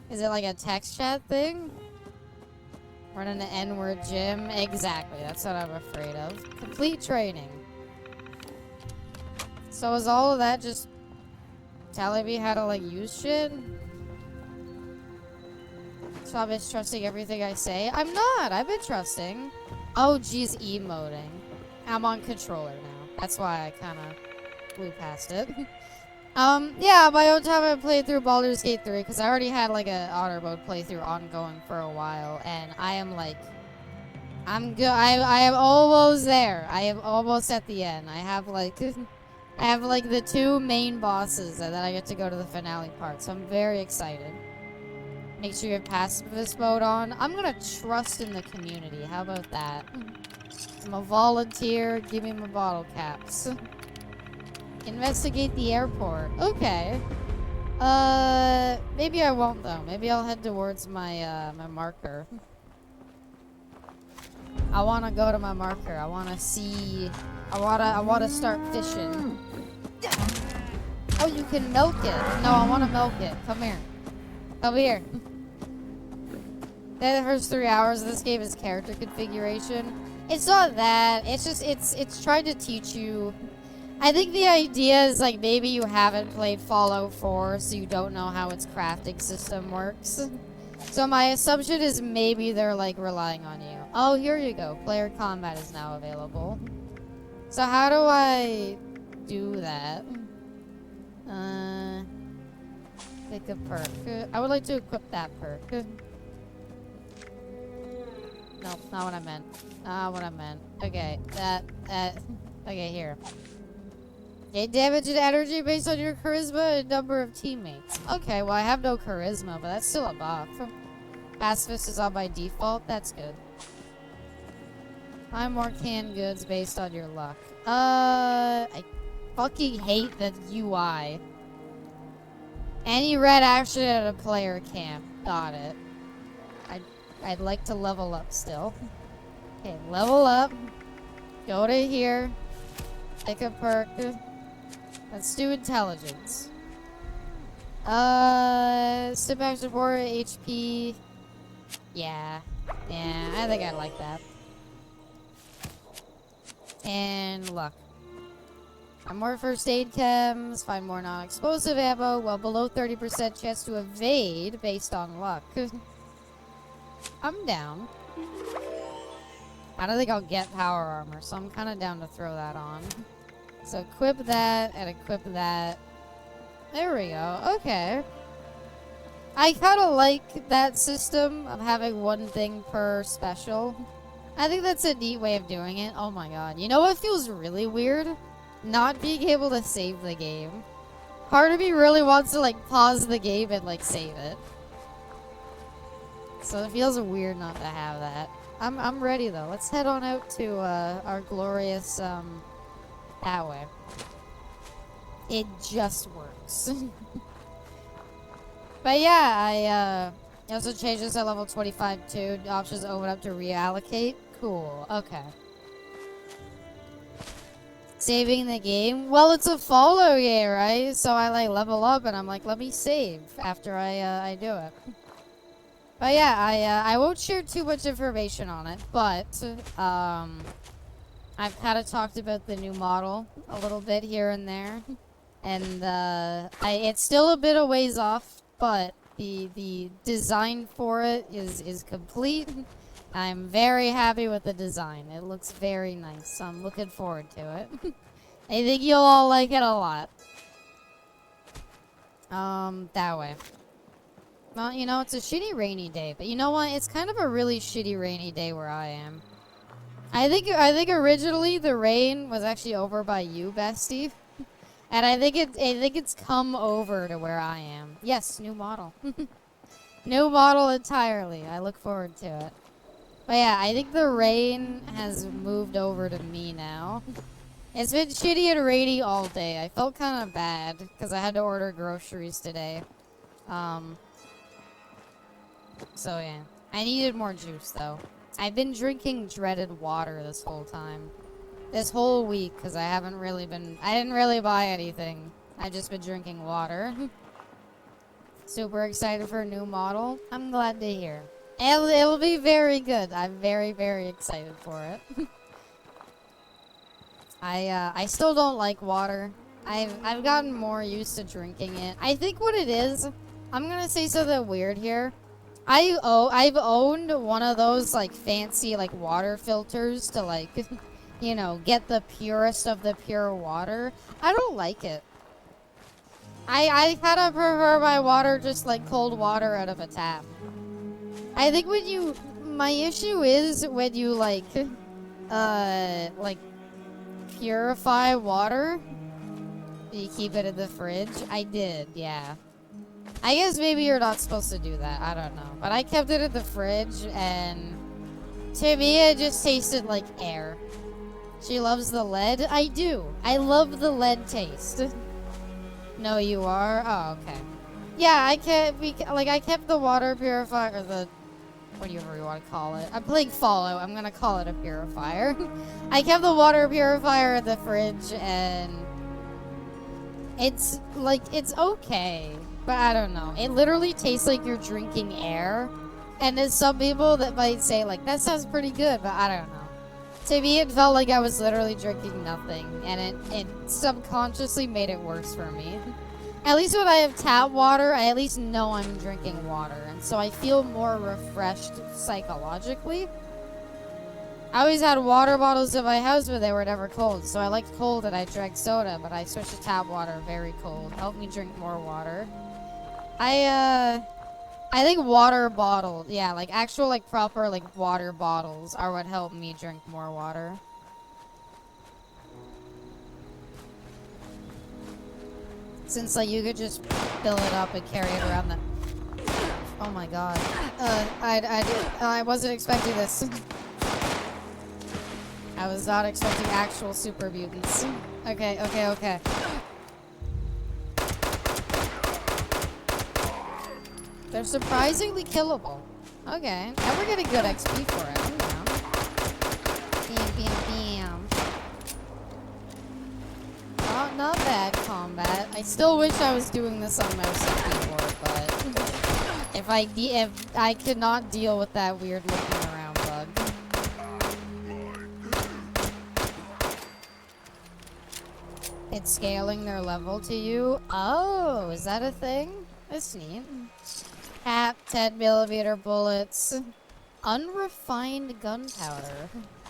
like a text chat thing? Running an N-word gym? Exactly, that's what I'm afraid of. Complete training. So is all of that just telling me how to, like, use shit? So I'm mistrusting everything I say? I'm not! I've been trusting. Oh, geez, emoting. I'm on controller now. That's why I kind of blew past it. Yeah, my own time I played through Baldur's Gate 3, because I already had, like, a honor mode playthrough ongoing for a while, and I am, like, I'm good. I am almost there. I am almost at the end. I have, like, I have like the 2 main bosses and then I get to go to the finale part, so I'm very excited. Make sure you have pacifist mode on. I'm gonna trust in the community. How about that? I'm a volunteer. Give me my bottle caps. Investigate the airport. Okay. Maybe I won't though. Maybe I'll head towards my my marker. I wanna go to my marker. I wanna see. I wanna start fishing. Oh, you can milk it. No, I wanna milk it. Come here. Come here. The first 3 hours of this game is character configuration. It's not that. It's just it's trying to teach you. I think the idea is like maybe you haven't played Fallout 4, so you don't know how its crafting system works. So my assumption is maybe they're like relying on you. Oh, here you go. Player combat is now available. So how do I do that? Pick a perk. I would like to equip that perk. Nope, not what I meant. Not what I meant. Okay, that. Okay, here. Gain damage and energy based on your charisma and number of teammates. Okay, well I have no charisma, but that's still a buff. Pacifist is on by default. That's good. Buy more canned goods based on your luck. I fucking hate the UI. Any red action at a player camp. Got it. I'd like to level up still. Okay, level up. Go to here. Pick a perk. Let's do intelligence. Step back support, HP. Yeah. Yeah, I think I like that. And luck. Find more first aid chems, find more non-explosive ammo, well below 30% chance to evade based on luck. I'm down. I don't think I'll get power armor, so I'm kind of down to throw that on. So equip that and equip that. There we go. Okay. I kind of like that system of having one thing per special. I think that's a neat way of doing it. Oh my god. You know what feels really weird? Not being able to save the game. Part of me really wants to like pause the game and like save it. So it feels weird not to have that. I'm ready though. Let's head on out to our glorious that way. It just works. But yeah, I also changed this at level 25 too. Options open up to reallocate. Cool. Okay. Saving the game. Well, it's a Fallout game, right? So I like level up and I'm like, let me save after I do it. But yeah, I won't share too much information on it, but I've kind of talked about the new model a little bit here and there, and it's still a bit of ways off, but the design for it is complete. I'm very happy with the design. It looks very nice, so I'm looking forward to it. I think you'll all like it a lot. That way. Well, you know, it's a shitty rainy day, but you know what? It's kind of a really shitty rainy day where I am. I think originally the rain was actually over by you, bestie. And I think it's come over to where I am. Yes, new model. New model entirely. I look forward to it. But yeah, I think the rain has moved over to me now. It's been shitty and rainy all day. I felt kind of bad because I had to order groceries today. So yeah, I needed more juice though. I've been drinking dreaded water this whole time. This whole week, because I didn't really buy anything. I've just been drinking water. Super excited for a new model. I'm glad to hear. It'll be very good. I'm very, very excited for it. I still don't like water. I've gotten more used to drinking it. I think what it is, I'm gonna say something weird here. I've owned one of those like fancy like water filters to like, you know, get the purest of the pure water. I don't like it. I kind of prefer my water just like cold water out of a tap. I think my issue is when you like purify water, Do you keep it in the fridge? I did, yeah. I guess maybe you're not supposed to do that. I don't know. But I kept it in the fridge, and to me, it just tasted like air. She loves the lead? I do. I love the lead taste. No, you are? Oh, okay. Yeah, I kept the water purifier, or the, whatever you want to call it. I'm playing Fallout. I'm gonna call it a purifier. I kept the water purifier in the fridge, and it's okay. But I don't know. It literally tastes like you're drinking air. And there's some people that might say, like, that sounds pretty good, but I don't know. To me, it felt like I was literally drinking nothing, and it subconsciously made it worse for me. At least when I have tap water, I at least know I'm drinking water, and so I feel more refreshed psychologically. I always had water bottles in my house, but they were never cold, so I liked cold and I drank soda, but I switched to tap water, very cold. Helped me drink more water. I think water bottle, yeah, like actual, like proper, like water bottles are what helped me drink more water. Since like you could just fill it up and carry it around the. Oh my god. I wasn't expecting this. I was not expecting actual super mutants. Okay. They're surprisingly killable. Okay. And we're getting good XP for it. Bam. Oh, not bad combat. I still wish I was doing this on mouse and keyboard, but if I could not deal with that weird looking around bug. It's scaling their level to you. Oh, is that a thing? That's neat. Cap 10mm bullets. Unrefined gunpowder.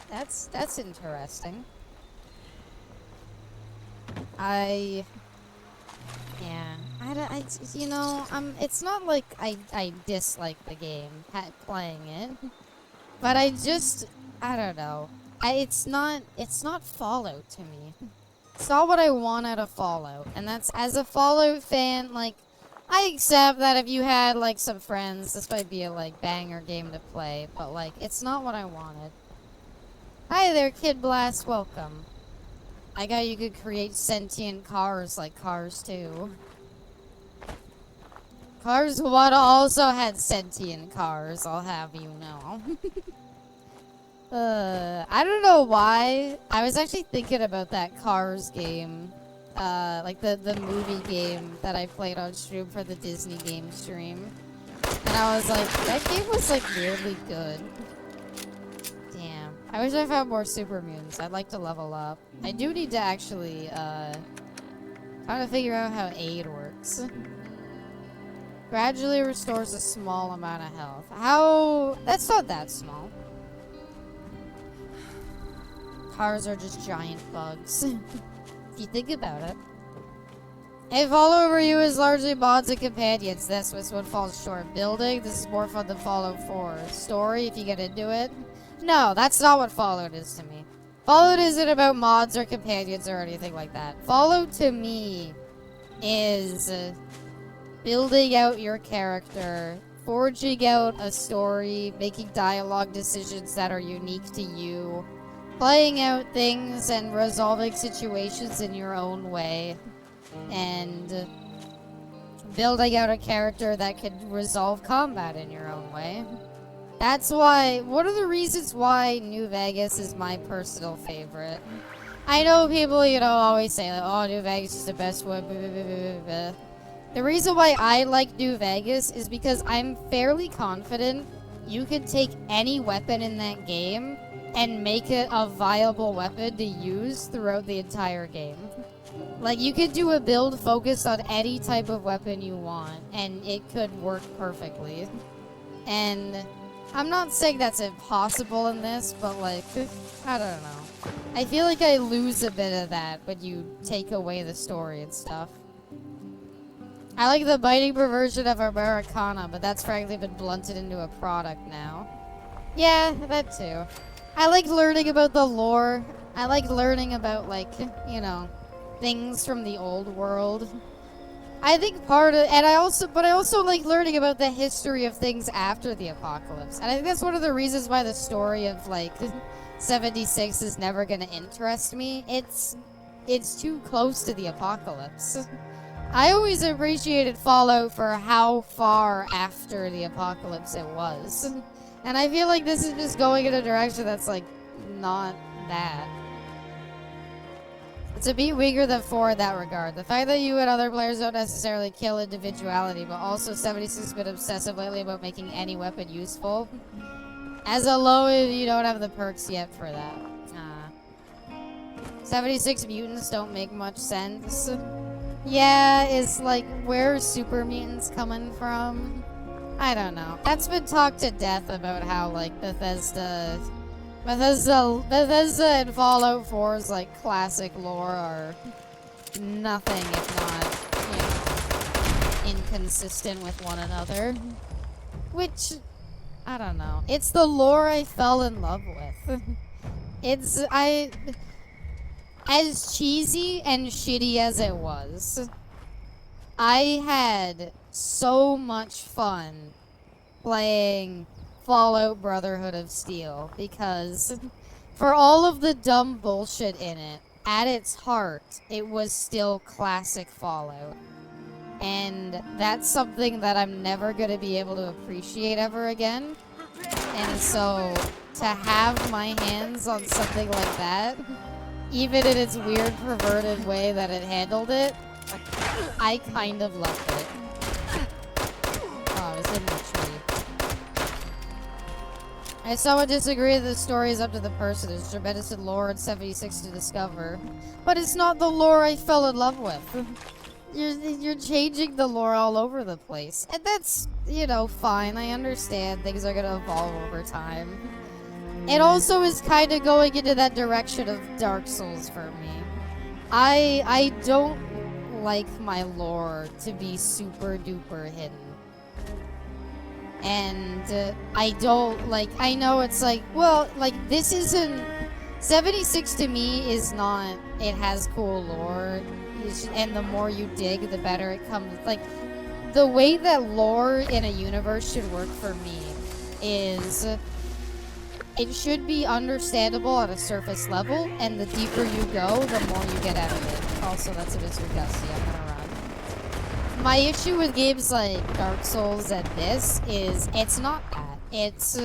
That's interesting. It's not like I dislike the game, playing it, but I don't know. It's not Fallout to me. It's not what I want out of Fallout, and that's, as a Fallout fan, like, I accept that if you had, like, some friends, this might be a, like, banger game to play, but, like, it's not what I wanted. Hi there, Kid Blast, welcome. I got you could create sentient cars like Cars 2. Cars 1 also had sentient cars, I'll have you know. I don't know why. I was actually thinking about that Cars game. Like the movie game that I played on stream for the Disney game stream. And I was like, that game was like weirdly good. Damn. I wish I found more super mutants. I'd like to level up. I do need to actually, try to figure out how aid works. Gradually restores a small amount of health. How? That's not that small. Cars are just giant bugs. If you think about it. If all over you is largely mods and companions, this one falls short. Building, this is more fun than Fallout 4. Story, if you get into it. No, that's not what Fallout is to me. Fallout isn't about mods or companions or anything like that. Fallout to me is building out your character, forging out a story, making dialogue decisions that are unique to you, playing out things and resolving situations in your own way, and building out a character that can resolve combat in your own way. That's why, one of the reasons why New Vegas is my personal favorite. I know people, always say, like, oh, New Vegas is the best one, blah, blah, blah, blah. The reason why I like New Vegas is because I'm fairly confident you can take any weapon in that game and make it a viable weapon to use throughout the entire game. Like, you could do a build focused on any type of weapon you want, and it could work perfectly. And I'm not saying that's impossible in this, but, like, I don't know. I feel like I lose a bit of that when you take away the story and stuff. I like the biting perversion of Americana, but that's frankly been blunted into a product now. Yeah, that too. I like learning about the lore. I like learning about, like, things from the old world. I think part of, and I also like learning about the history of things after the apocalypse. And I think that's one of the reasons why the story of like 76 is never gonna interest me. It's too close to the apocalypse. I always appreciated Fallout for how far after the apocalypse it was. And I feel like this is just going in a direction that's like not that. It's a bit weaker than 4 in that regard. The fact that you and other players don't necessarily kill individuality, but also 76 has been obsessive lately about making any weapon useful. As a low, you don't have the perks yet for that. 76 mutants don't make much sense. Yeah, it's like, where are super mutants coming from? I don't know. That's been talked to death about how, like, Bethesda and Fallout 4's, like, classic lore are nothing if not, you know, inconsistent with one another. Which, I don't know. It's the lore I fell in love with. As cheesy and shitty as it was, I had so much fun playing Fallout Brotherhood of Steel because for all of the dumb bullshit in it, at its heart, it was still classic Fallout. And that's something that I'm never going to be able to appreciate ever again. And so, to have my hands on something like that, even in its weird, perverted way that it handled it, I kind of loved it. Oh, I was in the tree. I somewhat disagree that the story is up to the person. It's tremendous in lore and 76 to discover. But it's not the lore I fell in love with. You're changing the lore all over the place. And that's, you know, fine. I understand things are gonna evolve over time. It also is kind of going into that direction of Dark Souls for me. I don't like my lore to be super duper hidden. And I don't like, I know it's like, well, like this isn't, 76 to me is not, it has cool lore. And the more you dig, the better it comes. Like, the way that lore in a universe should work for me is it should be understandable at a surface level, and the deeper you go, the more you get out of it. Also, that's a bit too gusty. I'm gonna run. My issue with games like Dark Souls and this is it's not that. It's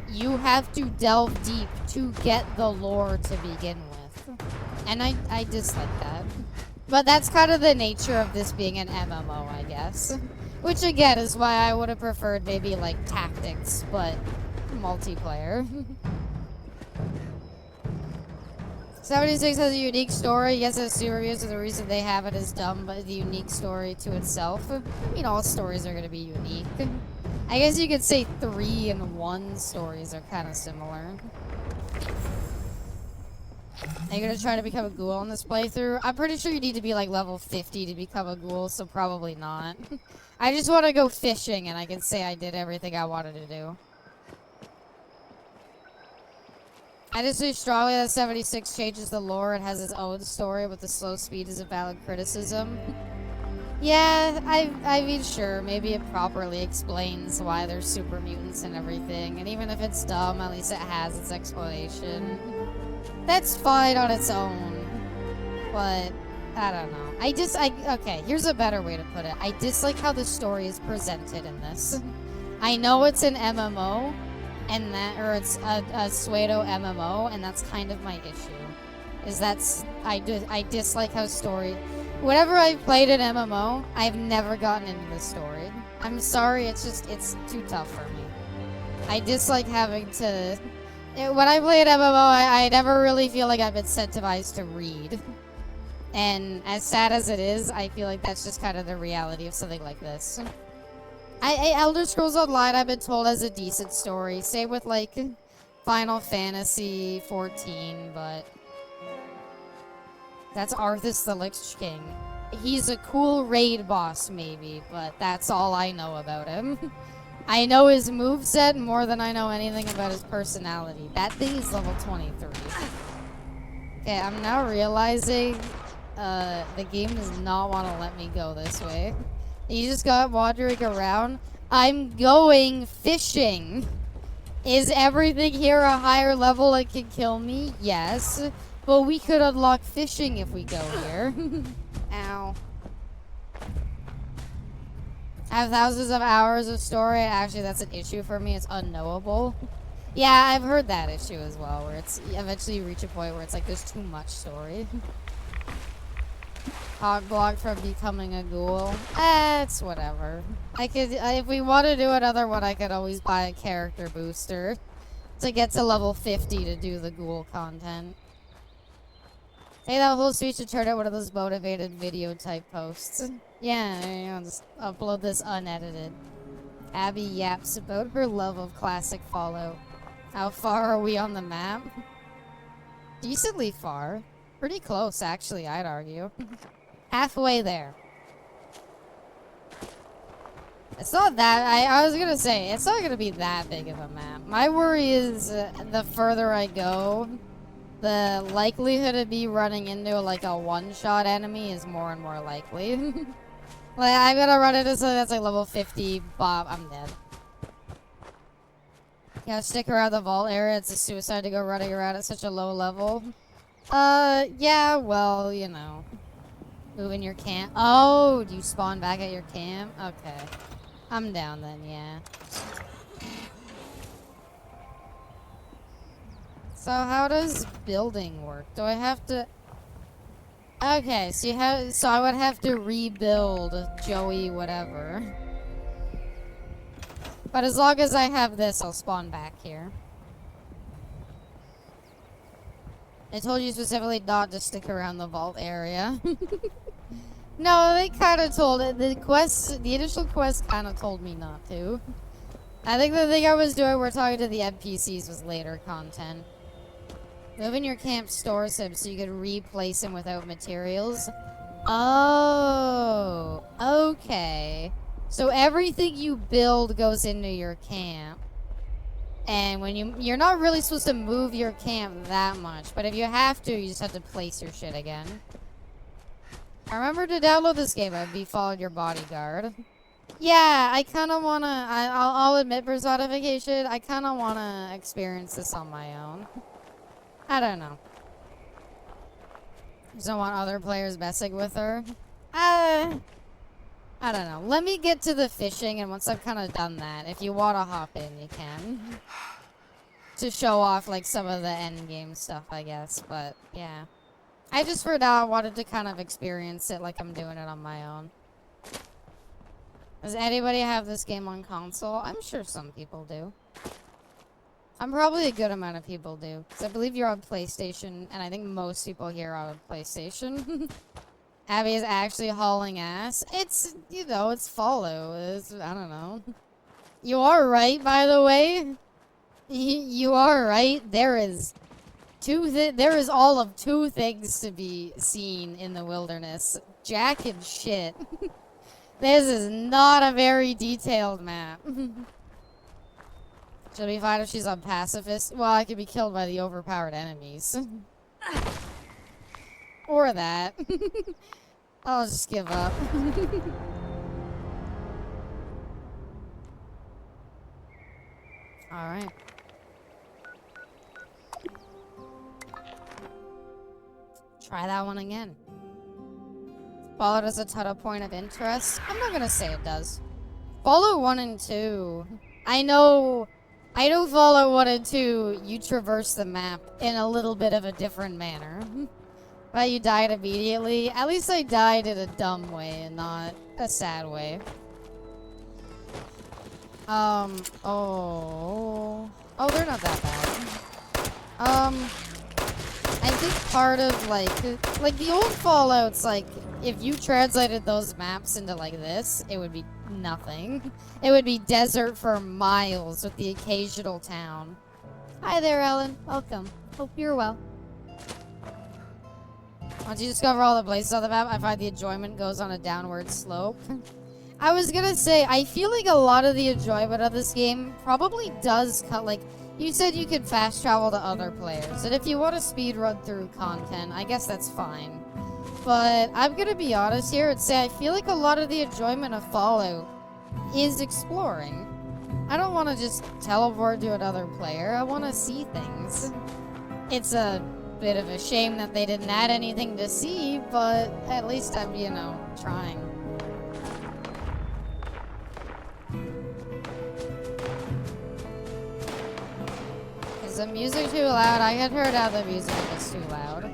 you have to delve deep to get the lore to begin with. And I dislike that. But that's kind of the nature of this being an MMO, I guess. Which again is why I would have preferred maybe like tactics, but multiplayer. 76 has a unique story. Yes, it's super reviews, and the reason they have it is dumb, but the unique story to itself. I mean, all stories are going to be unique. I guess you could say 3 and 1 stories are kind of similar. Are you going to try to become a ghoul in this playthrough? I'm pretty sure you need to be like level 50 to become a ghoul, so probably not. I just want to go fishing, and I can say I did everything I wanted to do. I just say strongly that 76 changes the lore and has its own story, but the slow speed is a valid criticism. Yeah, I mean, sure, maybe it properly explains why there's super mutants and everything, and even if it's dumb, at least it has its explanation. That's fine on its own, but I don't know. Okay, here's a better way to put it. I dislike how the story is presented in this. I know it's an MMO, and or it's a pseudo MMO, and that's kind of my issue. I dislike how story. Whenever I've played an MMO, I've never gotten into the story. I'm sorry, it's too tough for me. I dislike having to. When I play an MMO, I never really feel like I'm incentivized to read. And as sad as it is, I feel like that's just kind of the reality of something like this. Elder Scrolls Online, I've been told, has a decent story. Same with, like, Final Fantasy 14, but that's Arthas the Lich King. He's a cool raid boss, maybe, but that's all I know about him. I know his moveset more than I know anything about his personality. That thing is level 23. Okay, I'm now realizing the game does not want to let me go this way. You just got wandering around. I'm going fishing. Is everything here a higher level and can kill me? Yes. But we could unlock fishing if we go here. Ow. I have thousands of hours of story. Actually, that's an issue for me. It's unknowable. Yeah, I've heard that issue as well, where it's eventually you reach a point where it's like there's too much story. Hog blocked from becoming a ghoul. It's whatever. I could, if we want to do another one, I could always buy a character booster to get to level 50 to do the ghoul content. Hey, that whole speech to turn out one of those motivated video type posts. Yeah, I'll just upload this unedited. Abby yaps about her love of classic Fallout. How far are we on the map? Decently far. Pretty close, actually, I'd argue. Halfway there. It's not that, I was gonna say, it's not gonna be that big of a map. My worry is the further I go, the likelihood of me running into like a one-shot enemy is more and more likely. Like, I'm gonna run into something that's like level 50, Bob, I'm dead. Yeah, stick around the vault area, it's a suicide to go running around at such a low level. Yeah, well, you know. Moving your camp. Oh, do you spawn back at your camp? Okay. I'm down then, yeah. So how does building work? Do I have to... Okay, so I would have to rebuild Joey whatever. But as long as I have this, I'll spawn back here. I told you specifically not to stick around the vault area. No, they kind of told it. The initial quest kind of told me not to. I think the thing I was doing, we're talking to the NPCs, was later content. Moving your camp store sim so you can replace them without materials. Oh, okay. So everything you build goes into your camp. And when you're not really supposed to move your camp that much, but if you have to, you just have to place your shit again. Remember to download this game and be followed your bodyguard. Yeah, I kind of want to, I'll admit personification, I kind of want to experience this on my own. I don't know. Just don't want other players messing with her. I don't know. Let me get to the fishing, and once I've kind of done that, if you want to hop in, you can. To show off, like, some of the endgame stuff, I guess, but, yeah. I just, for now, wanted to kind of experience it like I'm doing it on my own. Does anybody have this game on console? I'm sure some people do. I'm probably a good amount of people do, because I believe you're on PlayStation, and I think most people here are on PlayStation. Abby is actually hauling ass. It's, you know, it's Fallout. I don't know. You are right, by the way. You are right. There is all of 2 things to be seen in the wilderness. Jack and shit. This is not a very detailed map. She'll be fine if she's on pacifist. Well, I could be killed by the overpowered enemies. Or that. I'll just give up. Alright. Try that one again. Fallout is a ton of point of interest. I'm not gonna say it does. Fallout 1 and 2. I know Fallout 1 and 2, you traverse the map in a little bit of a different manner. But you died immediately. At least I died in a dumb way and not a sad way. Oh, they're not that bad. I think part of, like the old Fallouts, like, if you translated those maps into, like, this, it would be nothing. It would be desert for miles with the occasional town. Hi there, Ellen. Welcome. Hope you're well. Once you discover all the places on the map, I find the enjoyment goes on a downward slope. I was gonna say, I feel like a lot of the enjoyment of this game probably does cut, like, you said you could fast travel to other players, and if you want to speed run through content, I guess that's fine. But I'm gonna be honest here and say I feel like a lot of the enjoyment of Fallout is exploring. I don't want to just teleport to another player. I want to see things. It's a bit of a shame that they didn't add anything to see, but at least I'm, you know, trying. Is the music too loud? I had heard how the music was too loud.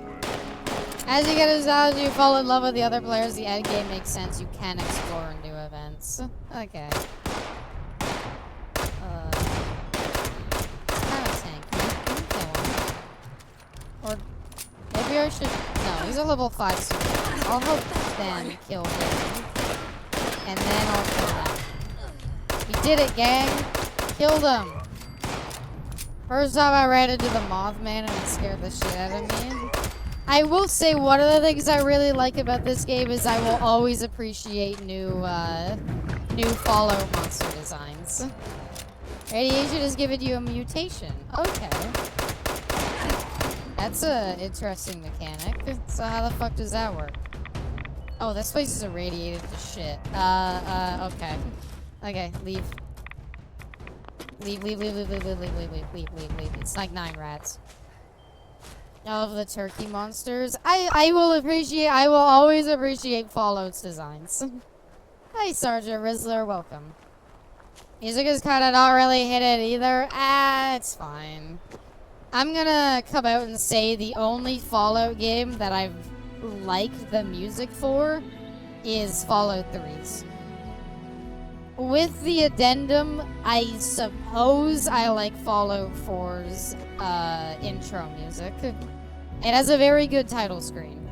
As you get as loud as you fall in love with the other players, the end game makes sense. You can explore new events. Okay. Kind of tanky. Okay, or maybe I should. No, he's a level 5 super. I'll help them kill him, and then I'll kill them. We did it, gang. Killed him. First time I ran into the Mothman and it scared the shit out of me. I will say one of the things I really like about this game is I will always appreciate new Fallout monster designs. Radiation has given you a mutation. Okay. That's a interesting mechanic. So how the fuck does that work? Oh, this place is irradiated to shit. Okay. Okay, leave. Leave. It's like 9 rats. Of the turkey monsters. I will always appreciate Fallout's designs. Hi, Sergeant Rizzler, welcome. Music is kinda not really hit it either. It's fine. I'm gonna come out and say the only Fallout game that I've liked the music for is Fallout 3's. With the addendum, I suppose I like Fallout 4's intro music. It has a very good title screen.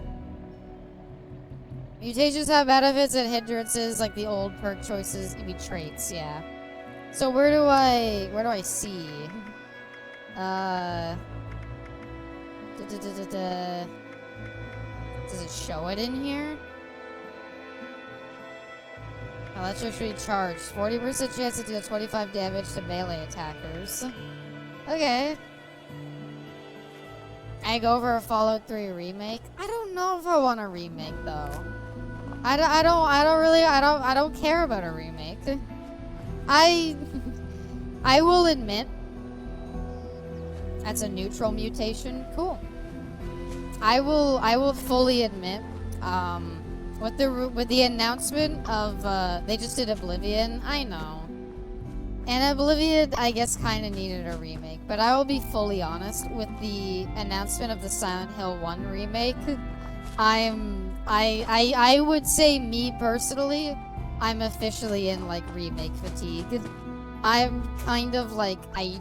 Mutations have benefits and hindrances, like the old perk choices can be traits, yeah. So where do I see? Does it show it in here? Electricity charge. 40% chance to deal 25 damage to melee attackers. Okay. I go for a Fallout 3 remake. I don't know if I want a remake though. I don't care about a remake. I will admit that's a neutral mutation. Cool. I will fully admit with the announcement of they just did Oblivion. I know. And Oblivion, I guess, kind of needed a remake. But I will be fully honest, with the announcement of the Silent Hill 1 remake, I would say, me personally, I'm officially in, like, remake fatigue. I'm kind of like, I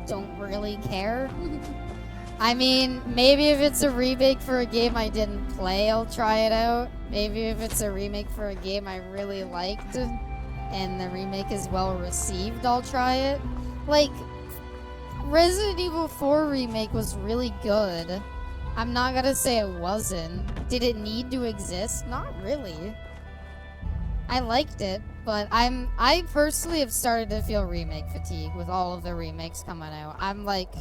don't really care. I mean, maybe if it's a remake for a game I didn't play, I'll try it out. Maybe if it's a remake for a game I really liked, and the remake is well received, I'll try it. Like, Resident Evil 4 remake was really good. I'm not gonna say it wasn't. Did it need to exist? Not really. I liked it, but I personally have started to feel remake fatigue with all of the remakes coming out. I'm like,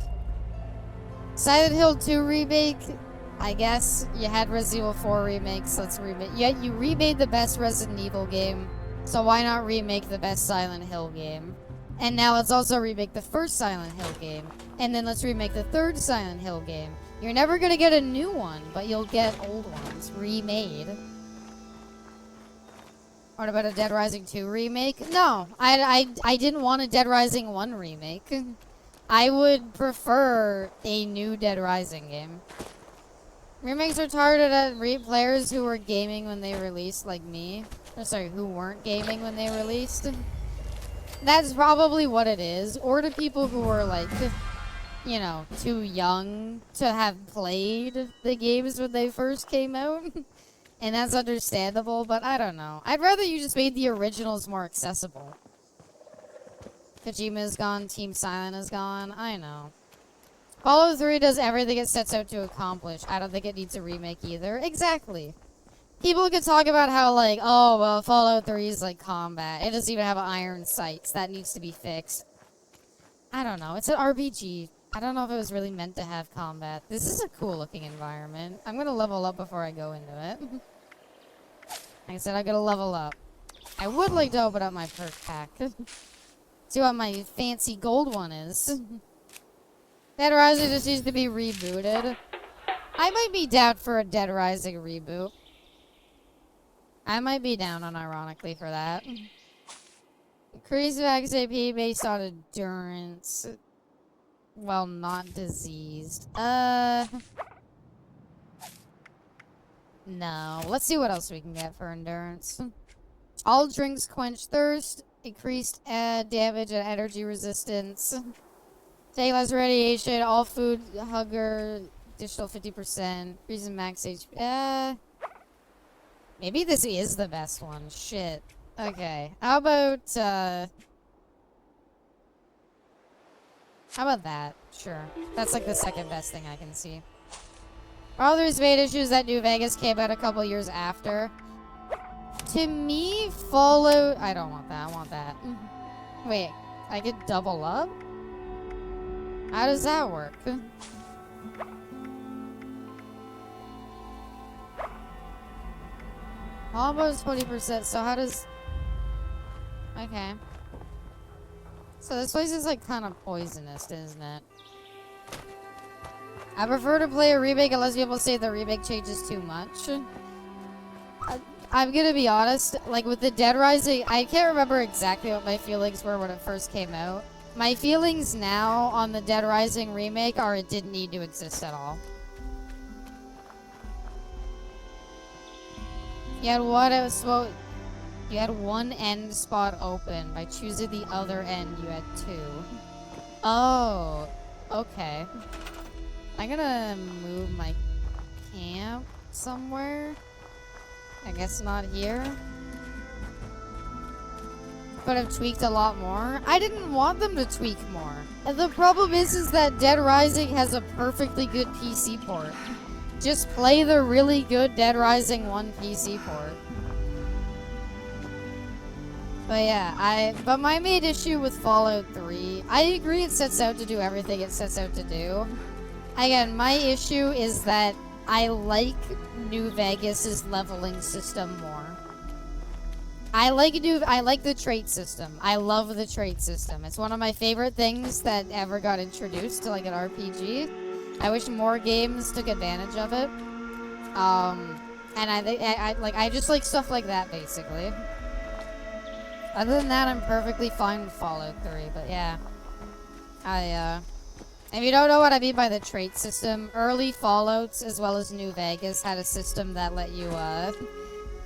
Silent Hill 2 remake, I guess. You had Resident Evil 4 remakes, let's remake. Yeah, you remade the best Resident Evil game, so why not remake the best Silent Hill game? And now let's also remake the first Silent Hill game. And then let's remake the third Silent Hill game. You're never gonna get a new one, but you'll get old ones remade. What about a Dead Rising 2 remake? No, I didn't want a Dead Rising 1 remake. I would prefer a new Dead Rising game. Remakes are targeted at players who were gaming when they released, like me. Or sorry, who weren't gaming when they released. That's probably what it is. Or to people who were like, you know, too young to have played the games when they first came out. And that's understandable, but I don't know. I'd rather you just made the originals more accessible. Kojima's gone, Team Silent is gone, I know. Fallout 3 does everything it sets out to accomplish. I don't think it needs a remake either. Exactly. People can talk about how, like, oh, well, Fallout 3 is like combat. It doesn't even have iron sights. That needs to be fixed. I don't know. It's an RPG. I don't know if it was really meant to have combat. This is a cool looking environment. I'm gonna level up before I go into it. Like I said, I gotta level up. I would like to open up my perk pack. See what my fancy gold one is. Dead Rising just needs to be rebooted. I might be down for a Dead Rising reboot. I might be down unironically for that. Increase max AP based on endurance. Well, not diseased. No. Let's see what else we can get for endurance. All drinks quench thirst. Increased damage and energy resistance. Take less radiation. All food hunger. Additional 50%. Increasing max HP. Maybe this is the best one. Shit. Okay. How about that? Sure. That's like the second best thing I can see. All there's main issues that New Vegas came out a couple years after. To me, Fallout... I don't want that. I want that. Wait. I could double up? How does that work? Almost 20%, so how does... Okay. So this place is like kind of poisonous, isn't it? I prefer to play a remake unless people say the remake changes too much. I'm gonna be honest, like with the Dead Rising, I can't remember exactly what my feelings were when it first came out. My feelings now on the Dead Rising remake are it didn't need to exist at all. You had one end spot open. By choosing the other end, you had 2. Oh, okay. I'm gonna move my camp somewhere. I guess not here. Could have tweaked a lot more. I didn't want them to tweak more. And the problem is that Dead Rising has a perfectly good PC port. Just play the really good Dead Rising 1 PC port. But yeah, but my main issue with Fallout 3, I agree it sets out to do everything it sets out to do. Again, my issue is that I like New Vegas's leveling system more. I like the trait system. I love the trait system. It's one of my favorite things that ever got introduced to like an RPG. I wish more games took advantage of it. And I just like stuff like that basically. Other than that, I'm perfectly fine with Fallout 3, but yeah. If you don't know what I mean by the trait system, early Fallouts as well as New Vegas had a system that let you,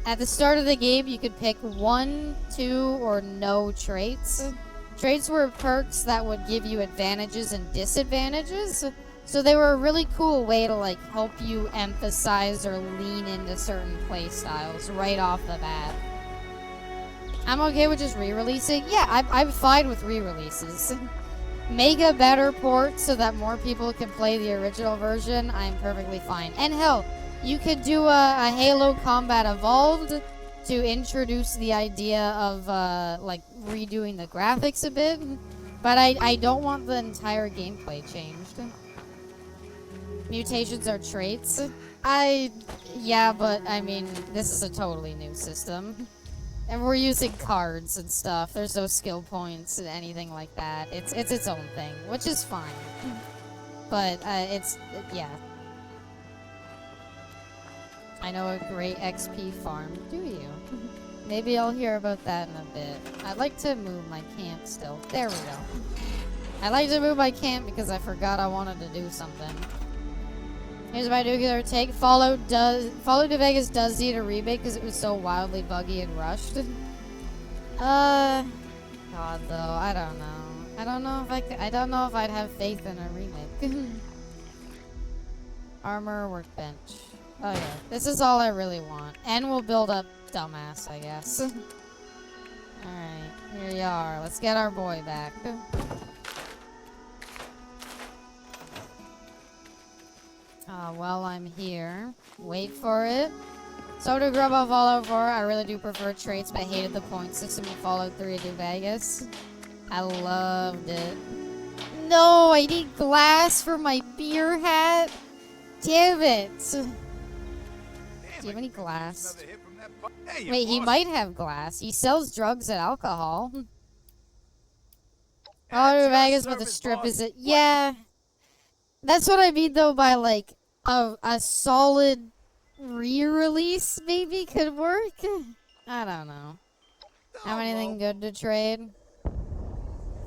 at the start of the game, you could pick 1, 2, or no traits. Traits were perks that would give you advantages and disadvantages. So they were a really cool way to, like, help you emphasize or lean into certain playstyles right off the bat. I'm okay with just re-releasing. Yeah, I'm fine with re-releases. Make a better port so that more people can play the original version. I'm perfectly fine. And hell, you could do a Halo Combat Evolved to introduce the idea of like redoing the graphics a bit. But I don't want the entire gameplay changed. Mutations are traits. Yeah, but I mean, this is a totally new system. And we're using cards and stuff. There's no skill points and anything like that. It's its own thing, which is fine. But, yeah. I know a great XP farm. Do you? Maybe I'll hear about that in a bit. I'd like to move my camp still. There we go. I like to move my camp because I forgot I wanted to do something. Here's my nuclear take. Fallout New Vegas does need a remake because it was so wildly buggy and rushed. God though, I don't know. I don't know if I'd have faith in a remake. Armor workbench. Oh yeah, this is all I really want. And we'll build up dumbass, I guess. Alright, here you are. Let's get our boy back. Well, I'm here. Wait for it. So to grab on Fallout 4, I really do prefer traits, but I hated the point system in Fallout 3 and New Vegas. I loved it. No, I need glass for my beer hat. Damn it. Do you have any glass? Hey, Wait, he boss. might have glass. He sells drugs and alcohol. At Oh, your Vegas with the service, strip boss. is it? Yeah. That's what I mean though by like a solid re-release maybe could work. I don't know. Have anything good to trade?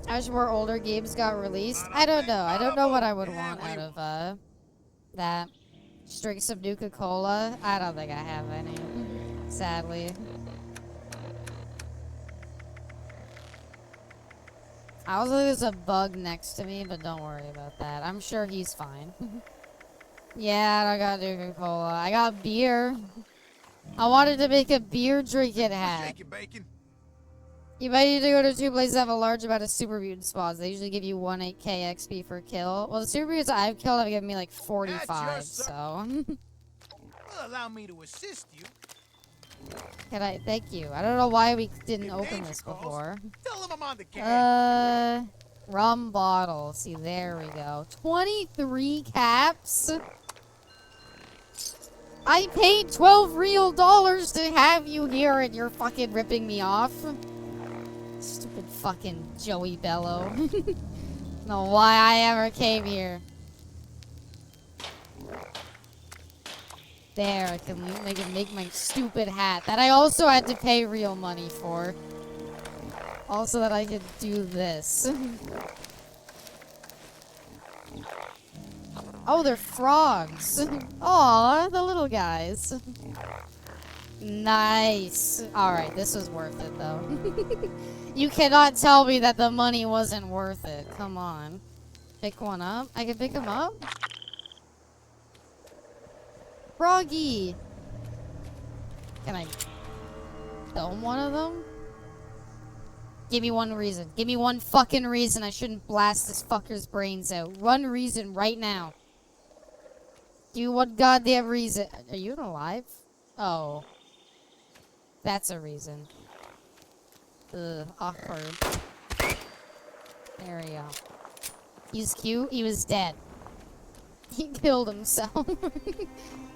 I wish more older games got released. I don't know. I don't know what I would want out of that. Just drink some Nuka-Cola. I don't think I have any. Sadly. I also think there's a bug next to me, but don't worry about that. I'm sure he's fine. Yeah, I got Nuka-Cola. I got beer. I wanted to make a beer drinking hat. Shake it, bacon. You might need to go to 2 places that have a large amount of super mutant spawns. They usually give you 1k XP per kill. Well, the super mutants I've killed have given me like 45, so. Well, allow me to assist you. Can I? Thank you. I don't know why we didn't open this before. Tell them I'm on the can. Rum bottle. See, there we go. 23 caps. I paid 12 real dollars to have you here and you're fucking ripping me off. Stupid fucking Joey Bello. Know why I ever came here. There, I can make my stupid hat that I also had to pay real money for. Also that I could do this. Oh, they're frogs. Aw, the little guys. Nice. Alright, this was worth it though. You cannot tell me that the money wasn't worth it. Come on. Pick one up. I can pick them up? Froggy! Can I film one of them? Give me one reason. Give me one fucking reason I shouldn't blast this fucker's brains out. One reason right now. Give me one goddamn reason. Are you alive? Oh. That's a reason. Ugh, awkward. There we go. He's cute. He was dead. He killed himself.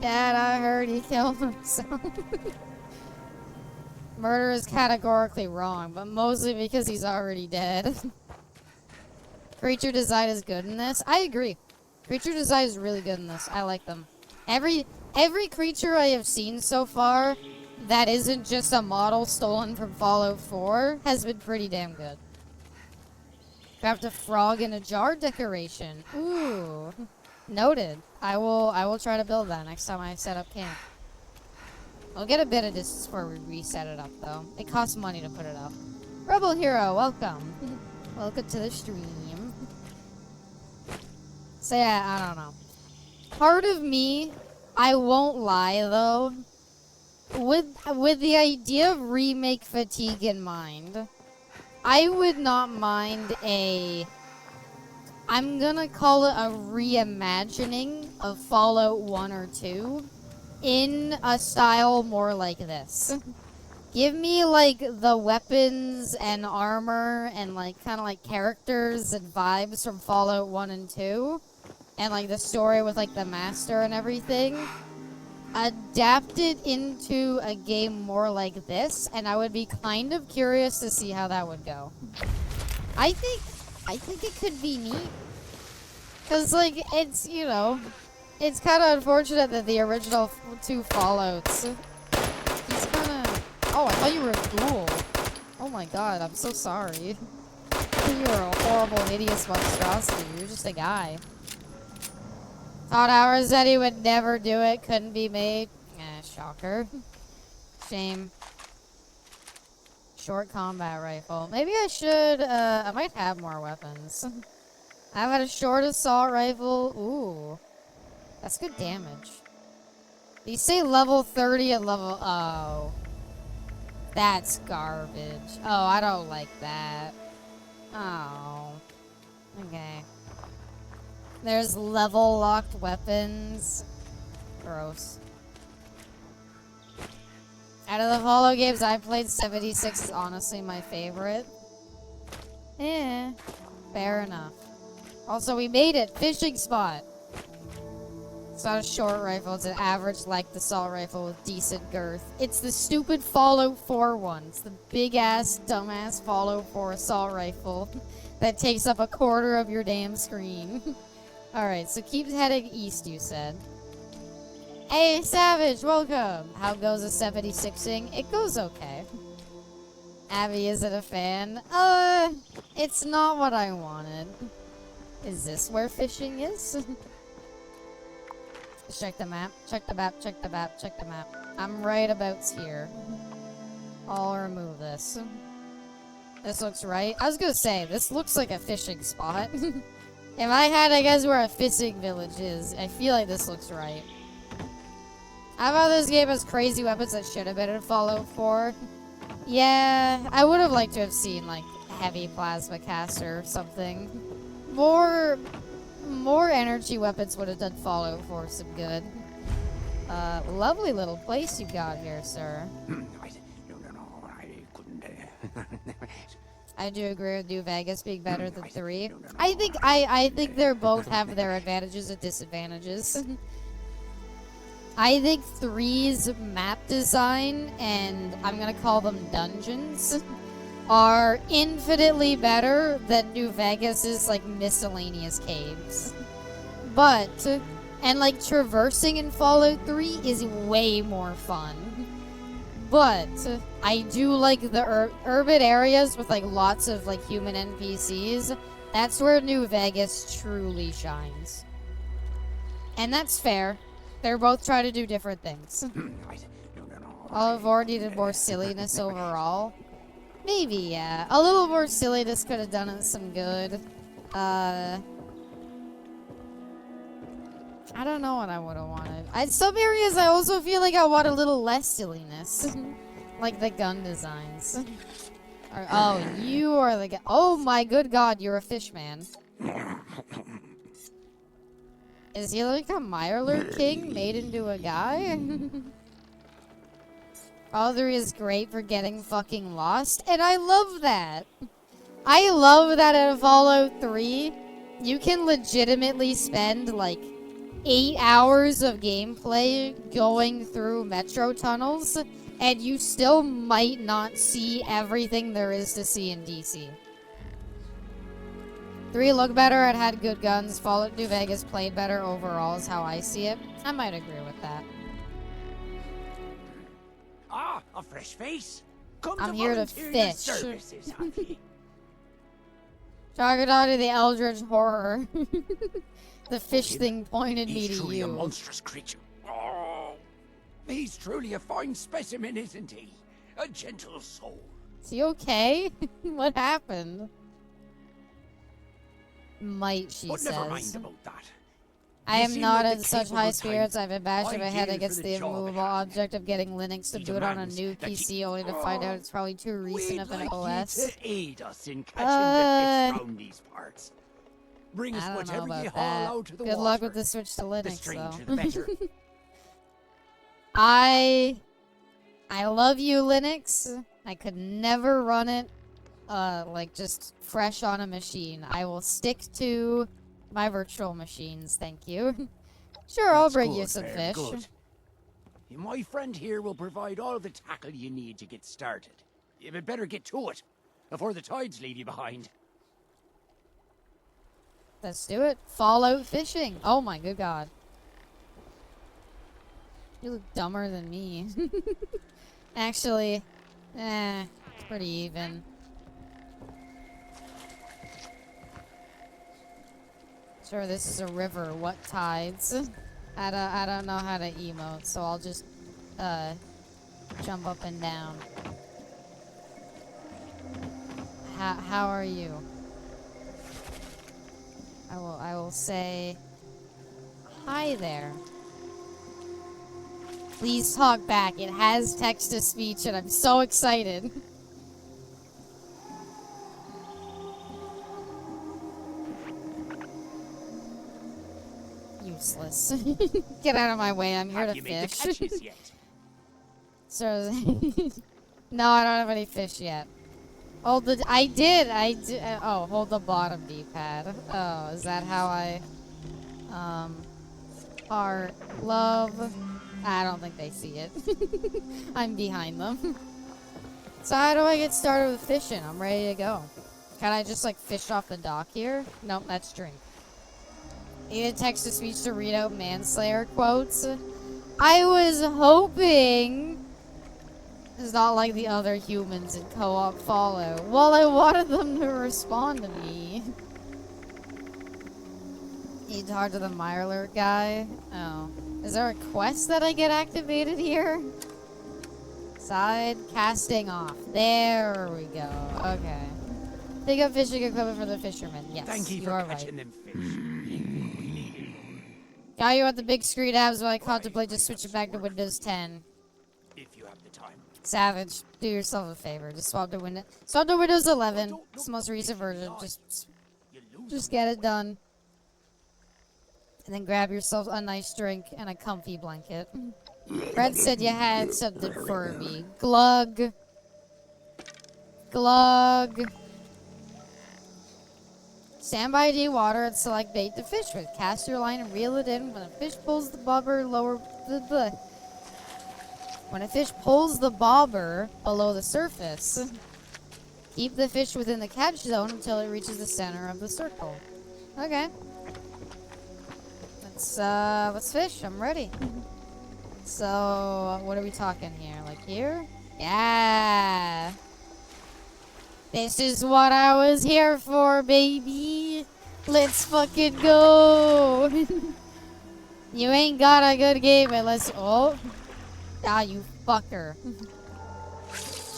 Dad, I heard he killed himself. Murder is categorically wrong, but mostly because he's already dead. Creature design is good in this. I agree. Creature design is really good in this. I like them. Every creature I have seen so far that isn't just a model stolen from Fallout 4 has been pretty damn good. Craft a frog in a jar decoration. Ooh. Noted. I will try to build that next time I set up camp. I'll get a bit of distance before we reset it up though. It costs money to put it up. Rebel Hero, welcome. Welcome to the stream. So yeah, I don't know. Part of me, I won't lie though, with the idea of remake fatigue in mind, I would not mind I'm gonna call it a reimagining of Fallout 1 or 2 in a style more like this. Give me like the weapons and armor and like kind of like characters and vibes from Fallout 1 and 2 and like the story with like the master and everything. Adapt it into a game more like this, and I would be kind of curious to see how that would go. I think it could be neat. Cause like, it's, you know, it's kind of unfortunate that the original 2 Fallouts, he's kind of, oh, I thought you were a ghoul. Oh my god, I'm so sorry. You were a horrible, hideous monstrosity. You're just a guy. Thought Hours said he would never do it, couldn't be made. Shocker. Shame. Short combat rifle. Maybe I should, I might have more weapons. I've had a short assault rifle. Ooh. That's good damage. You say level 30 at level, oh. That's garbage. Oh, I don't like that. Oh. Okay. There's level locked weapons. Gross. Out of the Fallout games I played, 76 is honestly my favorite. Eh, fair enough. Also, we made it! Fishing spot! It's not a short rifle, it's an average length assault rifle with decent girth. It's the stupid Fallout 4 one. It's the big-ass, dumbass Fallout 4 assault rifle that takes up a quarter of your damn screen. Alright, so keep heading east, you said. Hey, Savage, welcome! How goes the 76ing? It goes okay. Abby isn't a fan. It's not what I wanted. Is this where fishing is? Check the map, check the map, check the map, check the map. I'm right about here. I'll remove this. This looks right. I was gonna say, this looks like a fishing spot. In my head, I guess where a fishing village is. I feel like this looks right. How about this game has crazy weapons that should have been in Fallout 4? Yeah, I would have liked to have seen, like, heavy plasma caster or something. More energy weapons would have done Fallout 4 some good. Lovely little place you've got here, sir. No, I couldn't. I do agree with New Vegas being better than 3. I think they both have their advantages and disadvantages. I think 3's map design, and I'm gonna call them dungeons, are infinitely better than New Vegas's, like, miscellaneous caves. But, and, like, traversing in Fallout 3 is way more fun. But, I do like the urban areas with, like, lots of, like, human NPCs. That's where New Vegas truly shines. And that's fair. They're both trying to do different things. Olive needed more silliness overall. Maybe, yeah. A little more silliness could have done it some good. I don't know what I would have wanted. Some areas I also feel like I want a little less silliness. Like the gun designs. Oh, you are the guy. Oh my good god, you're a fish man. Is he like a Mirelurk king made into a guy? Father is great for getting fucking lost, and I love that. I love that in Fallout 3, you can legitimately spend like 8 hours of gameplay going through metro tunnels, and you still might not see everything there is to see in DC. 3 looked better and had good guns. Fallout New Vegas played better overall is how I see it. I might agree with that. Ah, a fresh face. Come I'm to here to volunteer your fish. services, Happy. Talking out of the Eldritch Horror. The fish thing pointed me He's to truly a you. monstrous creature. Oh, he's truly a fine specimen, isn't he? A gentle soul. Is he okay? What happened? Might, she But says. never mind about that. I You am seem not like in the such high capable spirits. type. I've been bashing my head Ideal against for the the job at immovable hand. object of getting Linux to He do it on a demands new that PC you- only to find out it's probably too recent We'd of an like OS. you to aid us in catching the fish round these parts. Bring us I don't know whatever you about haul that. out of the Good water. luck with the switch to The Linux, stranger, though. the better. I love you, Linux. I could never run it, like, just fresh on a machine. I will stick to my virtual machines, thank you. Sure, I'll That's bring you good, some very fish. good. My friend here will provide all the tackle you need to get started. You had better get to it before the tides leave you behind. Let's do it. Fallout fishing. Oh my good god. You look dumber than me. Actually, it's pretty even. Sure, this is a river. What tides? I don't know how to emote, so I'll just jump up and down. How are you? I will say hi there. Please talk back. It has text to speech and I'm so excited. Useless. Get out of my way. I'm here Have to you made the fish. catches yet? So no, I don't have any fish yet. I did. Oh, hold the bottom D-pad. Oh, is that how I, heart, love? I don't think they see it. I'm behind them. So how do I get started with fishing? I'm ready to go. Can I just, like, fish off the dock here? Nope, that's drink. Need a text-to-speech to read out manslayer quotes. I was hoping it's not like the other humans in co-op Fallout. Well, I wanted them to respond to me. Need to talk to the Mirelurk guy. Oh. Is there a quest that I get activated here? Side casting off. There we go. Okay. Pick up fishing equipment for the fishermen. Yes, Thank you you for are catching right. them fish. Got you at the big screen apps while I contemplate just switching back to Windows 10. If you have the time. Savage, do yourself a favor. Just swap to Windows 11. It's the most recent version. Just get it done. And then grab yourself a nice drink and a comfy blanket. Red said you had something for me. Glug. Glug. Stand by deep water and select bait to fish with. Cast your line and reel it in. When a fish pulls the bobber When a fish pulls the bobber below the surface, keep the fish within the catch zone until it reaches the center of the circle. Okay. Let's fish. I'm ready. So, what are we talking here? Like here? Yeah. This is what I was here for, baby. Let's fucking go. You ain't got a good game unless... Oh. Ah, you fucker.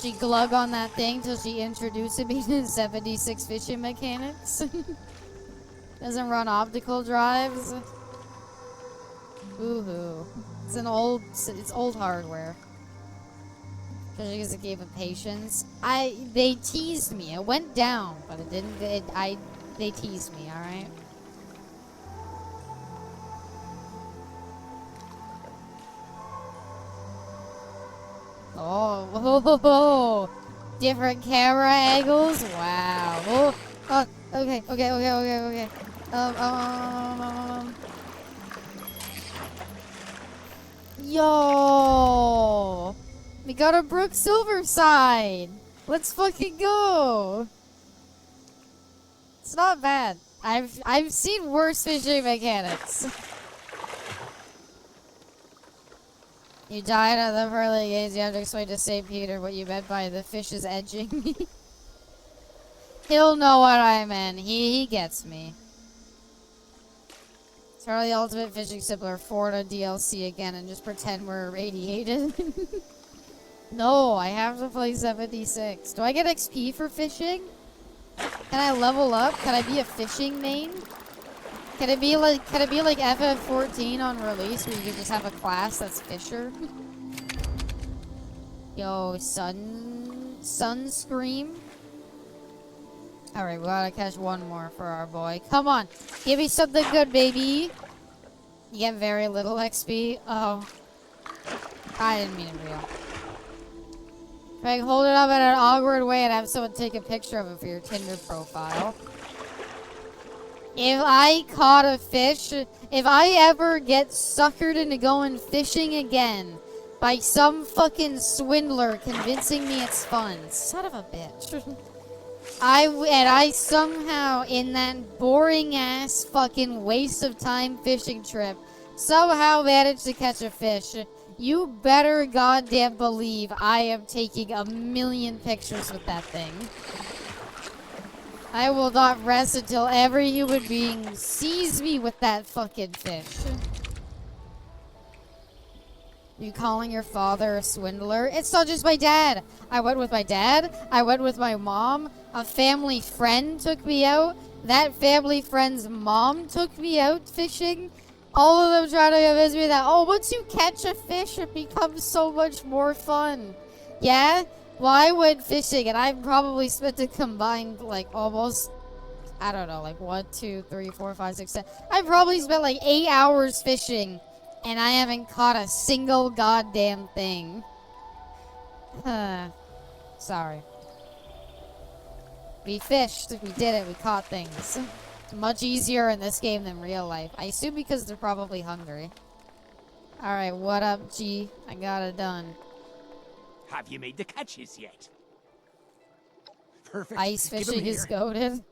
She glug on that thing till she introduced me to 76 fishing mechanics. Doesn't run optical drives. Woohoo. It's old hardware. Especially because it gave it patience. They teased me. It went down, but it didn't, they teased me, alright? Oh, different camera angles? Wow. Oh, okay. Yo! We got a Brook Silverside! Let's fucking go! It's not bad. I've seen worse fishing mechanics. You died at the pearly gates. You have to explain to St. Peter what you meant by the fish is edging me. He'll know what I meant. He gets me. Turn the Ultimate Fishing Simpler forward on DLC again and just pretend we're irradiated. No, I have to play 76. Do I get XP for fishing? Can I level up? Can I be a fishing main? Can it be like FF14 on release where you can just have a class that's Fisher? Yo, Sunscream. Alright, we gotta catch one more for our boy. Come on, give me something good, baby. You get very little XP. Oh. I didn't mean it real. Craig, hold it up in an awkward way and have someone take a picture of it for your Tinder profile. If I caught a fish, if I ever get suckered into going fishing again by some fucking swindler convincing me it's fun, son of a bitch. I somehow, in that boring ass fucking waste of time fishing trip, somehow managed to catch a fish. You better goddamn believe I am taking a million pictures with that thing. I will not rest until every human being sees me with that fucking fish. You calling your father a swindler? It's not just my dad. I went with my dad. I went with my mom. A family friend took me out. That family friend's mom took me out fishing. All of them trying to convince me that, oh, once you catch a fish, it becomes so much more fun. Yeah? Well, I went fishing, and I probably spent a combined, like, almost, I don't know, like, 1, 2, 3, 4, 5, 6, 7. I probably spent, like, 8 hours fishing, and I haven't caught a single goddamn thing. Sorry. We fished. We did it. We caught things. Much easier in this game than real life. I assume because they're probably hungry. Alright, what up, G? I got it done. Have you made the catches yet? Perfect. Ice Give 'em fishing is here. goated.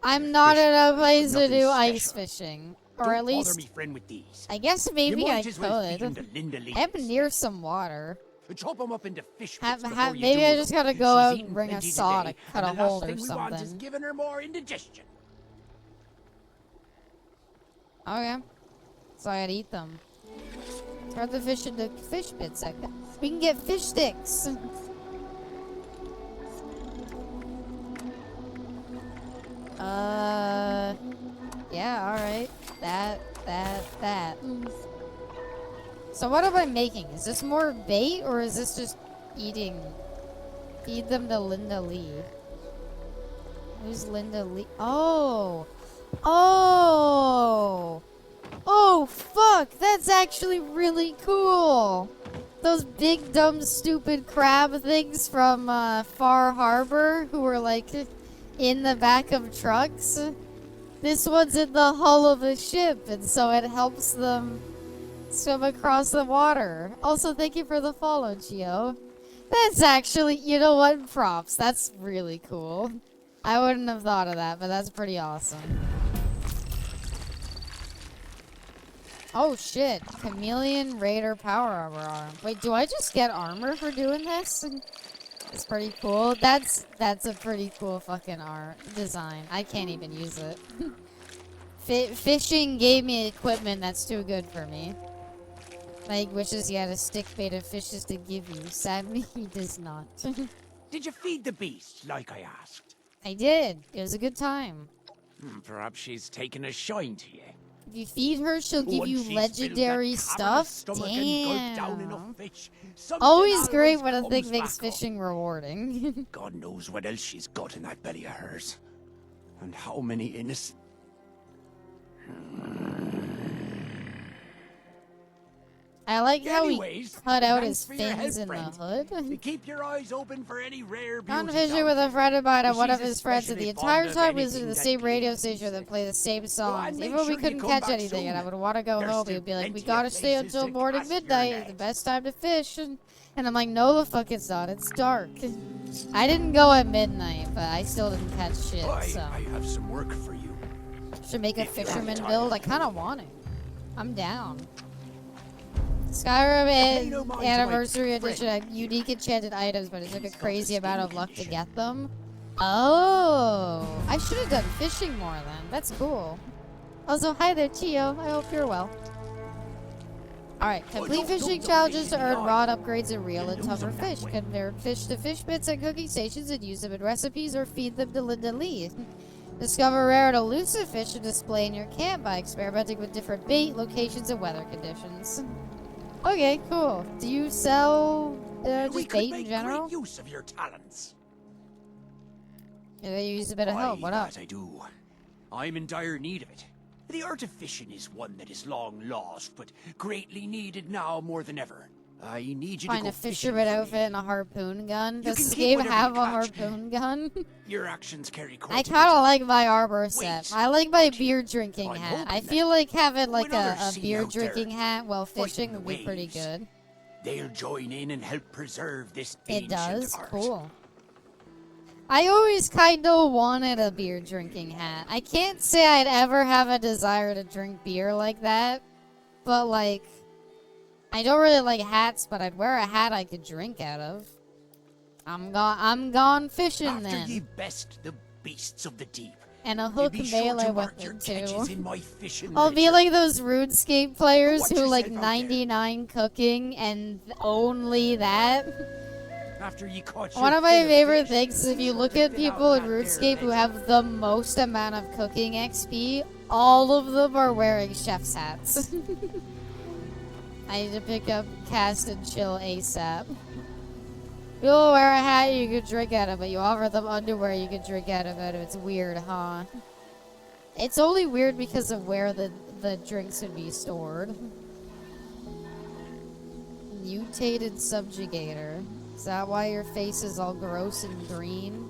I'm not in a place to nothing do ice special. fishing. Or Don't at bother least, me friend with these. I guess maybe you I might as well feed 'em could. to Linda Lee. I'm near some water. Chop 'em up into fish bits before you Maybe do I 'em. just gotta go She's out eaten and bring a plenty saw to today, cut a and the last hole or thing we want is something. giving her more indigestion. Okay. So I gotta eat them. Turn the fish into fish bits. We can get fish sticks. Yeah, alright. That. So what am I making? Is this more bait, or is this just eating? Feed them to Linda Lee. Who's Linda Lee? Oh! Oh! Oh, fuck! That's actually really cool! Those big, dumb, stupid crab things from Far Harbor who were like in the back of trucks. This one's in the hull of a ship, and so it helps them swim across the water. Also, thank you for the follow, Gio. That's actually, you know what? Props. That's really cool. I wouldn't have thought of that, but that's pretty awesome. Oh shit, Chameleon Raider Power Armor Arm. Wait, do I just get armor for doing this? It's pretty cool. That's a pretty cool fucking art design. I can't even use it. Fishing gave me equipment that's too good for me. Like wishes he had a stick bait of fishes to give you. Sadly, he does not. Did you feed the beast like I asked? I did. It was a good time. Perhaps she's taken a shine to you. If you feed her, she'll give Once you she's filled legendary that cavernous stuff. stomach and gulped down enough Damn. fish, something Always great always when a thing comes makes back up. fishing rewarding. God knows what else she's got in that belly of hers. And how many innocent... I like how he Anyways, cut out thanks his for your fins help, in the friend. hood. Keep your eyes open for any rare Gone beauties fishing out with a there. friend of mine and one of She's his friends, and the especially entire fond of time we listened to anything the that same radio gleams. station that play the same songs. make Even when we sure you couldn't come catch back anything and I soon. would want to go There's home, still he'd be like, we plenty gotta of stay places until to morning cast your midnight. It's net. the best time to fish. And I'm like, no the fuck it's not. It's dark. I didn't go at midnight, but I still didn't catch shit, so. I have some work for you. Should make a If you're fisherman tired. build. I kind of want it. I'm down. Skyrim Pay no mind to my Anniversary friend. Edition had unique enchanted items, but it took a crazy amount of luck to get them. Oh, I should have done fishing more then. That's cool. Also, hi there, Chio. I hope you're well. Alright, complete fishing challenges to earn rod upgrades and reel and tougher fish. Convert fish to fish bits at cooking stations and use them in recipes or feed them to Linda Lee. Discover rare and elusive fish to display in your camp by experimenting with different bait, locations, and weather conditions. Okay, cool. Do you sell We just could bait in make general? great use of your talents. Yeah, you use a bit of help. What up? That I do. I'm in dire need of it. The art of fishing is one that is long lost, but greatly needed now more than ever. I need you Find to go a fishing fisherman for me. outfit and a harpoon gun. You Does can this keep game whatever have you a catch. harpoon gun? Your actions carry quite I a kind bit. of like my arbor set. Wait. I like my beer drinking I'm hat. I hoping feel like having like when a others see you beer out there drinking hat while fighting fishing the would be pretty waves, good. They'll join in and help preserve this It ancient does. art. Cool. I always kind of wanted a beer drinking hat. I can't say I'd ever have a desire to drink beer like that, but like, I don't really like hats, but I'd wear a hat I could drink out of. I'm gone fishing After then. ye best the beasts of the deep, And a ye hook be sure melee to mark your weapon catches too. in my fishing I'll be ledger. like those RuneScape players Watch who like yourself out there. 99 cooking and only that. After ye caught One your of my fill favorite fish, things is if you be look sure at to fill people out in that there RuneScape who ledger. have the most amount of cooking XP, all of them are wearing chef's hats. I need to pick up Cast and Chill ASAP. You'll wear a hat you could drink out of, but you offer them underwear you could drink out of it. It's weird, huh? It's only weird because of where the drinks would be stored. Mutated subjugator. Is that why your face is all gross and green?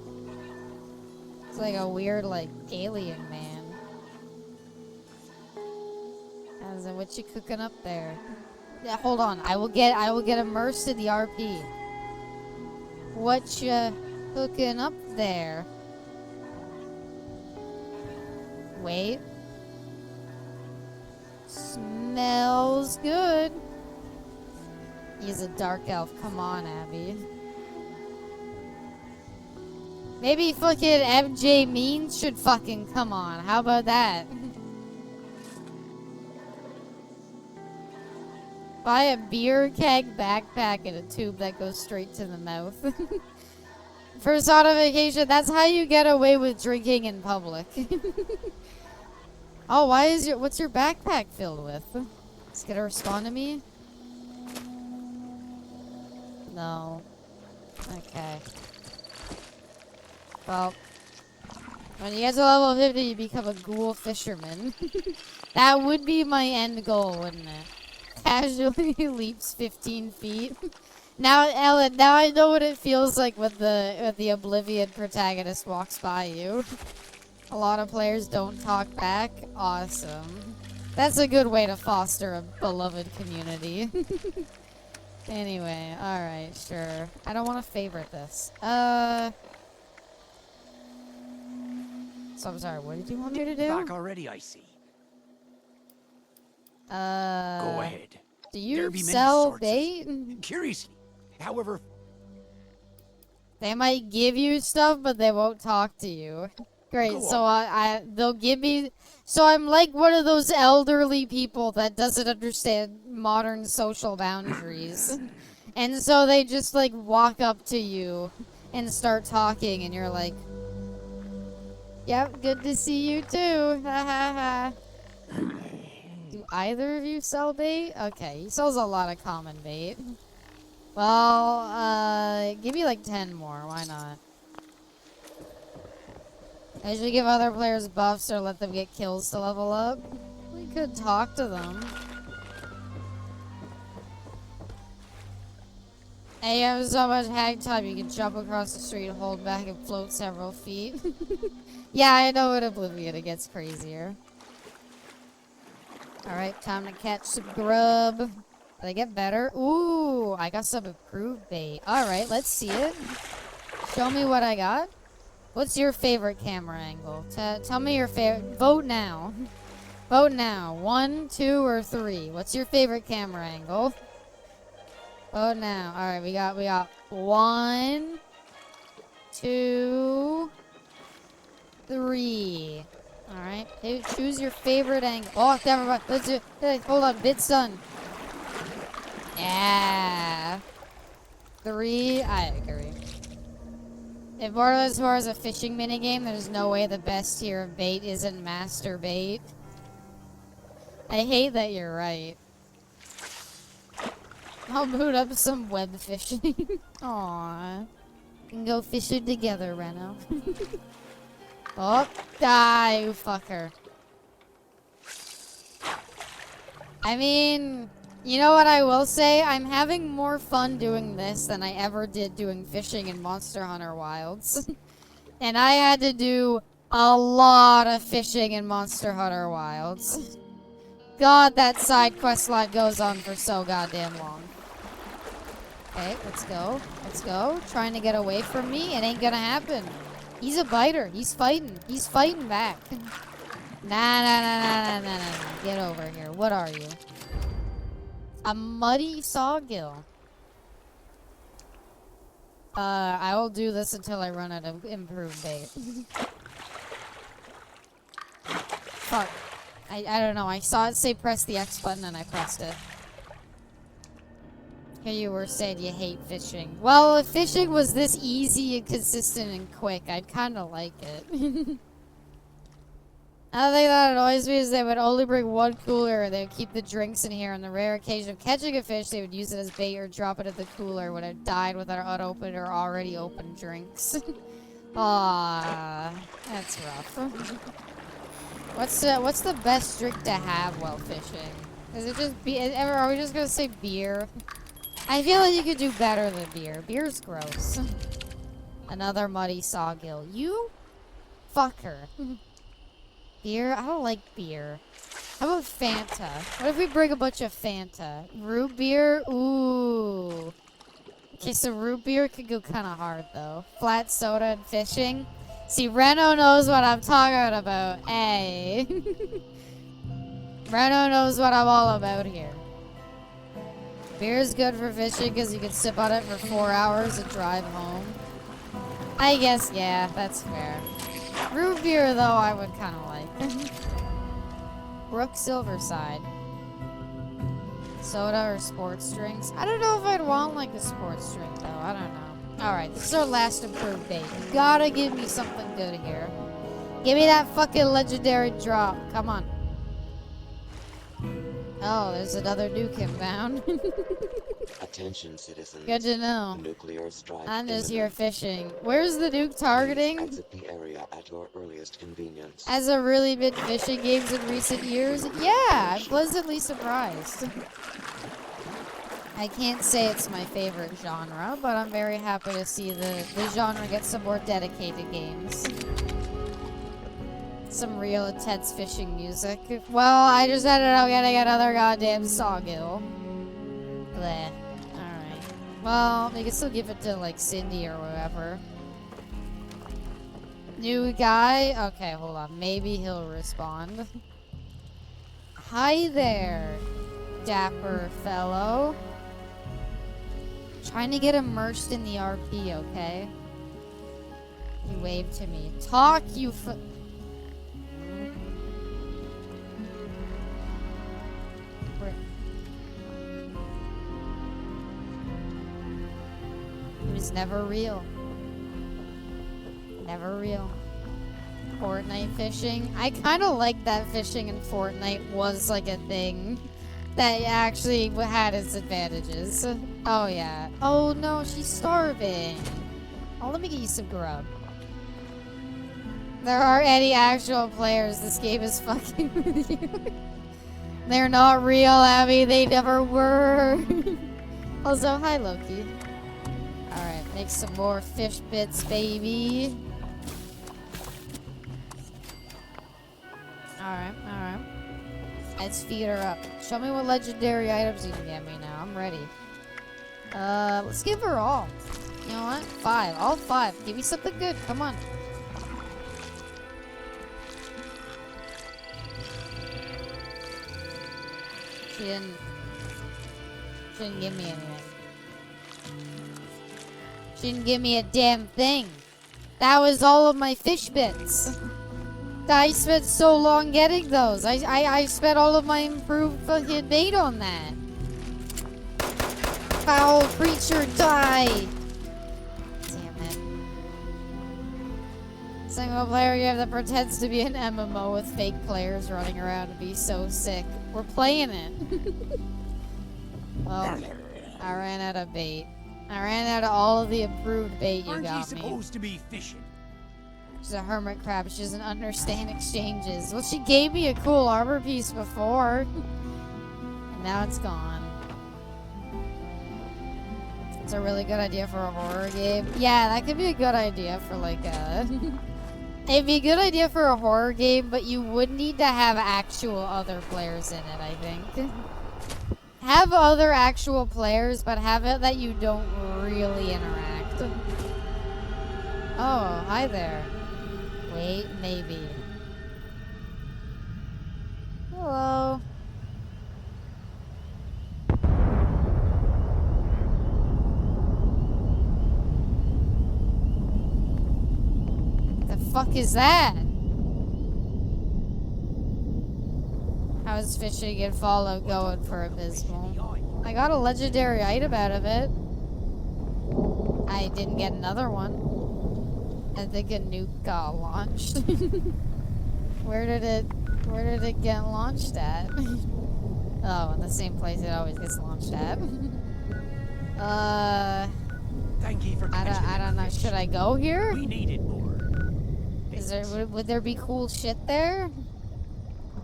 It's like a weird, like, alien man. How's it? What you cooking up there? Yeah, hold on. I will get immersed in the RP. What you cooking up there? Wait. Smells good. He's a dark elf. Come on, Abby. Maybe fucking MJ Means should fucking come on. How about that? Buy a beer keg backpack and a tube that goes straight to the mouth. Personification, that's how you get away with drinking in public. Oh, what's your backpack filled with? It's gonna respond to me? No. Okay. Well, when you get to level 50, you become a ghoul fisherman. That would be my end goal, wouldn't it? Casually leaps 15 feet. Now, Ellen, now I know what it feels like when the Oblivion protagonist walks by you. A lot of players don't talk back. Awesome. That's a good way to foster a beloved community. Anyway, alright, sure. I don't want to favorite this. So I'm sorry, what did you want me to do? Back already, I see. Go ahead. Do you There be many sell sorts of- bait? Curiously, however, They might give you stuff, but they won't talk to you. Great, Go so they'll give me... So I'm like one of those elderly people that doesn't understand modern social boundaries. And so they just, like, walk up to you and start talking, and you're like... Yep, good to see you too. Ha ha ha. Do either of you sell bait? Okay, he sells a lot of common bait. Well, give me like 10 more. Why not? I should give other players buffs or let them get kills to level up. We could talk to them. Hey, you have so much hang time you can jump across the street, hold back, and float several feet. Yeah, I know in Oblivion it gets crazier. Alright, time to catch some grub. Did I get better? Ooh, I got some improved bait. Alright, let's see it. Show me what I got. What's your favorite camera angle? Tell me your favorite. Vote now. Vote now. 1, 2, or 3. What's your favorite camera angle? Vote now. Alright, we got 1, 2, 3. Alright. Hey, choose your favorite angle. Oh, never mind. Let's do it. Hey, hold on. Bit's done. Yeah. 3. I agree. If Borderlands 4 is a fishing minigame, there's no way the best tier of bait isn't master bait. I hate that you're right. I'll boot up some web fishing. Aww. We can go fishing together, Reno. Oh, die, you fucker. I mean, you know what I will say? I'm having more fun doing this than I ever did doing fishing in Monster Hunter Wilds. And I had to do a lot of fishing in Monster Hunter Wilds. God, that side quest line goes on for so goddamn long. Okay, let's go. Let's go. Trying to get away from me. It ain't gonna happen. He's a biter. He's fighting. He's fighting back. Nah. Get over here. What are you? A muddy sawgill. I will do this until I run out of improved bait. Fuck. I don't know. I saw it say press the X button and I pressed it. Here you were saying you hate fishing. Well, if fishing was this easy and consistent and quick, I'd kind of like it. Another thing that annoys me is they would only bring one cooler and they would keep the drinks in here. On the rare occasion of catching a fish, they would use it as bait or drop it at the cooler when it died with our unopened or already opened drinks. Aww, that's rough. What's the best drink to have while fishing? Is it just are we just gonna say beer? I feel like you could do better than beer. Beer's gross. Another muddy sawgill. You Fucker. Beer? I don't like beer. How about Fanta? What if we bring a bunch of Fanta? Root beer? Ooh. Okay, so root beer could go kind of hard, though. Flat soda and fishing. See, Reno knows what I'm talking about. Hey. Reno knows what I'm all about here. Beer is good for fishing because you can sip on it for 4 hours and drive home. I guess, yeah, that's fair. Root beer, though, I would kind of like. Brook Silverside. Soda or sports drinks? I don't know if I'd want, like, a sports drink, though. I don't know. Alright, this is our last improved bait. You gotta give me something good here. Give me that fucking legendary drop. Come on. Oh, there's another nuke inbound. Attention, citizens. Good to know. Nuclear strike I'm just here imminent. fishing. Where's the nuke targeting? Please exit the area at your earliest convenience. Has there really been fishing games in recent years? Yeah, I'm pleasantly surprised. I can't say it's my favorite genre, but I'm very happy to see the genre get some more dedicated games. Some real intense fishing music. Well, I just ended up getting another goddamn sawgill. Bleh. Alright. Well, we can still give it to, like, Cindy or whatever. New guy? Okay, hold on. Maybe he'll respond. Hi there, dapper fellow. Trying to get immersed in the RP, okay? You wave to me. Talk, you It was never real. Never real. Fortnite fishing. I kind of like that fishing in Fortnite was like a thing that actually had its advantages. Oh yeah. Oh no, she's starving. Oh, let me get you some grub. There aren't any actual players. This game is fucking with you. They're not real, Abby. They never were. Also, hi Loki. Alright, make some more fish bits, baby. Alright, alright. Let's feed her up. Show me what legendary items you can get me now. I'm ready. Let's give her all. You know what? 5. All 5. Give me something good. Come on. She didn't give me anything. She didn't give me a damn thing. That was all of my fish bits. I spent so long getting those. I spent all of my improved fucking bait on that. Foul creature, die! Damn it. Single player game that pretends to be an MMO with fake players running around and be so sick. We're playing it. Well, I ran out of bait. I ran out of all of the improved bait you Aren't got you supposed to be fishing? She's a hermit crab. She doesn't understand exchanges. Well, she gave me a cool armor piece before. And now it's gone. It's a really good idea for a horror game. Yeah, that could be a good idea for like a... It'd be a good idea for a horror game, but you would need to have actual other players in it, I think. Have other actual players, but have it that you don't really interact. Oh, hi there. Wait, maybe. Hello. The fuck is that? How's fishing in Fallout going for Abysmal? I got a legendary item out of it. I didn't get another one. I think a nuke got launched. Where did it get launched at? Oh, in the same place it always gets launched at. Thank you for I don't know. Should I go here? We needed more. Would there be cool shit there?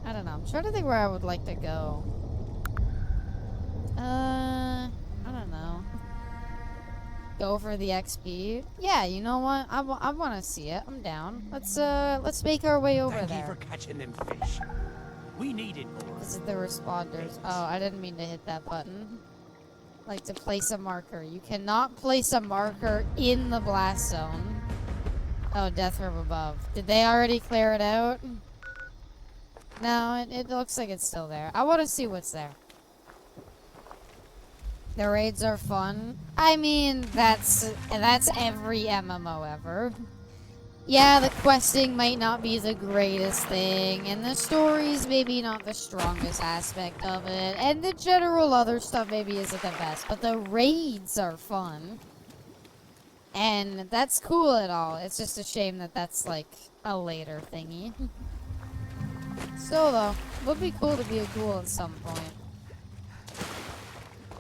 I don't know. I'm trying to think where I would like to go. I don't know. go for the XP. Yeah, you know what? I want to see it. I'm down. Let's make our way over Thank there. you for catching them fish. We needed more. Visit the responders. Oh, I didn't mean to hit that button. Like to place a marker. You cannot place a marker in the blast zone. Oh, death from above. Did they already clear it out? No, it looks like it's still there. I want to see what's there. The raids are fun. I mean, that's every MMO ever. Yeah, the questing might not be the greatest thing, and the story's maybe not the strongest aspect of it, and the general other stuff maybe isn't the best, but the raids are fun. And that's cool at all. It's just a shame that that's like a later thingy. Still though, it would be cool to be a ghoul at some point.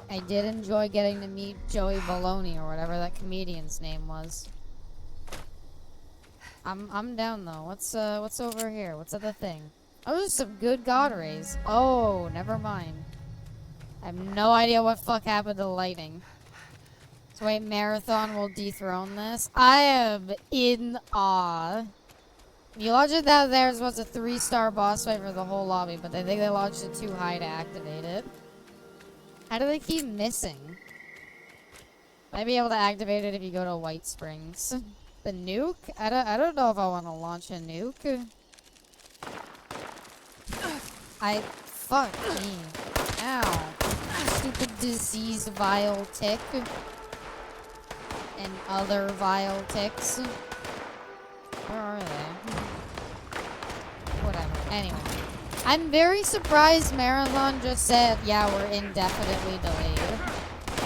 I did enjoy getting to meet Joey Baloney or whatever that comedian's name was. I'm down though. What's over here? What's other thing? Oh, there's some good god rays. Oh, never mind. I have no idea what fuck happened to the lighting. So wait, Marathon will dethrone this. I am in awe. You launched it that theirs was a 3-star boss fight for the whole lobby, but they think they launched it too high to activate it. How do they keep missing? Might be able to activate it if you go to White Springs. The nuke? I don't know if I want to launch a nuke. Fuck me. Ow. Stupid disease vile tick. And other vile ticks. Where are they? Whatever. Anyway. I'm very surprised Marathon just said, yeah, we're indefinitely delayed.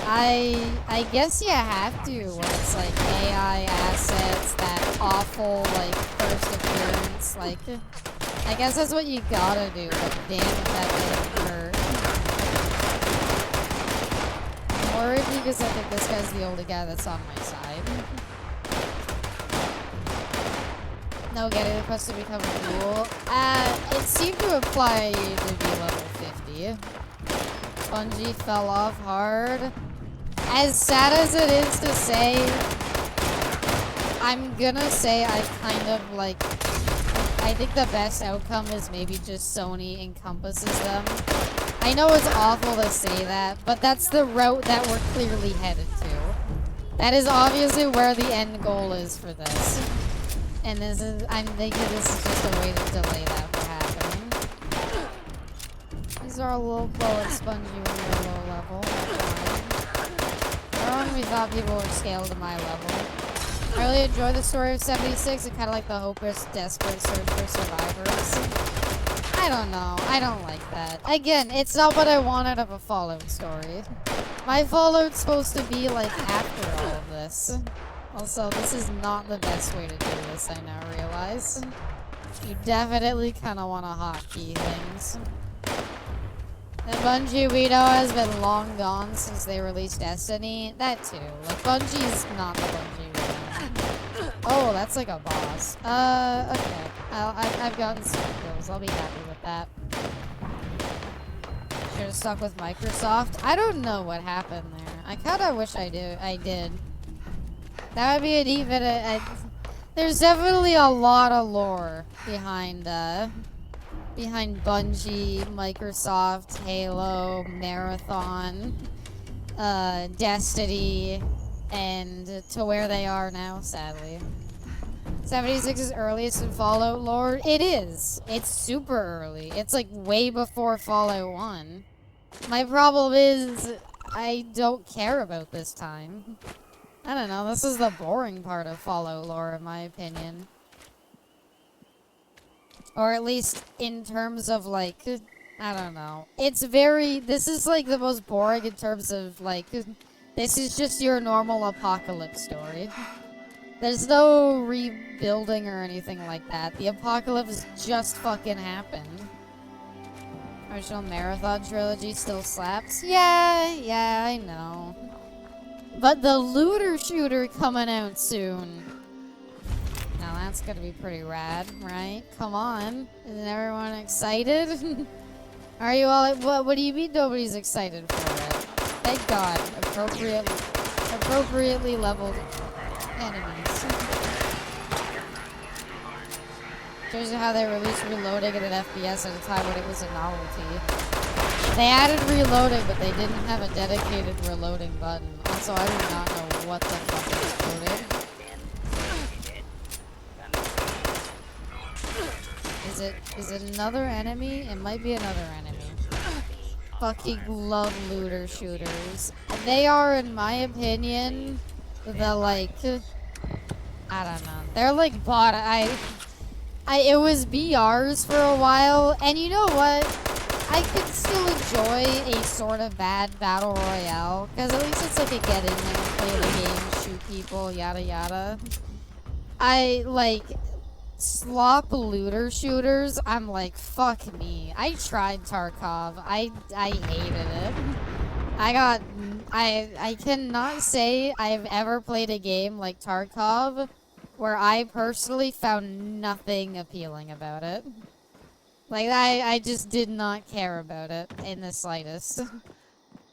I guess you have to when it's like AI assets, that awful like first appearance, like I guess that's what you gotta do, but damn if that didn't hurt. I'm worried because I think this guy's the only guy that's on my side. No, getting the quest to become a ghoul. It seemed to imply you to be level 50. Bungie fell off hard. As sad as it is to say, I'm gonna say I kind of like, I think the best outcome is maybe just Sony encompasses them. I know it's awful to say that, but that's the route that we're clearly headed to. That is obviously where the end goal is for this. And this is, I'm thinking this is just a way to delay that from happening. These are little bullets, Bungie, when you're low level. Remember when we thought people were scaled to my level? I really enjoy the story of 76 and kind of like the hopeless, desperate search for survivors. I don't know. I don't like that. Again, it's not what I wanted of a Fallout story. My Fallout's supposed to be like after all of this. Also, this is not the best way to do this, I now realize. You definitely kind of want to hotkey things. The Bungie we know has been long gone since they released Destiny. That too. Like, Bungie's not the Bungie we know. Oh, that's like a boss. Okay. I've gotten some kills. I'll be happy with that. Should have stuck with Microsoft. I don't know what happened there. I kind of wish I did. That would be an even... there's definitely a lot of lore behind Bungie, Microsoft, Halo, Marathon, Destiny, and to where they are now, sadly. 76 is earliest in Fallout lore? It is. It's super early. It's like way before Fallout 1. My problem is, I don't care about this time. I don't know, this is the boring part of Fallout lore, in my opinion. Or at least in terms of, like, I don't know. It's very, this is, like, the most boring in terms of, like, this is just your normal apocalypse story. There's no rebuilding or anything like that. The apocalypse just fucking happened. Original Marathon trilogy still slaps? Yeah, I know. But the looter shooter coming out soon. Now that's gonna be pretty rad, right? Come on. Isn't everyone excited? Are you all, what do you mean nobody's excited for it? Thank God. Appropriate appropriately leveled enemies. Shows you how they released reloading at an FPS at a time when it was a novelty. They added reloading, but they didn't have a dedicated reloading button. Also, I do not know what the fuck exploded. Is it another enemy? It might be another enemy. Fucking love looter shooters. They are, in my opinion, the like, I don't know. They're like it was BRs for a while, and you know what? I could still enjoy a sort of bad battle royale, because at least it's like a get in there, play the game, shoot people, yada yada. I like slop looter shooters. I'm like, fuck me. I tried Tarkov. I hated it. I cannot say I've ever played a game like Tarkov where I personally found nothing appealing about it. Like, I just did not care about it in the slightest.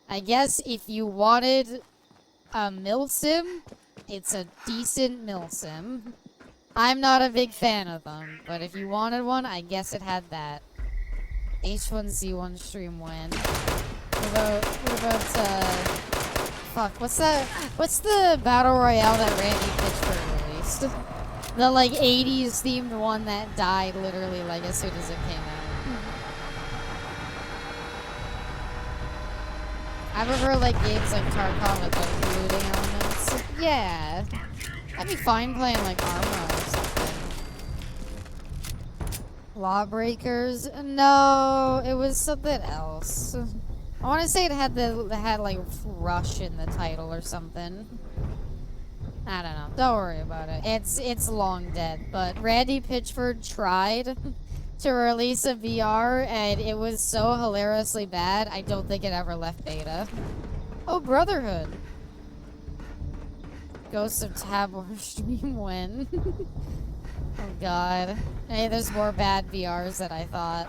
I guess if you wanted a milsim, it's a decent milsim. I'm not a big fan of them, but if you wanted one, I guess it had that. H1Z1 stream win. What about, fuck, what's that? What's the battle royale that Randy Pitchford released? The, like, 80s themed one that died literally, like, as soon as it came out. I prefer, like, games like Tarkov with, like, looting elements. Yeah. I'd be fine playing, like, Arma or something. Lawbreakers? No, it was something else. I want to say it had like Rush in the title or something. I don't know. Don't worry about it. It's long dead. But Randy Pitchford tried to release a VR, and it was so hilariously bad. I don't think it ever left beta. Oh, Brotherhood. Ghost of Tabor stream win. Oh god. Hey, there's more bad VRs than I thought.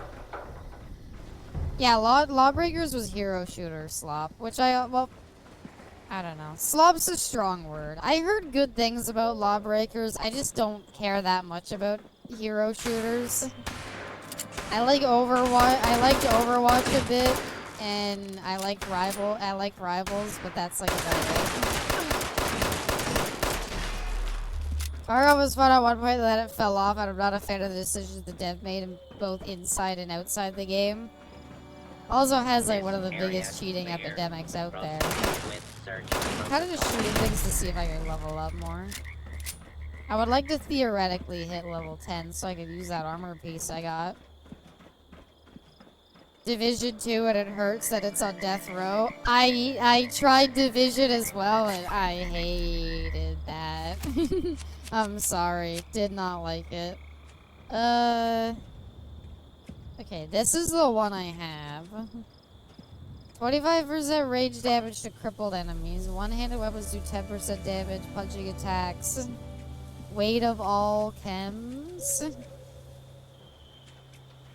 Yeah, Lawbreakers was hero shooter slop, which well, I don't know. Slop's a strong word. I heard good things about Lawbreakers. I just don't care that much about hero shooters. I liked Overwatch a bit, and I liked Rivals, but that's like about it. Tarkov was fun at one point, then it fell off, and I'm not a fan of the decisions the dev made in both inside and outside the game. Also has like one of the biggest cheating epidemics out there. I'm kind of just shooting things to see if I can level up more. I would like to theoretically hit level 10 so I could use that armor piece I got. Division 2 and it hurts that it's on death row. I tried Division as well and I hated that. I'm sorry. Did not like it. Okay, this is the one I have. 25% rage damage to crippled enemies. One-handed weapons do 10% damage. Punching attacks. Weight of all chems.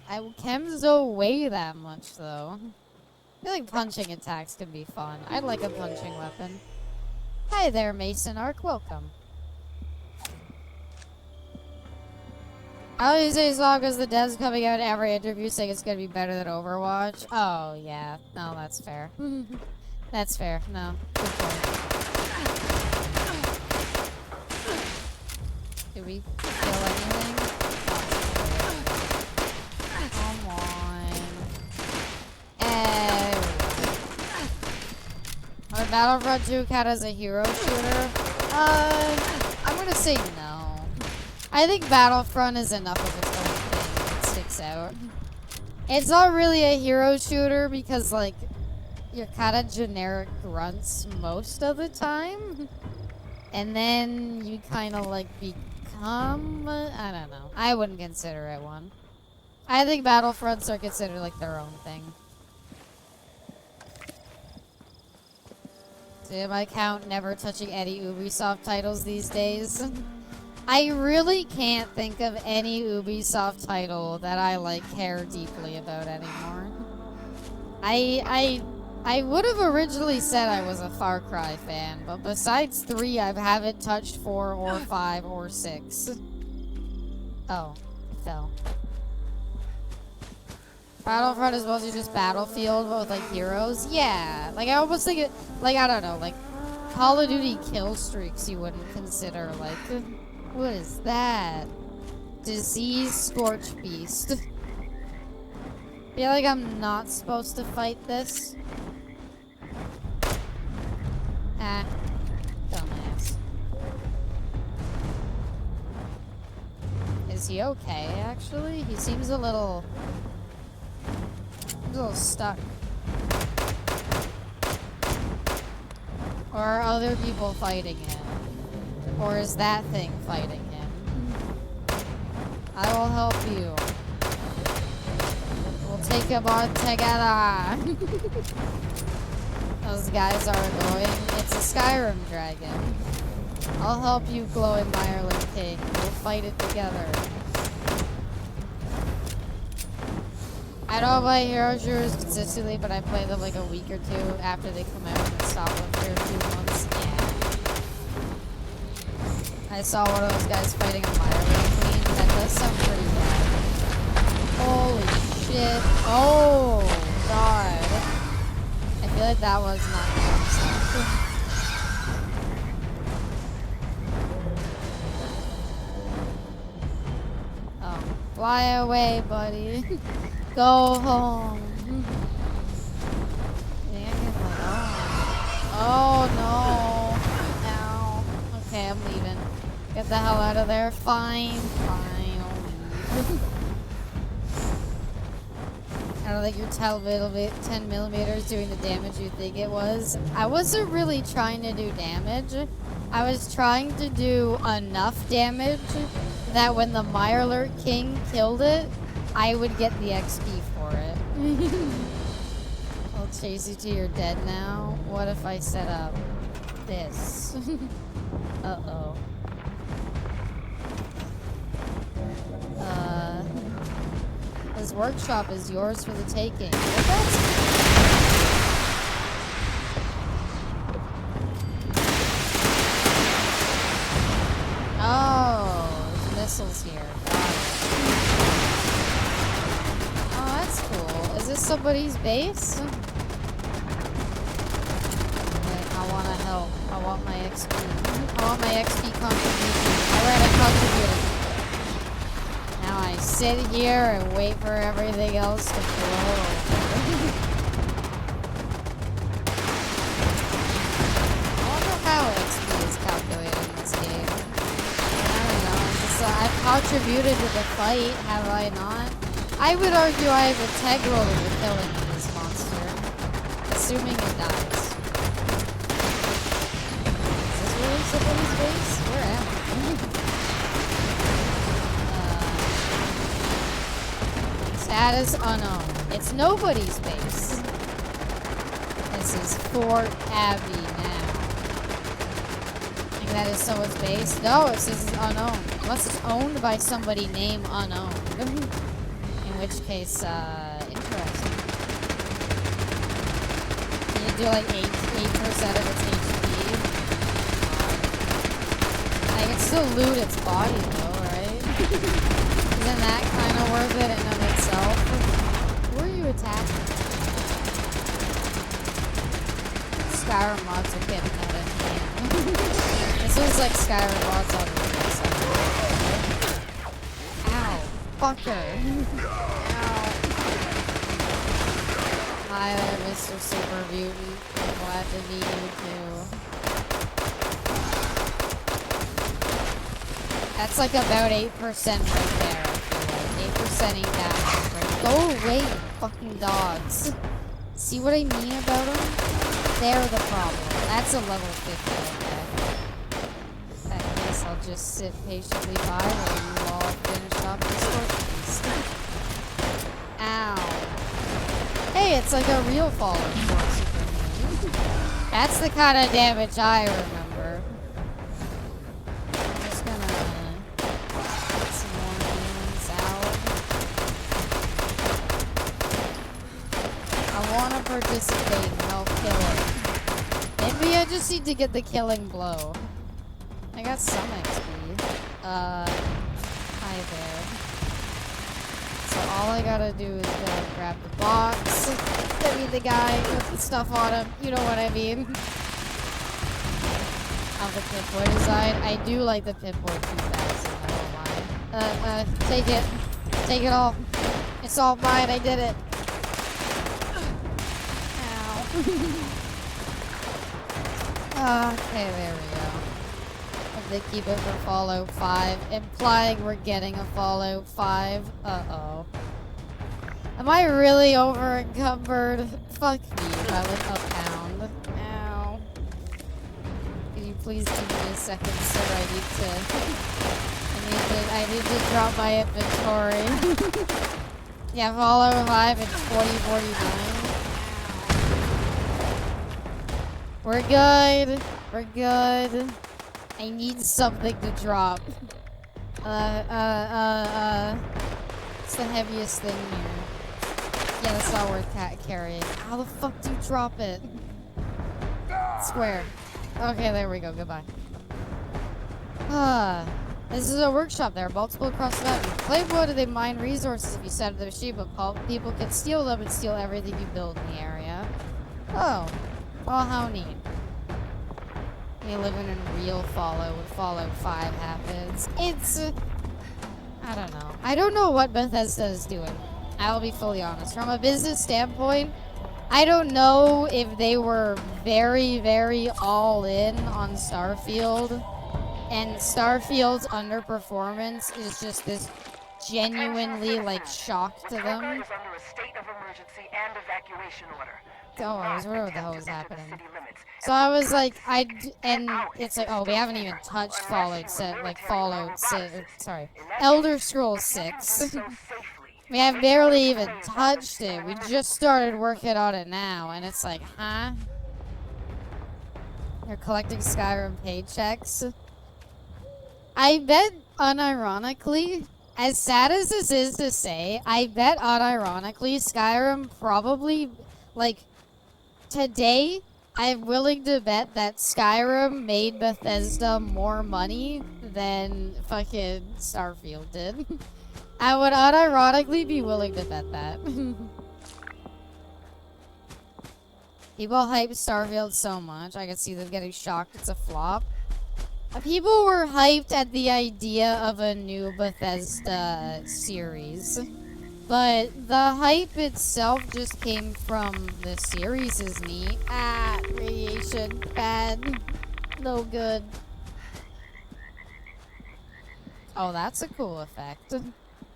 Chems don't weigh that much, though. I feel like punching attacks can be fun. I'd like a punching weapon. Hi there, Mason Arc. Welcome. I always say it's long because the dev's coming out in every interview saying it's going to be better than Overwatch. Oh, yeah. No, that's fair. That's fair. No. Good point. Did we kill anything? Come on. Would Battlefront 2 count as a hero shooter? I'm going to say no. I think Battlefront is enough of its own thing that sticks out. It's not really a hero shooter because, like, you're kind of generic grunts most of the time. And then you kind of, like, become... I don't know. I wouldn't consider it one. I think Battlefronts are considered, like, their own thing. See, my count never touching any Ubisoft titles these days. I really can't think of any Ubisoft title that I, like, care deeply about anymore. I I would have originally said I was a Far Cry fan, but besides 3, I haven't touched 4 or 5 or 6. Oh, it fell. Battlefront is mostly just Battlefield, but with like heroes. Yeah, like I almost think it, like I don't know, like Call of Duty kill streaks you wouldn't consider. Like, what is that? Disease Scorch Beast. Feel like I'm not supposed to fight this. Ah, dumbass. Is he okay, actually? He seems a little stuck. Or are other people fighting him? Or is that thing fighting him? I will help you. We'll take him on together. Those guys are annoying. It's a Skyrim dragon. I'll help you, glowing Ireland King. We'll fight it together. I don't play hero shooters consistently, but I play them like a week or two after they come out and stop them for a few months. Yeah. I saw one of those guys fighting a Ireland Queen. That does sound pretty bad. Holy shit. Oh, God. I feel like that was not good stuff. Oh, fly away, buddy. Go home. Oh no. Ow. Okay, I'm leaving. Get the hell out of there. Fine. Fine. I'll leave. I don't think your 10 millimeters doing the damage you think it was. I wasn't really trying to do damage. I was trying to do enough damage that when the Mirelurk King killed it, I would get the XP for it. I'll chase you till you're dead now. What if I set up this? Uh-oh. This workshop is yours for the taking. Oh, there's missiles here. Oh, that's cool. Is this somebody's base? Okay, I want to help. I want my XP. I want my XP contribution. Alright, I contributed. Now I sit here and wait for everything else to blow over. I wonder how XP is calculated in this game. I don't know. I've contributed to the fight, have I not? I would argue I have integral to the killing of this monster. Assuming it dies. Is this really somebody's base? Where am I? Status unknown. It's nobody's base. This is Fort Abbey now. And that is someone's base? No, it says it's unknown. Unless it's owned by somebody named Unknown. In which case, interesting. Can you do like 8% of its HP? I can still loot its body though, right? Isn't that kind of worth it in and of itself? Who are you attacking? Skyrim mods are getting at it. This was like Skyrim mods on the Ow. Fucker. Ow. Hi there, Mr. Super Mutant. I'm glad to meet you too. That's like about 8% right there. 8% ain't that much, right? Go away, you fucking dogs. See what I mean about them? They're the problem. That's a level 50 right there. I guess I'll just sit patiently by while you all finish off this work piece. Ow. Hey, it's like a real Fallen Force. That's the kind of damage I remember. I'm just gonna get some more humans out. I want to participate and help just need to get the killing blow. I got some XP. Hi there. So all I gotta do is go grab the box. I mean the guy with the stuff on him. You know what I mean. Of the Pip-Boy design. I do like the Pip-Boy 2000, I don't lie. Take it. Take it all. It's all mine, I did it. Ow. Okay, there we go. If they keep it for Fallout 5, implying we're getting a Fallout 5. Uh-oh. Am I really over encumbered? Fuck me if I was a pound. Ow. Can you please give me a second, sir? I need to drop my inventory. Yeah, Fallout 5 in 2049. We're good. We're good. I need something to drop. It's the heaviest thing here. Yeah, that's not worth carrying. How the fuck do you drop it? Square. Okay, there we go. Goodbye. This is a workshop. There are multiple across the map. You claim wood and they mine resources if you set up the machine, but people can steal them and steal everything you build in the area. Oh. Well, how neat. We live in a real Fallout when Fallout 5 happens. It's... I don't know. I don't know what Bethesda is doing. I'll be fully honest. From a business standpoint, I don't know if they were very, very all in on Starfield. And Starfield's underperformance is just this genuinely, like, shock to them. is under a state of emergency and evacuation order. Oh, I was wondering what the hell was happening. So I was like, and it's like, oh, we haven't even touched Fallout 6, sorry, Elder Scrolls 6. We have barely even touched it. We just started working on it now, and it's like, huh? You're collecting Skyrim paychecks? I bet, unironically, as sad as this is to say, I bet unironically Skyrim probably, like, today, I'm willing to bet that Skyrim made Bethesda more money than fucking Starfield did. I would unironically be willing to bet that. People hype Starfield so much, I could see them getting shocked it's a flop. People were hyped at the idea of a new Bethesda series. But the hype itself just came from the series is neat. Ah, radiation. Bad. No good. Oh, that's a cool effect.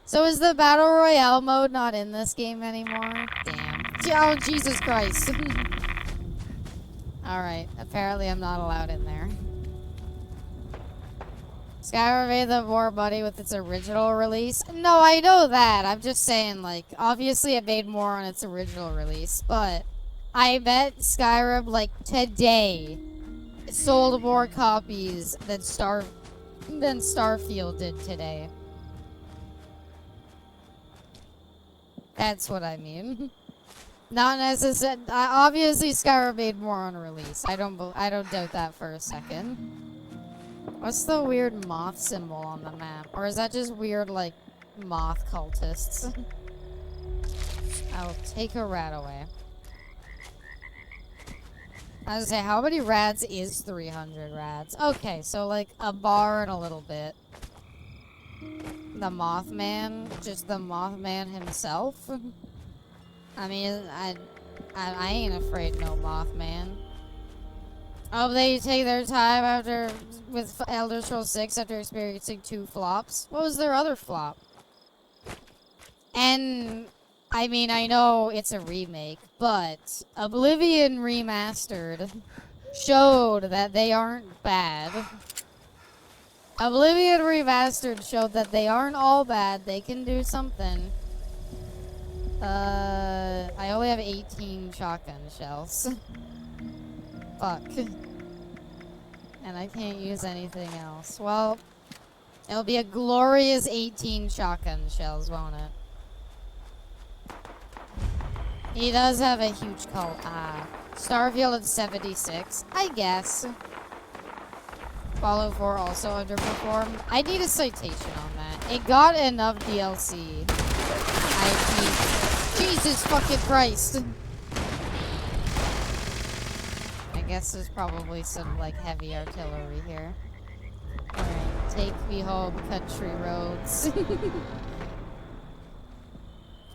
So is the Battle Royale mode not in this game anymore? Damn. Oh, Jesus Christ. Alright, apparently I'm not allowed in there. Skyrim made them more money with its original release. No, I know that. I'm just saying, like, obviously it made more on its original release, but I bet Skyrim, like, today sold more copies than Starfield did today. That's what I mean. Not necessarily. Obviously, Skyrim made more on release. I don't doubt that for a second. What's the weird moth symbol on the map? Or is that just weird, like, moth cultists? I'll take a rat away. I was gonna say, how many rats is 300 rats? Okay, so, like, a bar and a little bit. The Mothman? Just the Mothman himself? I mean, I ain't afraid no Mothman. Oh, they take their time with Elder Scrolls 6 after experiencing 2 flops. What was their other flop? And, I mean, I know it's a remake, but Oblivion Remastered showed that they aren't bad. Oblivion Remastered showed that they aren't all bad. They can do something. I only have 18 shotgun shells. Fuck. And I can't use anything else. Well, it'll be a glorious 18 shotgun shells, won't it? He does have a huge cult. Ah. Starfield at 76. I guess. Fallout 4 also underperformed. I need a citation on that. It got enough DLC. Jesus fucking Christ. I guess there's probably some, like, heavy artillery here. Alright, take me home, country roads.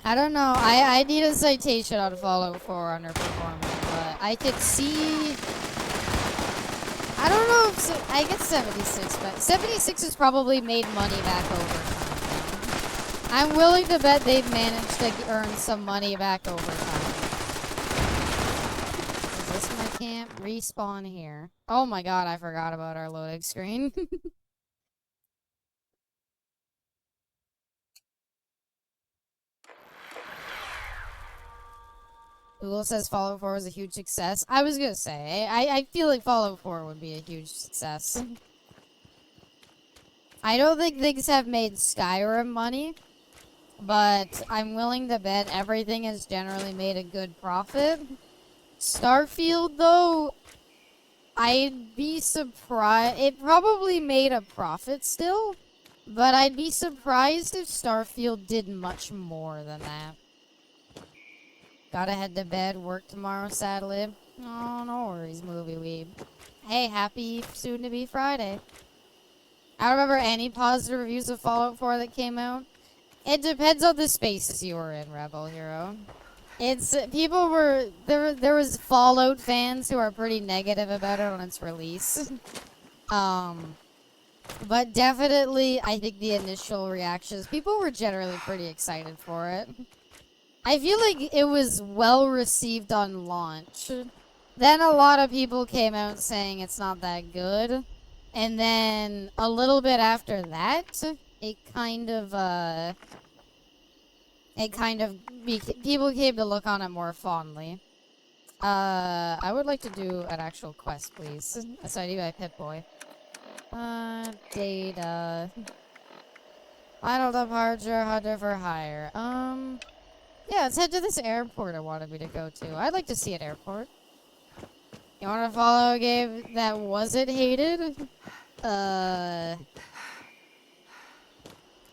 I don't know. I need a citation on Fallout 4 underperforming, but I could see... I don't know if... I get 76, but 76 has probably made money back over time. I'm willing to bet they've managed to earn some money back over time. Is this my camp? Respawn here. Oh my god, I forgot about our loading screen. Google says Fallout 4 was a huge success. I was gonna say, I feel like Fallout 4 would be a huge success. I don't think things have made Skyrim money, but I'm willing to bet everything has generally made a good profit. Starfield, though, I'd be surprised. It probably made a profit still, but I'd be surprised if Starfield did much more than that. Gotta head to bed, work tomorrow, sadly. Oh, no worries, movie weeb. Hey, happy soon-to-be Friday. I don't remember any positive reviews of Fallout 4 that came out. It depends on the spaces you were in, Rebel Hero. It's, people were, there was Fallout fans who are pretty negative about it on its release. But definitely, I think the initial reactions, people were generally pretty excited for it. I feel like it was well received on launch. Then a lot of people came out saying it's not that good. And then a little bit after that, people came to look on it more fondly. I would like to do an actual quest, please. That's what I do by Pip-Boy. Data. Final departure, Hunter for hire. Yeah, let's head to this airport I wanted me to go to. I'd like to see an airport. You want to follow a game that wasn't hated?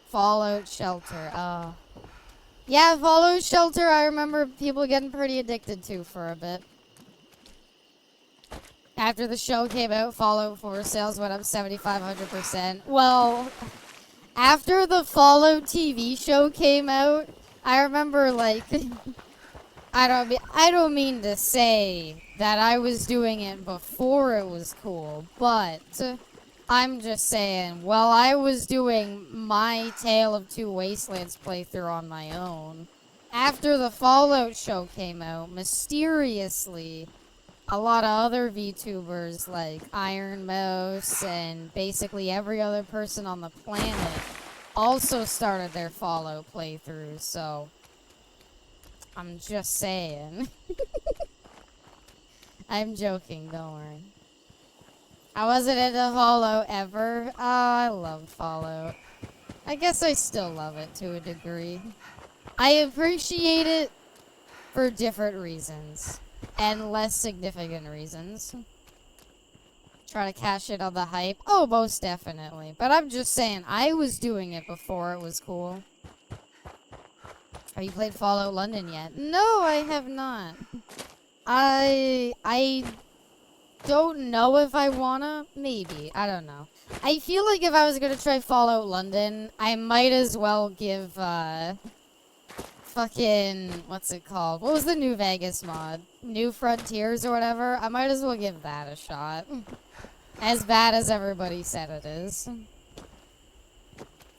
Fallout Shelter. Yeah, Fallout Shelter, I remember people getting pretty addicted to for a bit. After the show came out, Fallout 4 sales went up 7,500%. Well, after the Fallout TV show came out, I remember, like, I don't mean to say that I was doing it before it was cool, but I'm just saying, while I was doing my Tale of Two Wastelands playthrough on my own, after the Fallout show came out, mysteriously, a lot of other VTubers like Iron Mouse and basically every other person on the planet also started their Fallout playthroughs, so I'm just saying. I'm joking, don't worry. I wasn't into Fallout ever. Oh, I loved Fallout. I guess I still love it to a degree. I appreciate it for different reasons and less significant reasons. Try to cash in on the hype. Oh, most definitely. But I'm just saying, I was doing it before it was cool. Have you played Fallout London yet? No, I have not. I don't know if I wanna. Maybe. I don't know. I feel like if I was gonna try Fallout London, I might as well give, fucking, what's it called? What was the New Vegas mod? New Frontiers or whatever? I might as well give that a shot. As bad as everybody said it is.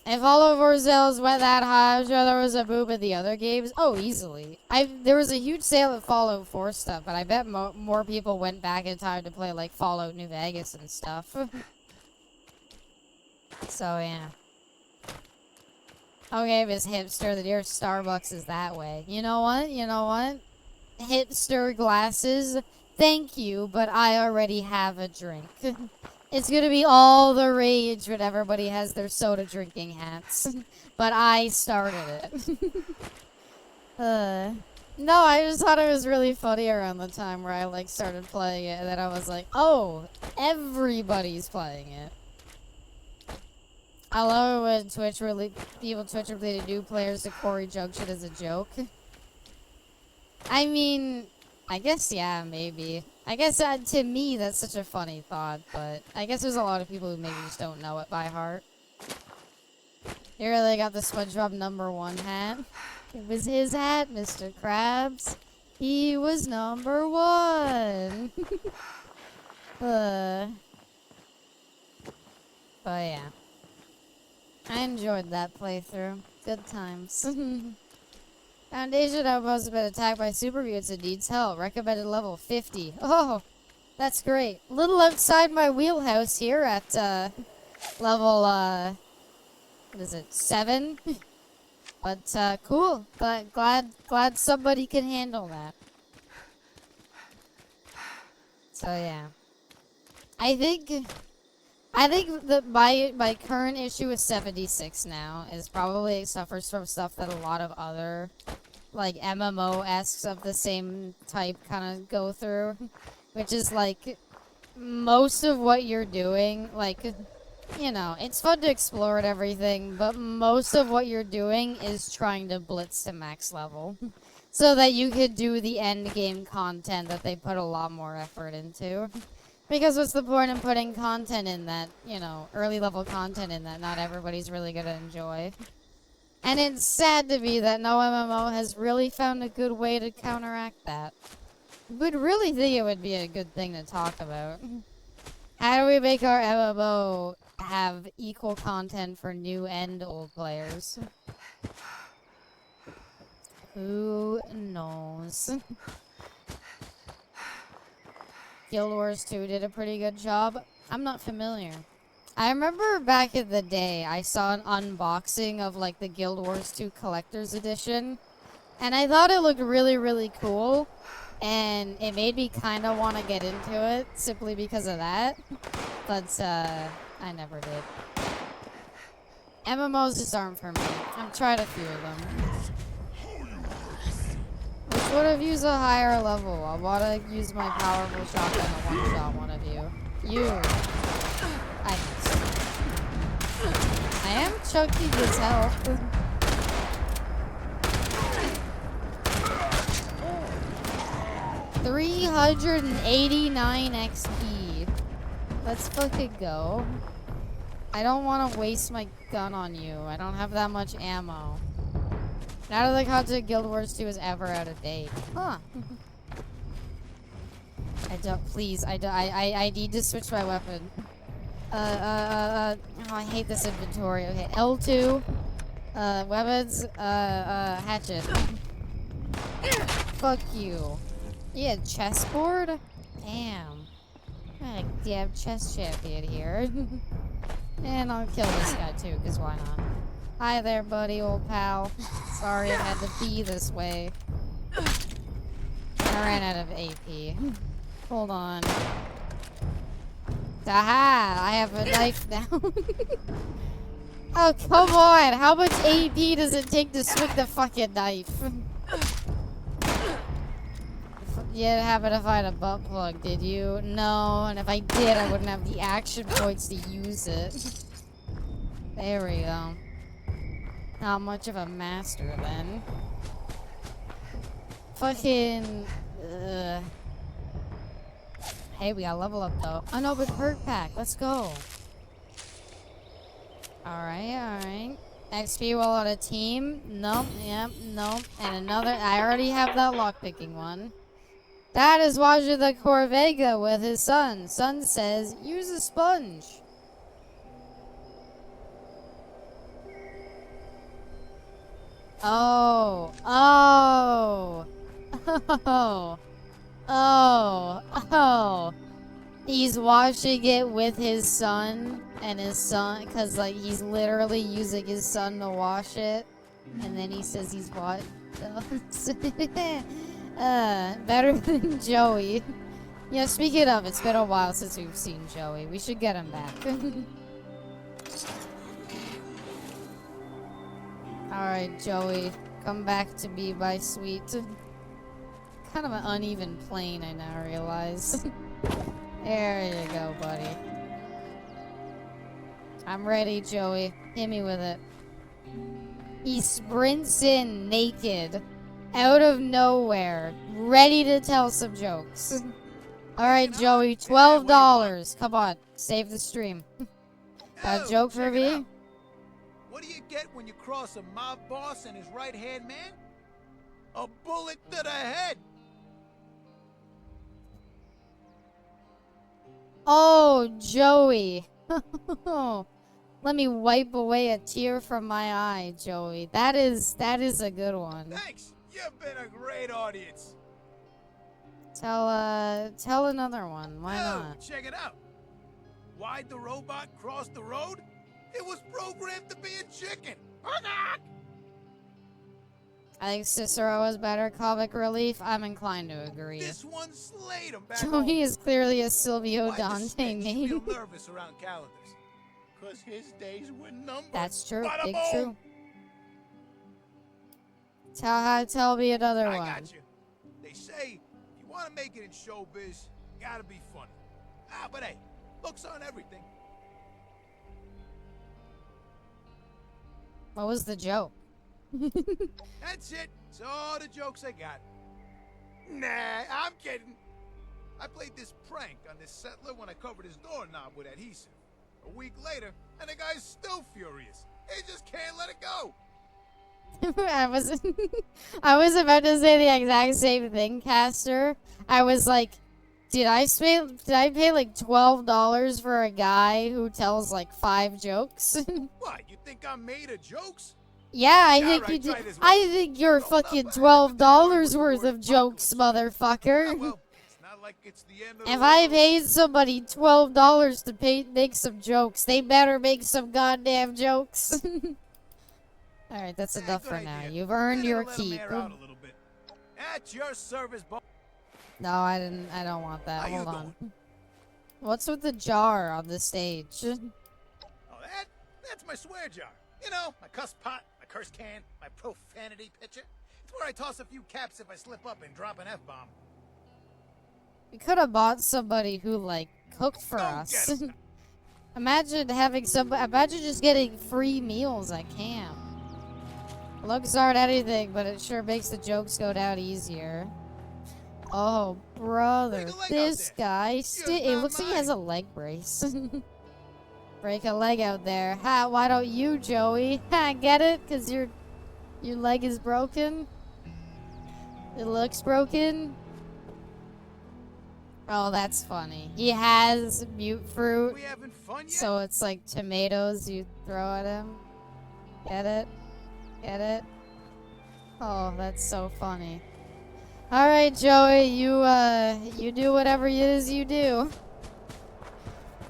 If all of our sales went that high, I'm sure there was a boom in the other games. Oh, easily. There was a huge sale of Fallout 4 stuff, but I bet more people went back in time to play, like, Fallout New Vegas and stuff. So, yeah. Okay, Miss Hipster, the nearest Starbucks is that way. You know what? You know what? Hipster glasses, thank you, but I already have a drink. It's gonna be all the rage when everybody has their soda drinking hats. But I started it. No, I just thought it was really funny around the time where I like started playing it, and then I was like, oh, everybody's playing it. I love it when people Twitch related new players to Quarry Junction as a joke. I mean, I guess, yeah, maybe. I guess to me, that's such a funny thought, but I guess there's a lot of people who maybe just don't know it by heart. You really got the SpongeBob #1 hat. It was his hat, Mr. Krabs. He was #1. But yeah. I enjoyed that playthrough. Good times. Foundation outpost has been attacked by super mutants and needs help. Recommended level 50. Oh, that's great. A little outside my wheelhouse here at level, what is it, 7? But cool. Glad somebody can handle that. So yeah. I think that my current issue with 76 now is probably it suffers from stuff that a lot of other like MMO-esques of the same type kind of go through, which is like most of what you're doing, like, you know, it's fun to explore and everything, but most of what you're doing is trying to blitz to max level so that you could do the end game content that they put a lot more effort into. Because what's the point in putting content in that, you know, early level content in that not everybody's really gonna enjoy? And it's sad to me that no MMO has really found a good way to counteract that. Would really think it would be a good thing to talk about. How do we make our MMO have equal content for new and old players? Who knows? Guild Wars 2 did a pretty good job. I'm not familiar. I remember back in the day, I saw an unboxing of like the Guild Wars 2 Collector's Edition, and I thought it looked really, really cool, and it made me kind of want to get into it simply because of that, but I never did. MMOs just aren't for me. I've tried a few of them. Which one of you's a higher level? I want to use my powerful shotgun to one-shot one of you. You. I missed. I am chunky as hell. $389 XP. Let's fucking go. I don't want to waste my gun on you. I don't have that much ammo. None of the content Guild Wars 2 is ever out of date. Huh. I need to switch my weapon. Oh, I hate this inventory. Okay, L2. Weapons. Hatchet. Fuck you. Yeah, chessboard? Damn. I damn chess champion here. And I'll kill this guy too, because why not? Hi there, buddy, old pal. Sorry it had to be this way. I ran out of AP. Hold on. Aha! I have a knife now. Oh, come on! How much AP does it take to swing the fucking knife? You didn't happen to find a butt plug, did you? No, and if I did, I wouldn't have the action points to use it. There we go. Not much of a master, then. Fucking... Hey, we got level up, though. Unopened perk pack. Let's go. Alright. XP while on a team. Nope. Yep. Nope. And another... I already have that lockpicking one. Dad is watching the Corvega with his son. Son says, use a sponge. Oh. Oh. Oh. Oh. Oh. He's watching it with his son. And his son, because like he's literally using his son to wash it. And then he says he's what? Better than Joey. Yeah, speaking of, it's been a while since we've seen Joey. We should get him back. Alright, Joey. Come back to me, my sweet. kind of an uneven plane, I now realize. There you go, buddy. I'm ready, Joey. Hit me with it. He sprints in naked, out of nowhere, ready to tell some jokes. Alright, Joey, $12. Come on, save the stream. Got a joke for me? What do you get when you cross a mob boss and his right-hand man? A bullet to the head! Oh, Joey. Let me wipe away a tear from my eye, Joey. That is a good one. Thanks! You've been a great audience! Tell another one. Why not? Check it out. Why'd the robot cross the road? It was programmed to be a chicken. I think Cicero was better comic relief. I'm inclined to agree. This one slayed him back Joey is clearly a Silvio Why Dante does meme. feel nervous around calendars? Cause his days were numbered. That's true. Bada Big boom. true. Tell me another I one. got you. They say if you want to make it in showbiz, you gotta be funny. But hey, looks aren't everything. What was the joke? That's it. That's all the jokes I got. Nah, I'm kidding. I played this prank on this settler when I covered his doorknob with adhesive. A week later, and the guy's still furious. He just can't let it go. I was about to say the exact same thing, Caster. I was like, did I pay like $12 for a guy who tells like 5 jokes? What, you think I'm made of jokes? Yeah, I Yeah, think right, you try did. this one. I think you're fucking $12 worth of jokes, motherfucker. Well, it's not like it's the end of If the I world. paid somebody $12 to make some jokes, they better make some goddamn jokes. Alright, that's enough good for idea. now. You've earned Better your let 'em keep. air out a little bit. At your service, boss. No, I didn't. I don't want that. How you Hold on. What's with the jar on the stage? Oh, that's my swear jar. You know, my cuss pot, my curse can, my profanity pitcher. It's where I toss a few caps if I slip up and drop an F-bomb. We could have bought somebody who, like, cooked for us. Imagine having imagine just getting free meals at camp. Looks aren't anything, but it sure makes the jokes go down easier. Oh, brother, this guy, it looks like he has a leg brace. Break a leg out there. Ha, why don't you, Joey? Ha, get it? Cause your leg is broken? It looks broken? Oh, that's funny. He has mute fruit, We having fun yet? so it's like tomatoes you throw at him. Get it? Get it? Oh, that's so funny. Alright, Joey, you do whatever it is you do.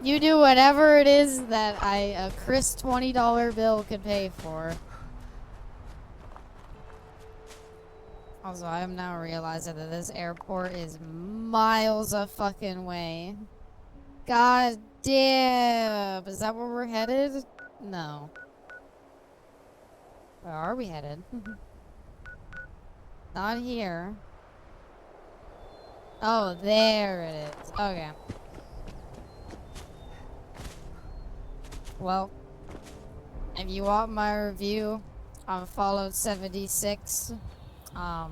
You do whatever it is that a crisp $20 bill could pay for. Also, I am now realizing that this airport is miles a fucking way. God damn. Is that where we're headed? No. Where are we headed? Not here. Oh, there it is. Okay. Well, if you want my review on Fallout 76, I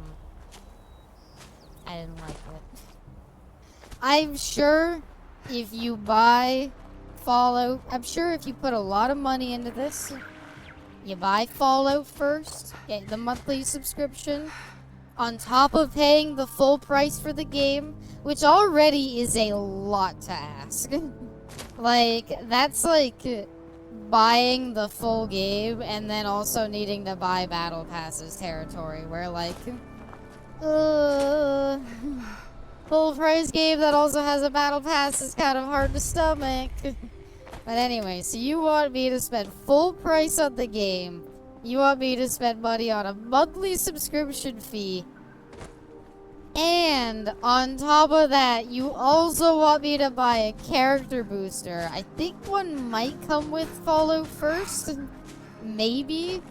didn't like it. I'm sure if you buy Fallout, I'm sure if you put a lot of money into this, you buy Fallout first, get the monthly subscription, on top of paying the full price for the game, which already is a lot to ask. Like, that's like buying the full game and then also needing to buy battle passes territory, where like, full price game that also has a battle pass is kind of hard to stomach. But anyway, so you want me to spend full price on the game, you want me to spend money on a monthly subscription fee, and on top of that, you also want me to buy a character booster. I think one might come with Fallout first. Maybe.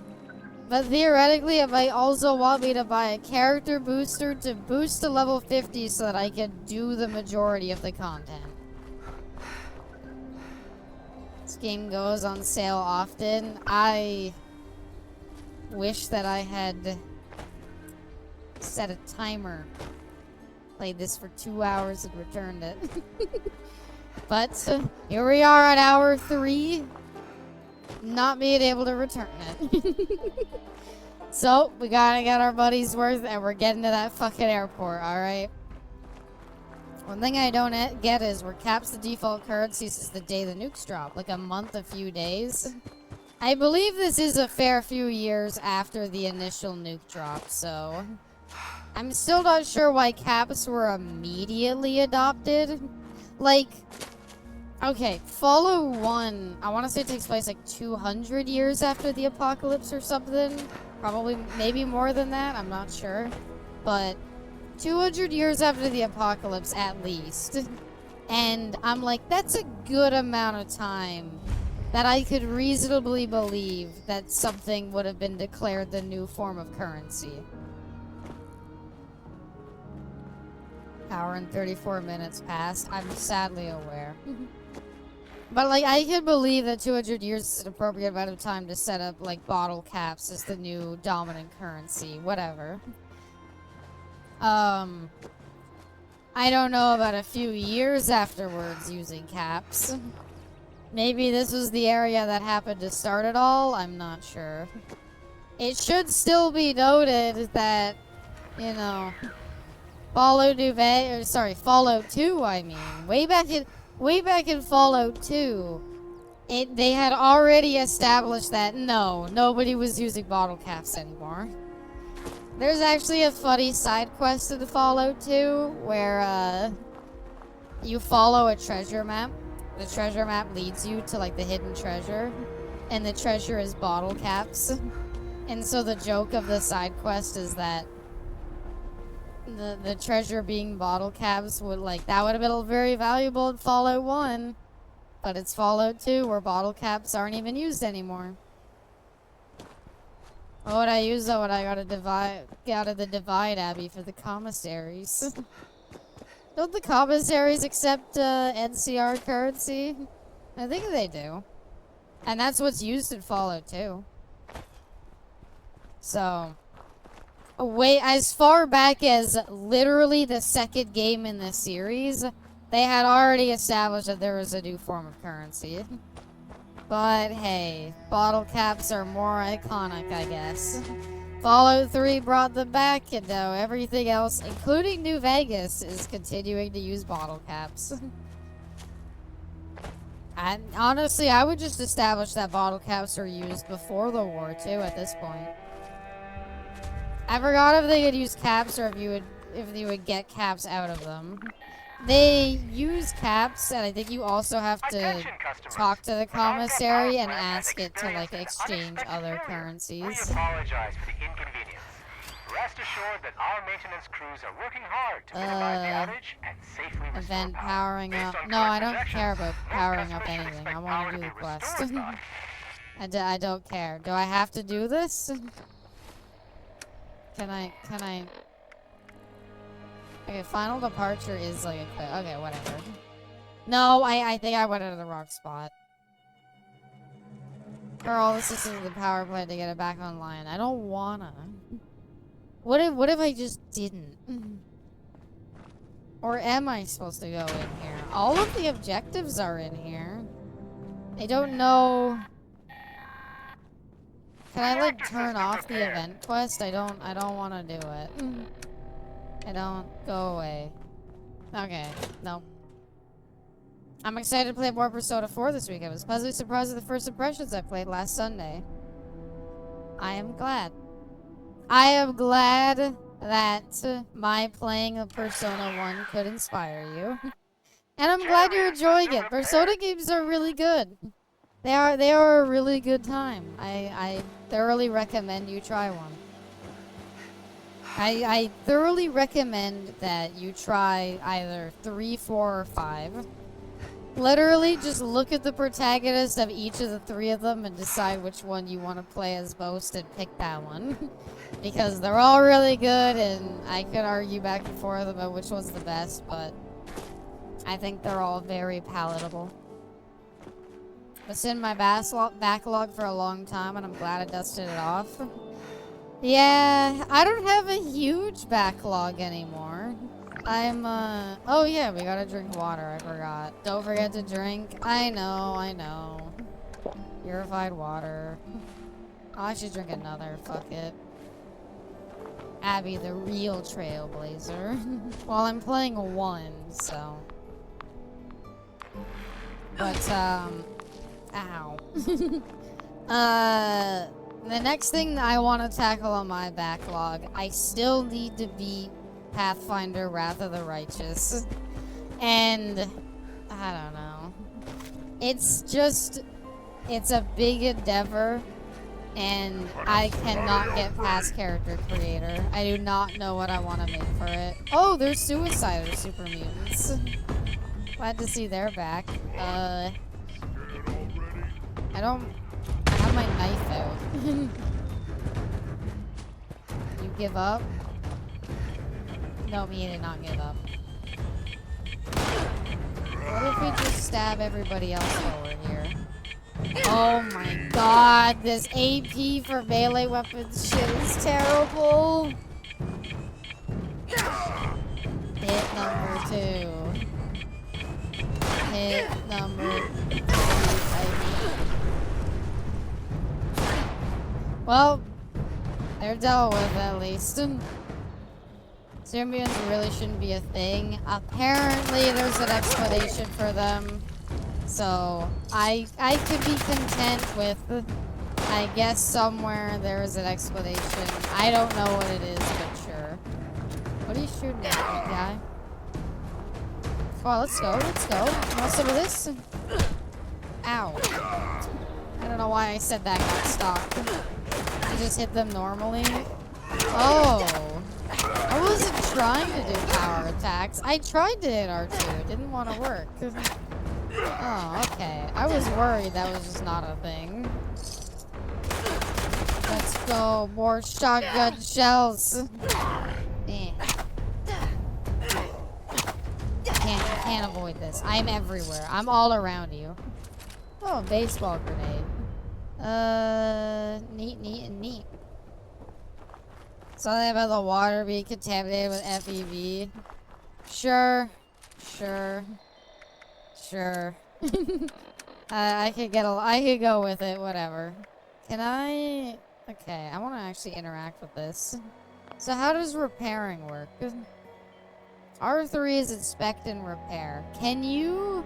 But theoretically, it might also want me to buy a character booster to boost to level 50 so that I can do the majority of the content. This game goes on sale often. I wish that I had set a timer, played this for 2 hours and returned it. But here we are at hour 3, not being able to return it. So we gotta get our money's worth, and we're getting to that fucking airport, alright? One thing I don't get is where caps the default currency since the day the nukes drop, like a month, a few days. I believe this is a fair few years after the initial nuke drop, so I'm still not sure why caps were immediately adopted. Like, okay, Fallout 1, I want to say it takes place like 200 years after the apocalypse or something. Probably, maybe more than that, I'm not sure. But 200 years after the apocalypse, at least. And I'm like, that's a good amount of time that I could reasonably believe that something would have been declared the new form of currency. Hour and 34 minutes passed. I'm sadly aware. But, like, I can believe that 200 years is an appropriate amount of time to set up, like, bottle caps as the new dominant currency. Whatever. I don't know about a few years afterwards using caps. Maybe this was the area that happened to start it all. I'm not sure. It should still be noted that, you know, Fallout 2, I mean. Way back in Fallout 2, they had already established that nobody was using bottle caps anymore. There's actually a funny side quest in Fallout 2 where you follow a treasure map. The treasure map leads you to like the hidden treasure, and the treasure is bottle caps. And so the joke of the side quest is that the treasure being bottle caps would that would have been very valuable in Fallout 1, but it's Fallout 2 where bottle caps aren't even used anymore. What would I use though when I got to the Divide Abbey for the commissaries? Don't the commissaries accept NCR currency? I think they do. And that's what's used in Fallout 2. So, as far back as literally the second game in the series, they had already established that there was a new form of currency. But hey, bottle caps are more iconic, I guess. Fallout 3 brought them back, and now everything else, including New Vegas, is continuing to use bottle caps. And honestly, I would just establish that bottle caps were used before the war, too, at this point. I forgot if they could use caps or if you would get caps out of them. They use caps, and I think you also have to talk to the commissary and ask it to like exchange other currencies. We apologize for the inconvenience. Rest assured that our maintenance crews are working hard to minimize the outage and safely restore Event power. powering up. No, I don't care about powering up anything. I want to do the quest. I don't care. Do I have to do this? Can I? Okay, final departure is like a okay, whatever. No, I think I went into the wrong spot. Girl, this is the power plant to get it back online. I don't wanna. What if I just didn't? Or am I supposed to go in here? All of the objectives are in here. I don't know. Can I like turn off the event quest? I don't want to do it. I don't. Go away. Okay. Nope. I'm excited to play more Persona 4 this week. I was pleasantly surprised at the first impressions I played last Sunday. I am glad. I am glad that my playing of Persona 1 could inspire you. And I'm glad you're enjoying it. Persona games are really good. They are a really good time. I thoroughly recommend you try one. I thoroughly recommend that you try either 3, 4, or 5. Literally, just look at the protagonist of each of the 3 of them and decide which one you want to play as most and pick that one. Because they're all really good, and I could argue back and forth about which one's the best, but I think they're all very palatable. It's in my backlog for a long time, and I'm glad I dusted it off. Yeah, I don't have a huge backlog anymore. Oh yeah, we gotta drink water, I forgot. Don't forget to drink. I know. Purified water. Oh, I should drink another, fuck it. Abby, the real trailblazer. Well, I'm playing 1, so. But, ow. The next thing that I want to tackle on my backlog, I still need to beat Pathfinder Wrath of the Righteous. And I don't know. It's a big endeavor, and I cannot get past character creator. I do not know what I want to make for it. Oh, there's Suicider Super Mutants. Glad to see they're back. I have my knife out. You give up? No, he did not give up. What if we just stab everybody else forward here? Oh my god, this AP for melee weapons shit is terrible. Hit number 2. Hit number 3. Well, they're dealt with at least. Symbians really shouldn't be a thing. Apparently, there's an explanation for them. So, I could be content with, I guess somewhere there is an explanation. I don't know what it is, but sure. What are you shooting at, big guy? Oh, let's go. Want some of this? Ow. I don't know why I said that got stopped. You just hit them normally. Oh. I wasn't trying to do power attacks. I tried to hit R2. It didn't want to work. Oh, okay. I was worried that was just not a thing. Let's go. More shotgun shells. Can't avoid this. I'm everywhere. I'm all around you. Oh, a baseball grenade. Neat. Something about the water being contaminated with FEV. Sure. I could go with it, whatever. Okay, I want to actually interact with this. So how does repairing work? R3 is inspect and repair. Can you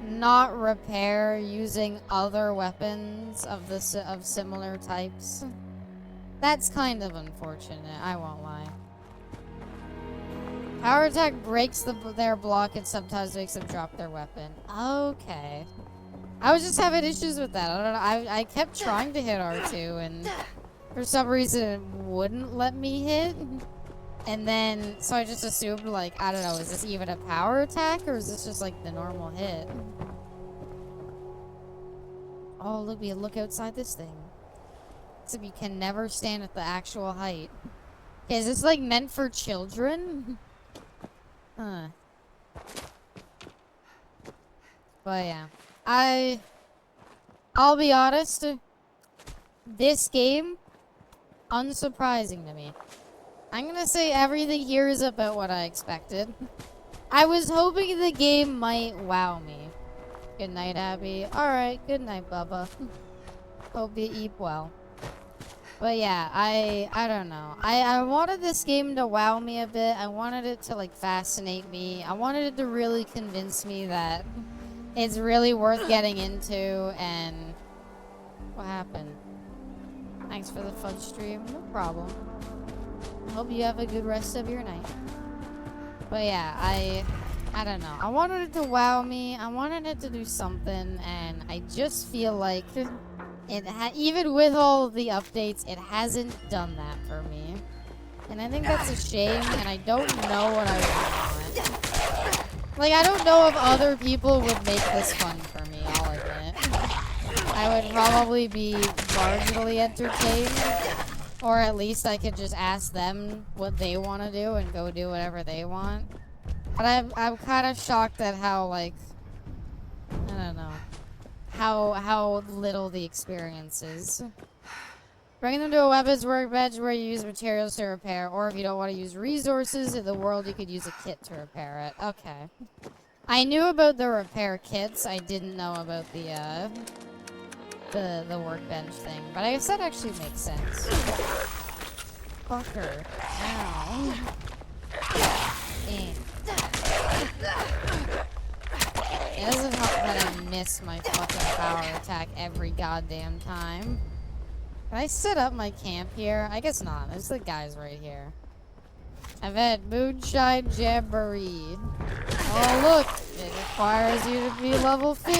not repair using other weapons of similar types? That's kind of unfortunate, I won't lie. Power attack breaks their block and sometimes makes them drop their weapon. Okay. I was just having issues with that. I don't know. I kept trying to hit R2 and for some reason it wouldn't let me hit. And then, so I just assumed, like, I don't know, is this even a power attack or is this just like the normal hit? Oh, look outside this thing. So you can never stand at the actual height. Is this like meant for children? Huh. But yeah. I'll be honest. This game, unsurprising to me. I'm gonna say everything here is about what I expected. I was hoping the game might wow me. Good night, Abby. Alright, good night, Bubba. Hope you eat well. But yeah, I don't know. I wanted this game to wow me a bit. I wanted it to, like, fascinate me. I wanted it to really convince me that it's really worth getting into, and what happened? Thanks for the fun stream. No problem. I hope you have a good rest of your night. But yeah, I don't know. I wanted it to wow me. I wanted it to do something, and I just feel like even with all of the updates, it hasn't done that for me. And I think that's a shame, and I don't know what I want. Like, I don't know if other people would make this fun for me, I'll admit. I would probably be marginally entertained. Or at least I could just ask them what they want to do and go do whatever they want. But I'm kind of shocked at how, like, I don't know, how little the experience is. Bring them to a weapons workbench where you use materials to repair, or if you don't want to use resources in the world, you could use a kit to repair it. Okay. I knew about the repair kits. I didn't know about the workbench thing, but I guess that actually makes sense. Fucker. Ow. It doesn't help that I miss my fucking power attack every goddamn time. Can I set up my camp here? I guess not. There's the guys right here. I've had Moonshine Jamboree. Oh look! It requires you to be level 50.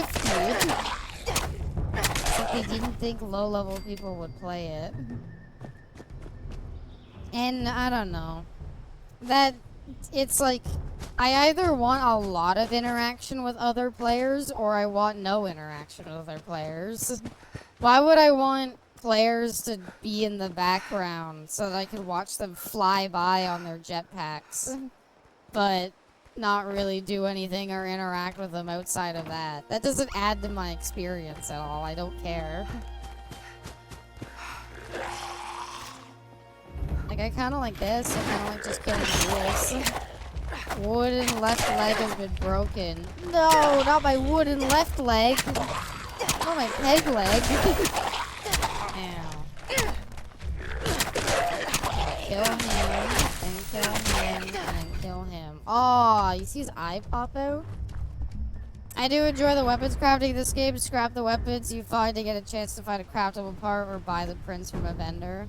It's like they didn't think low-level people would play it. And I don't know. It's like, I either want a lot of interaction with other players, or I want no interaction with other players. Why would I want players to be in the background so that I could watch them fly by on their jetpacks, but not really do anything or interact with them outside of that? That doesn't add to my experience at all. I don't care. Like, I kind of like this. I kind of like just killing ghouls. Wooden left leg has been broken. No, not my wooden left leg. Not my peg leg. Ow. Kill him, and kill him, and kill him. Aw, you see his eye pop out? I do enjoy the weapons crafting in this game. Scrap the weapons you find to get a chance to find a craftable part or buy the prints from a vendor.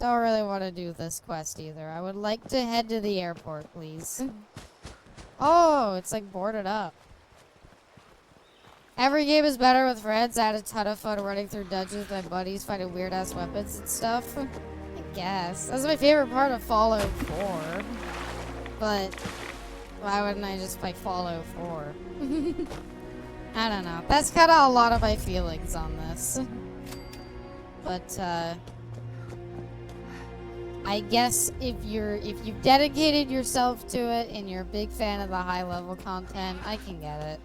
Don't really want to do this quest either. I would like to head to the airport, please. Oh, it's like boarded up. Every game is better with friends. I had a ton of fun running through dungeons with my buddies, finding weird-ass weapons and stuff. I guess. That's my favorite part of Fallout 4. But why wouldn't I just play Fallout 4? I don't know. That's kind of a lot of my feelings on this. But, I guess if you've dedicated yourself to it and you're a big fan of the high-level content, I can get it.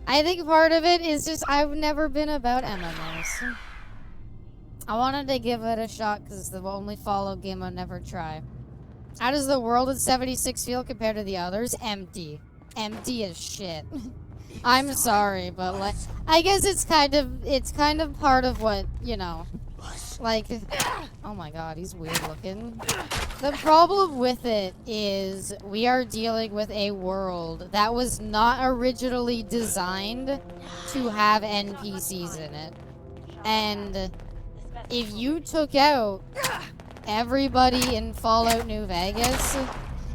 I think part of it is just I've never been about MMOs. I wanted to give it a shot because it's the only Fallout game I'll never try. How does the world in 76 feel compared to the others? Empty. Empty as shit. I'm sorry, but like, I guess it's kind of part of what, you know, like, oh my god, he's weird looking. The problem with it is we are dealing with a world that was not originally designed to have NPCs in it. And if you took out everybody in Fallout New Vegas,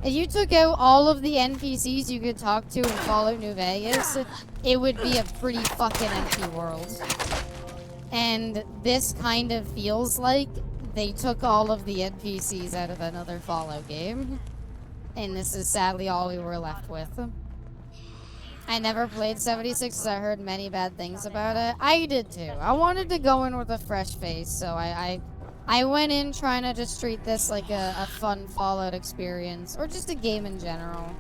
if you took out all of the NPCs you could talk to in Fallout New Vegas, it would be a pretty fucking empty world. And this kind of feels like they took all of the NPCs out of another Fallout game. And this is sadly all we were left with. I never played 76 because I heard many bad things about it. I did too. I wanted to go in with a fresh face, so I went in trying to just treat this like a fun Fallout experience, or just a game in general.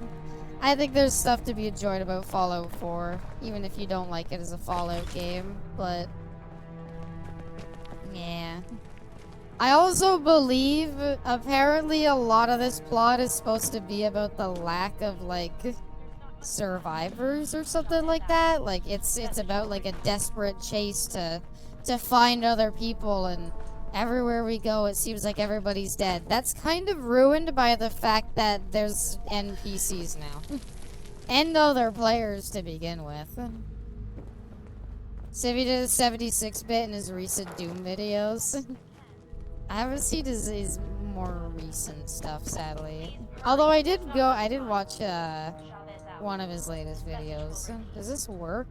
I think there's stuff to be enjoyed about Fallout 4, even if you don't like it as a Fallout game, but yeah. I also believe, apparently a lot of this plot is supposed to be about the lack of, like, survivors or something like that. Like, it's about, like, a desperate chase to find other people, and everywhere we go, it seems like everybody's dead. That's kind of ruined by the fact that there's NPCs now. And other players to begin with. Civvy did a 76-bit in his recent Doom videos. I haven't seen his more recent stuff, sadly. Although I did watch one of his latest videos. Does this work?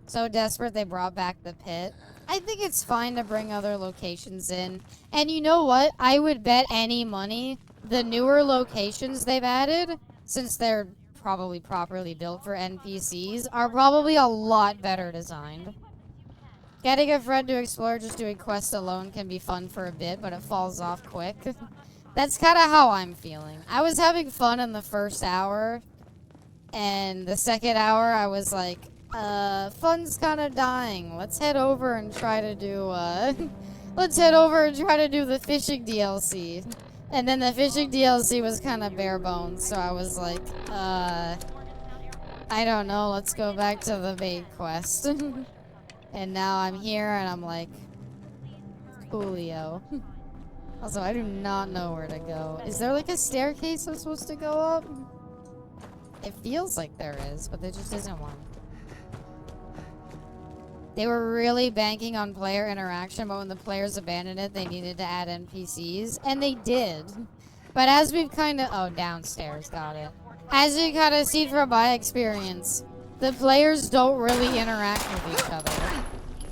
So desperate they brought back the pit. I think it's fine to bring other locations in. And you know what? I would bet any money the newer locations they've added, since they're probably properly built for NPCs, are probably a lot better designed. Getting a friend to explore just doing quests alone can be fun for a bit, but it falls off quick. That's kind of how I'm feeling. I was having fun in the first hour, and the second hour I was like, fun's kind of dying. Let's head over and try to do, let's head over and try to do the fishing DLC. And then the fishing DLC was kind of bare bones, so I was like, I don't know, let's go back to the main quest. And now I'm here and I'm like, coolio. Also, I do not know where to go. Is there like a staircase I'm supposed to go up? It feels like there is, but there just isn't one. They were really banking on player interaction, but when the players abandoned it, they needed to add NPCs, and they did. But as we've kind of... Oh, downstairs, got it. As we kind of see from my experience, the players don't really interact with each other.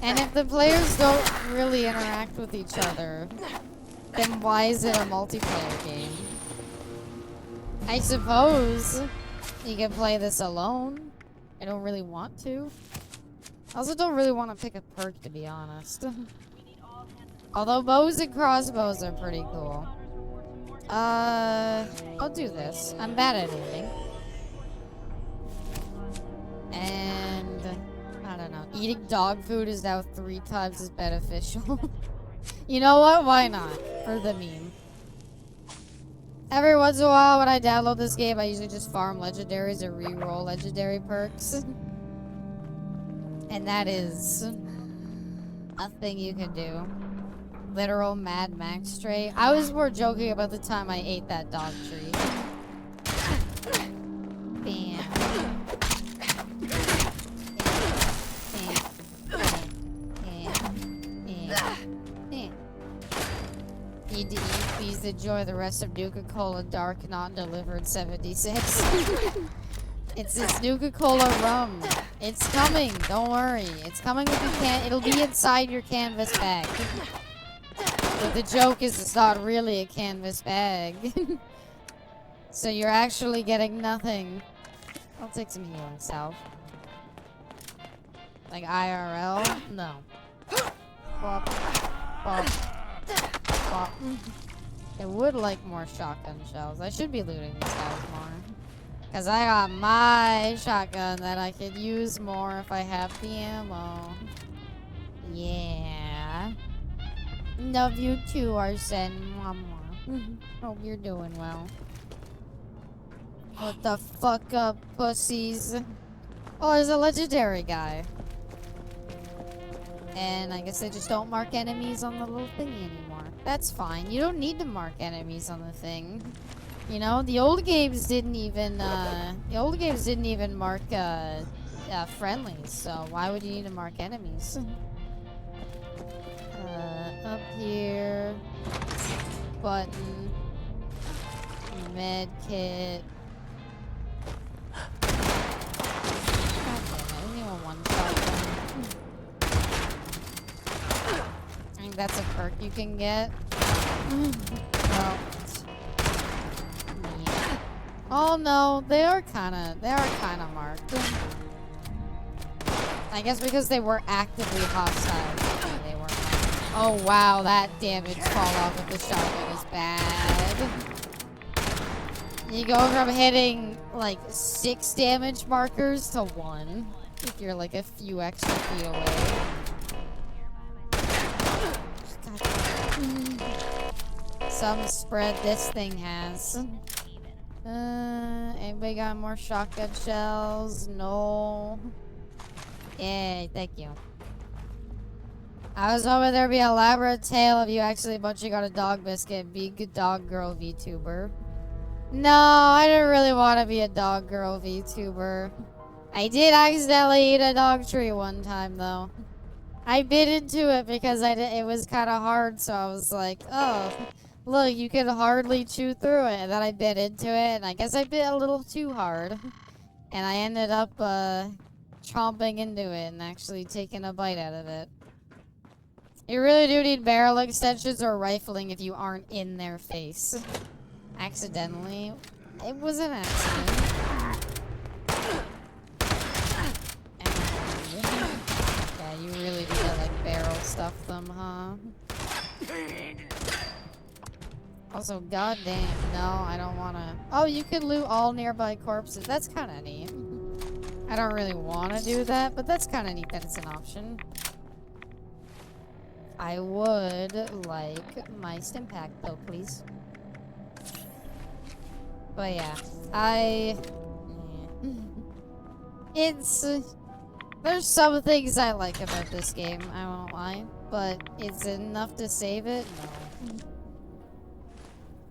And if the players don't really interact with each other, then why is it a multiplayer game? I suppose you can play this alone. I don't really want to. I also don't really want to pick a perk, to be honest. Although bows and crossbows are pretty cool. I'll do this. I'm bad at aiming. And I don't know. Eating dog food is now 3 times as beneficial. You know what? Why not? For the meme. Every once in a while when I download this game, I usually just farm legendaries or re-roll legendary perks. And that is a thing you can do. Literal Mad Max trait. I was more joking about the time I ate that dog tree. Bam. Need to eat. Please enjoy the rest of Nuka-Cola Dark Not Delivered 76. It's this Nuka-Cola rum. It's coming. Don't worry. It's coming with your can. It'll be inside your canvas bag. But the joke is it's not really a canvas bag. So you're actually getting nothing. I'll take some healing salve. Like IRL? No. Bop. Bop. Bop. I would like more shotgun shells. I should be looting these guys more. Because I got my shotgun that I could use more if I have the ammo. Yeah. Love you too, Arsene. Mama. Hope you're doing well. What the fuck up, pussies? Oh, there's a legendary guy. And I guess they just don't mark enemies on the little thingy anymore. That's fine. You don't need to mark enemies on the thing. You know, the old games didn't even mark friendlies. So why would you need to mark enemies? Up here, button, med kit. I think that's a perk you can get. Well, yeah. Oh no, they are kind of marked. I guess because they were actively hostile, they weren't marked. Oh wow, that damage fall off of the shotgun is bad. You go from hitting like 6 damage markers to 1 if you're like a few extra feet away. Some spread this thing has. Anybody got more shotgun shells? No. Yay, thank you. I was hoping there'd be an elaborate tale of you actually munching on a dog biscuit, being a dog girl VTuber. No, I didn't really want to be a dog girl VTuber. I did accidentally eat a dog tree one time though. I bit into it because it was kind of hard, so I was like, oh, look, you can hardly chew through it. And then I bit into it, and I guess I bit a little too hard. And I ended up chomping into it and actually taking a bite out of it. You really do need barrel extensions or rifling if you aren't in their face. Accidentally. It was an accident. Yeah, you really do that, like, barrel stuff them, huh? Also, goddamn, no, I don't wanna... Oh, you could loot all nearby corpses. That's kinda neat. I don't really wanna do that, but that's kinda neat that it's an option. I would like my stim pack, though, please. But yeah, it's... there's some things I like about this game, I won't lie. But is it enough to save it? No.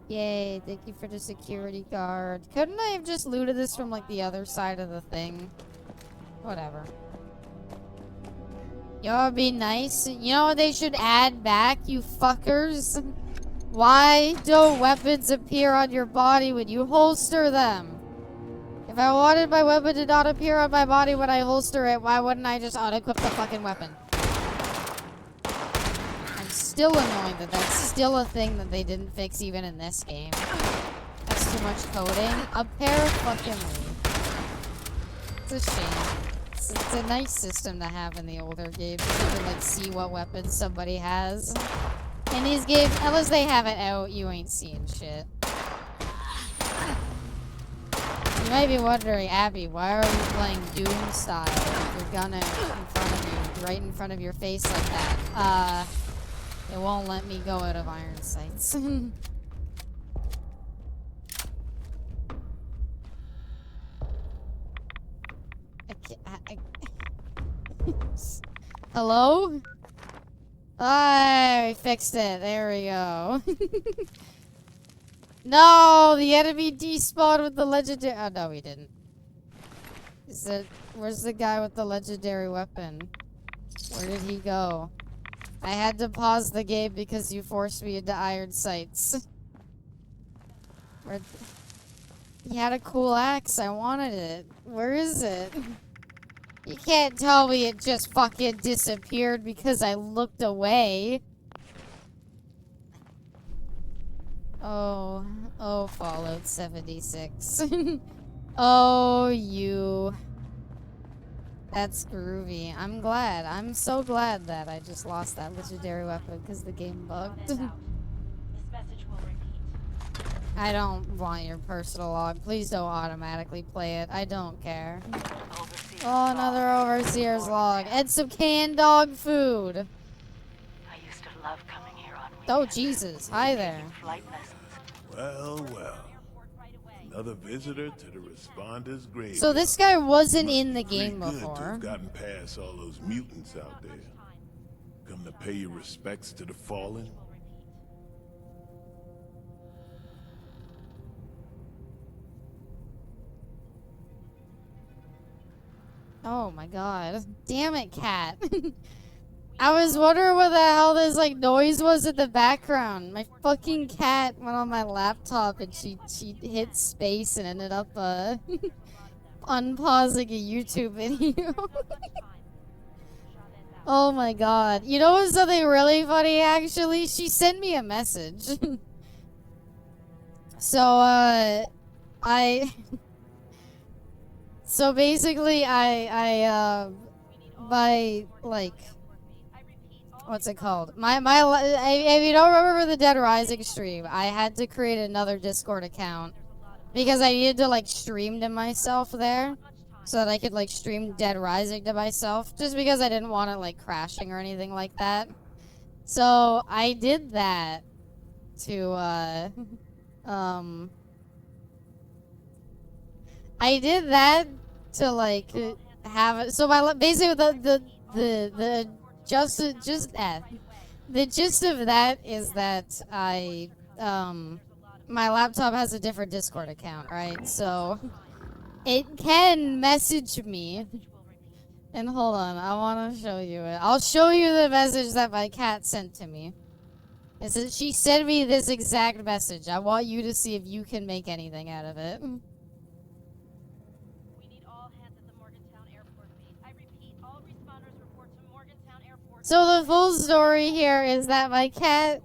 Yay, thank you for the security guard. Couldn't I have just looted this from, like, the other side of the thing? Whatever. Yo, it'd be nice. You know what they should add back, you fuckers? Why don't weapons appear on your body when you holster them? If I wanted my weapon to not appear on my body when I holster it, why wouldn't I just auto-equip the fucking weapon? I'm still annoyed that that's still a thing that they didn't fix even in this game. That's too much coding. A pair of fucking leave. It's a shame. It's a nice system to have in the older games. You can, like, see what weapons somebody has. In these games, unless they have it out, you ain't seeing shit. You might be wondering, Abby, why are you playing Doom style with your gun out in front of you, right in front of your face like that? It won't let me go out of iron sights. Hello? I fixed it. There we go. No, the enemy despawned with the legendary. Oh no, he didn't. Is it? Where's the guy with the legendary weapon? Where did he go? I had to pause the game because you forced me into iron sights. He had a cool axe. I wanted it. Where is it? You can't tell me it just fucking disappeared because I looked away. Oh, Fallout 76. Oh, you. That's groovy. I'm glad. I'm so glad that I just lost that legendary weapon because the game bugged. I don't want your personal log. Please don't automatically play it. I don't care. Oh, another overseer's log. And some canned dog food. I used to love coming here on weekends. Oh, Jesus. Hi there. Flight lessons. Well, well. Another visitor to the responders' grave. So this guy wasn't in the game good to before. have gotten past all those mutants out there. Come to pay your respects to the fallen. Oh my god. Damn it, cat. I was wondering what the hell this like noise was in the background. My fucking cat went on my laptop and she hit space and ended up unpausing a YouTube video. Oh my god. You know what's something really funny actually? She sent me a message. So So basically, my, like, what's it called? If you don't remember the Dead Rising stream, I had to create another Discord account because I needed to, like, stream to myself there so that I could, like, stream Dead Rising to myself just because I didn't want it, like, crashing or anything like that. So I did that to, I did that to like have it. So my basically the gist of that is that I my laptop has a different Discord account, right? So it can message me. And hold on, I want to show you it. I'll show you the message that my cat sent to me. It says she sent me this exact message. I want you to see if you can make anything out of it. So the full story here is that my cat,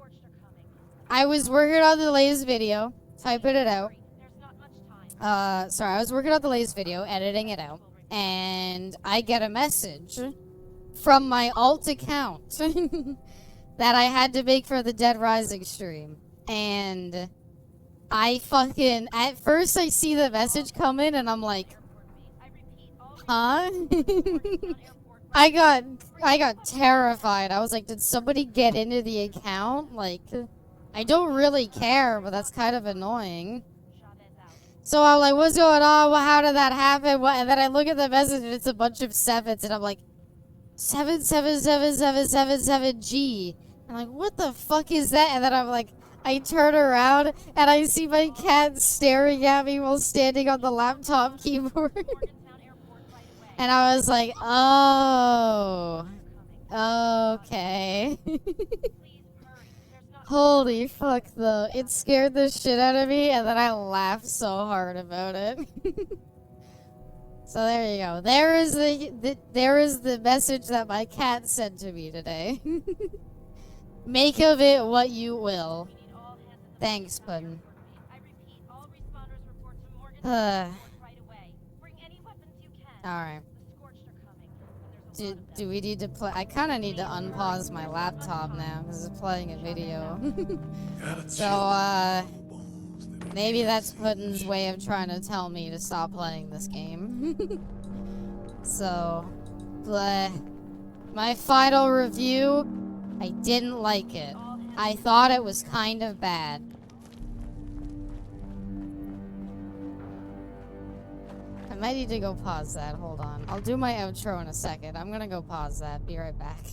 I was working on the latest video, typing it out. Sorry, I was working on the latest video, editing it out, and I get a message from my alt account that I had to make for the Dead Rising stream. And I fucking, at first I see the message come in and I'm like, huh? I got terrified. I was like, did somebody get into the account? Like, I don't really care, but that's kind of annoying. So I'm like, what's going on? Well, how did that happen? What? And then I look at the message and it's a bunch of sevens and I'm like, 7777777G. I'm like, what the fuck is that? And then I'm like, I turn around and I see my cat staring at me while standing on the laptop keyboard. And I was like, oh, okay. Holy fuck, though. It scared the shit out of me, and then I laughed so hard about it. So there you go. There is the message that my cat sent to me today. Make of it what you will. Thanks, Puddin'. Alright. Do we need to play? I kind of need to unpause my laptop now because it's playing a video. So, maybe that's Puddin's way of trying to tell me to stop playing this game. So, my final review, I didn't like it. I thought it was kind of bad. I might need to go pause that. Hold on. I'll do my outro in a second. I'm gonna go pause that. Be right back.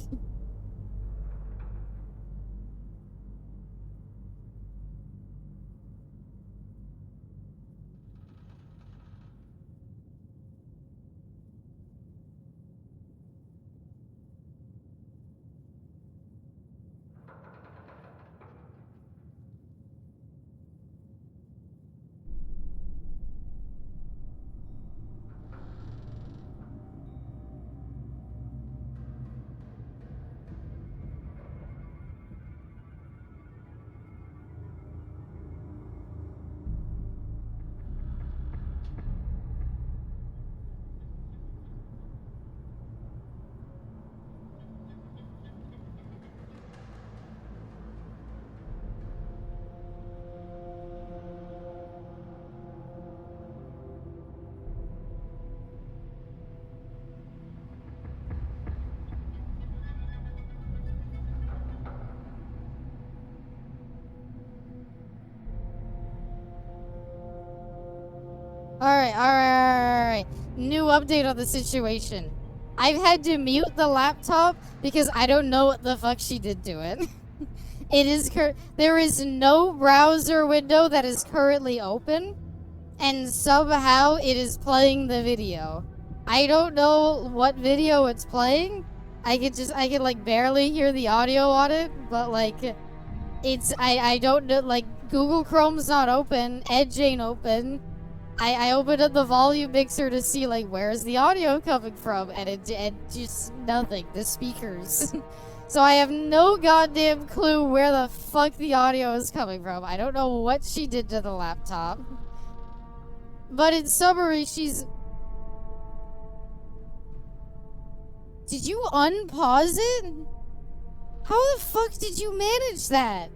Alright. New update on the situation. I've had to mute the laptop because I don't know what the fuck she did to it. There is no browser window that is currently open, and somehow it is playing the video. I don't know what video it's playing. I can like barely hear the audio on it, but like, I don't know, like, Google Chrome's not open, Edge ain't open. I opened up the volume mixer to see, like, where's the audio coming from, and it just nothing. The speakers. So I have no goddamn clue where the fuck the audio is coming from. I don't know what she did to the laptop. But in summary, she's... Did you unpause it? How the fuck did you manage that?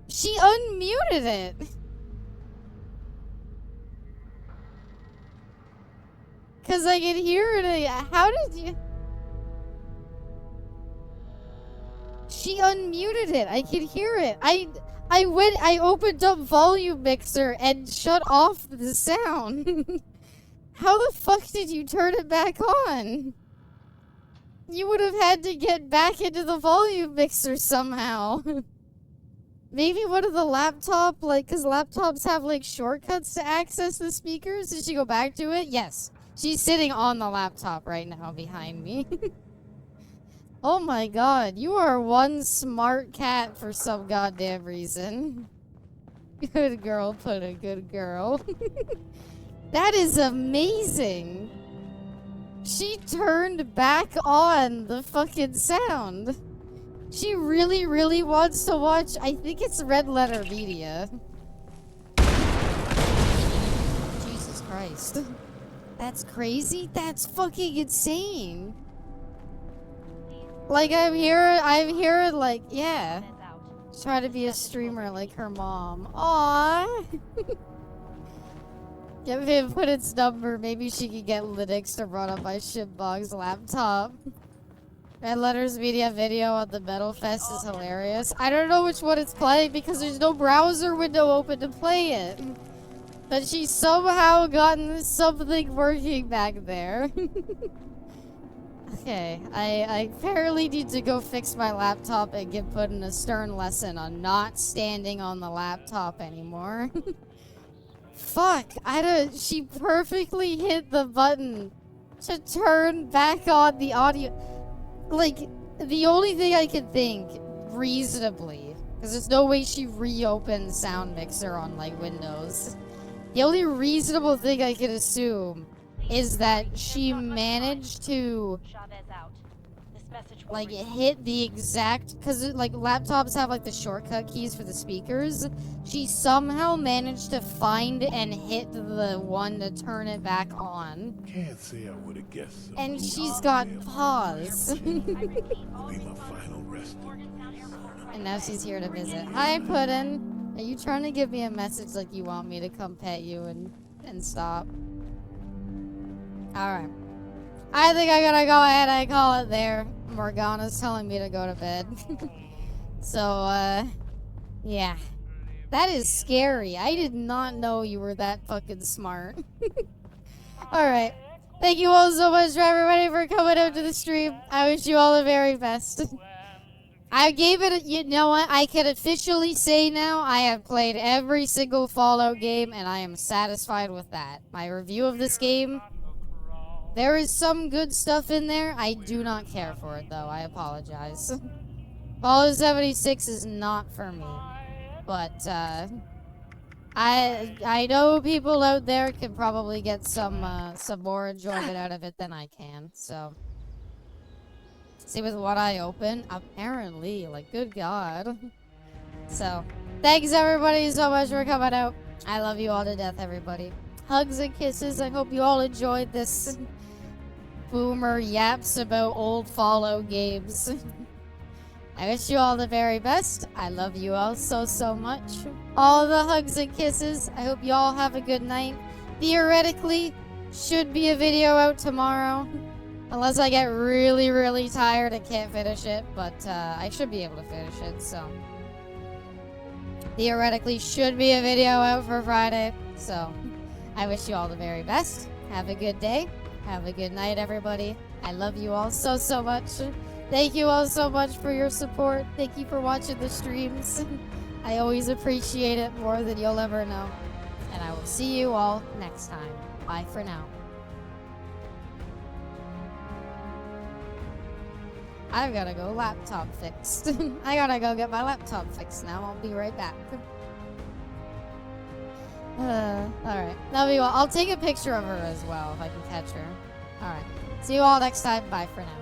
She unmuted it. Cause I can hear it. How did you? She unmuted it. I can hear it. I opened up volume mixer and shut off the sound. How the fuck did you turn it back on? You would have had to get back into the volume mixer somehow. Maybe one of the laptop, like, cause laptops have like shortcuts to access the speakers. Did she go back to it? Yes. She's sitting on the laptop right now behind me. Oh my god, you are one smart cat for some goddamn reason. Good girl, put a good girl. That is amazing. She turned back on the fucking sound. She really, really wants to watch, I think it's Red Letter Media. Christ. That's crazy? That's fucking insane. Like, I'm here, like, yeah. Try to be a streamer like her mom. Aww. Get me put its number. Maybe she can get Linux to run on my shitbox laptop. Red Letters Media video on the Metal Fest is hilarious. I don't know which one it's playing because there's no browser window open to play it. But she's somehow gotten something working back there. Okay, I apparently need to go fix my laptop and get put in a stern lesson on not standing on the laptop anymore. Fuck, she perfectly hit the button to turn back on the audio. Like, the only thing I can think, reasonably, because there's no way she reopened Sound Mixer on, like, Windows. The only reasonable thing I could assume is that she managed to, like, hit the exact, because, like, laptops have, like, the shortcut keys for the speakers. She somehow managed to find and hit the one to turn it back on. Can't say I would have guessed. And she's got pause. Be my final rest. And now she's here to visit. Hi, Puddin'. Are you trying to give me a message like you want me to come pet you and stop? Alright. I think I gotta go ahead and call it there. Morgana's telling me to go to bed. So, yeah. That is scary. I did not know you were that fucking smart. Alright. Thank you all so much for everybody for coming out to the stream. I wish you all the very best. I gave it, you know what, I can officially say now I have played every single Fallout game and I am satisfied with that. My review of this game, there is some good stuff in there. I do not care for it though, I apologize. Fallout 76 is not for me, but I know people out there can probably get some more enjoyment out of it than I can, so. See, with what I open, apparently, like, good God. So, thanks everybody so much for coming out. I love you all to death, everybody. Hugs and kisses. I hope you all enjoyed this boomer yaps about old Fallout games. I wish you all the very best. I love you all so, so much. All the hugs and kisses. I hope you all have a good night. Theoretically, should be a video out tomorrow. Unless I get really, really tired and can't finish it, but I should be able to finish it, so. Theoretically, should be a video out for Friday, so. I wish you all the very best. Have a good day. Have a good night, everybody. I love you all so, so much. Thank you all so much for your support. Thank you for watching the streams. I always appreciate it more than you'll ever know. And I will see you all next time. Bye for now. I've gotta go laptop fixed. I gotta go get my laptop fixed now. I'll be right back. Alright. Love you all. I'll take a picture of her as well if I can catch her. Alright. See you all next time. Bye for now.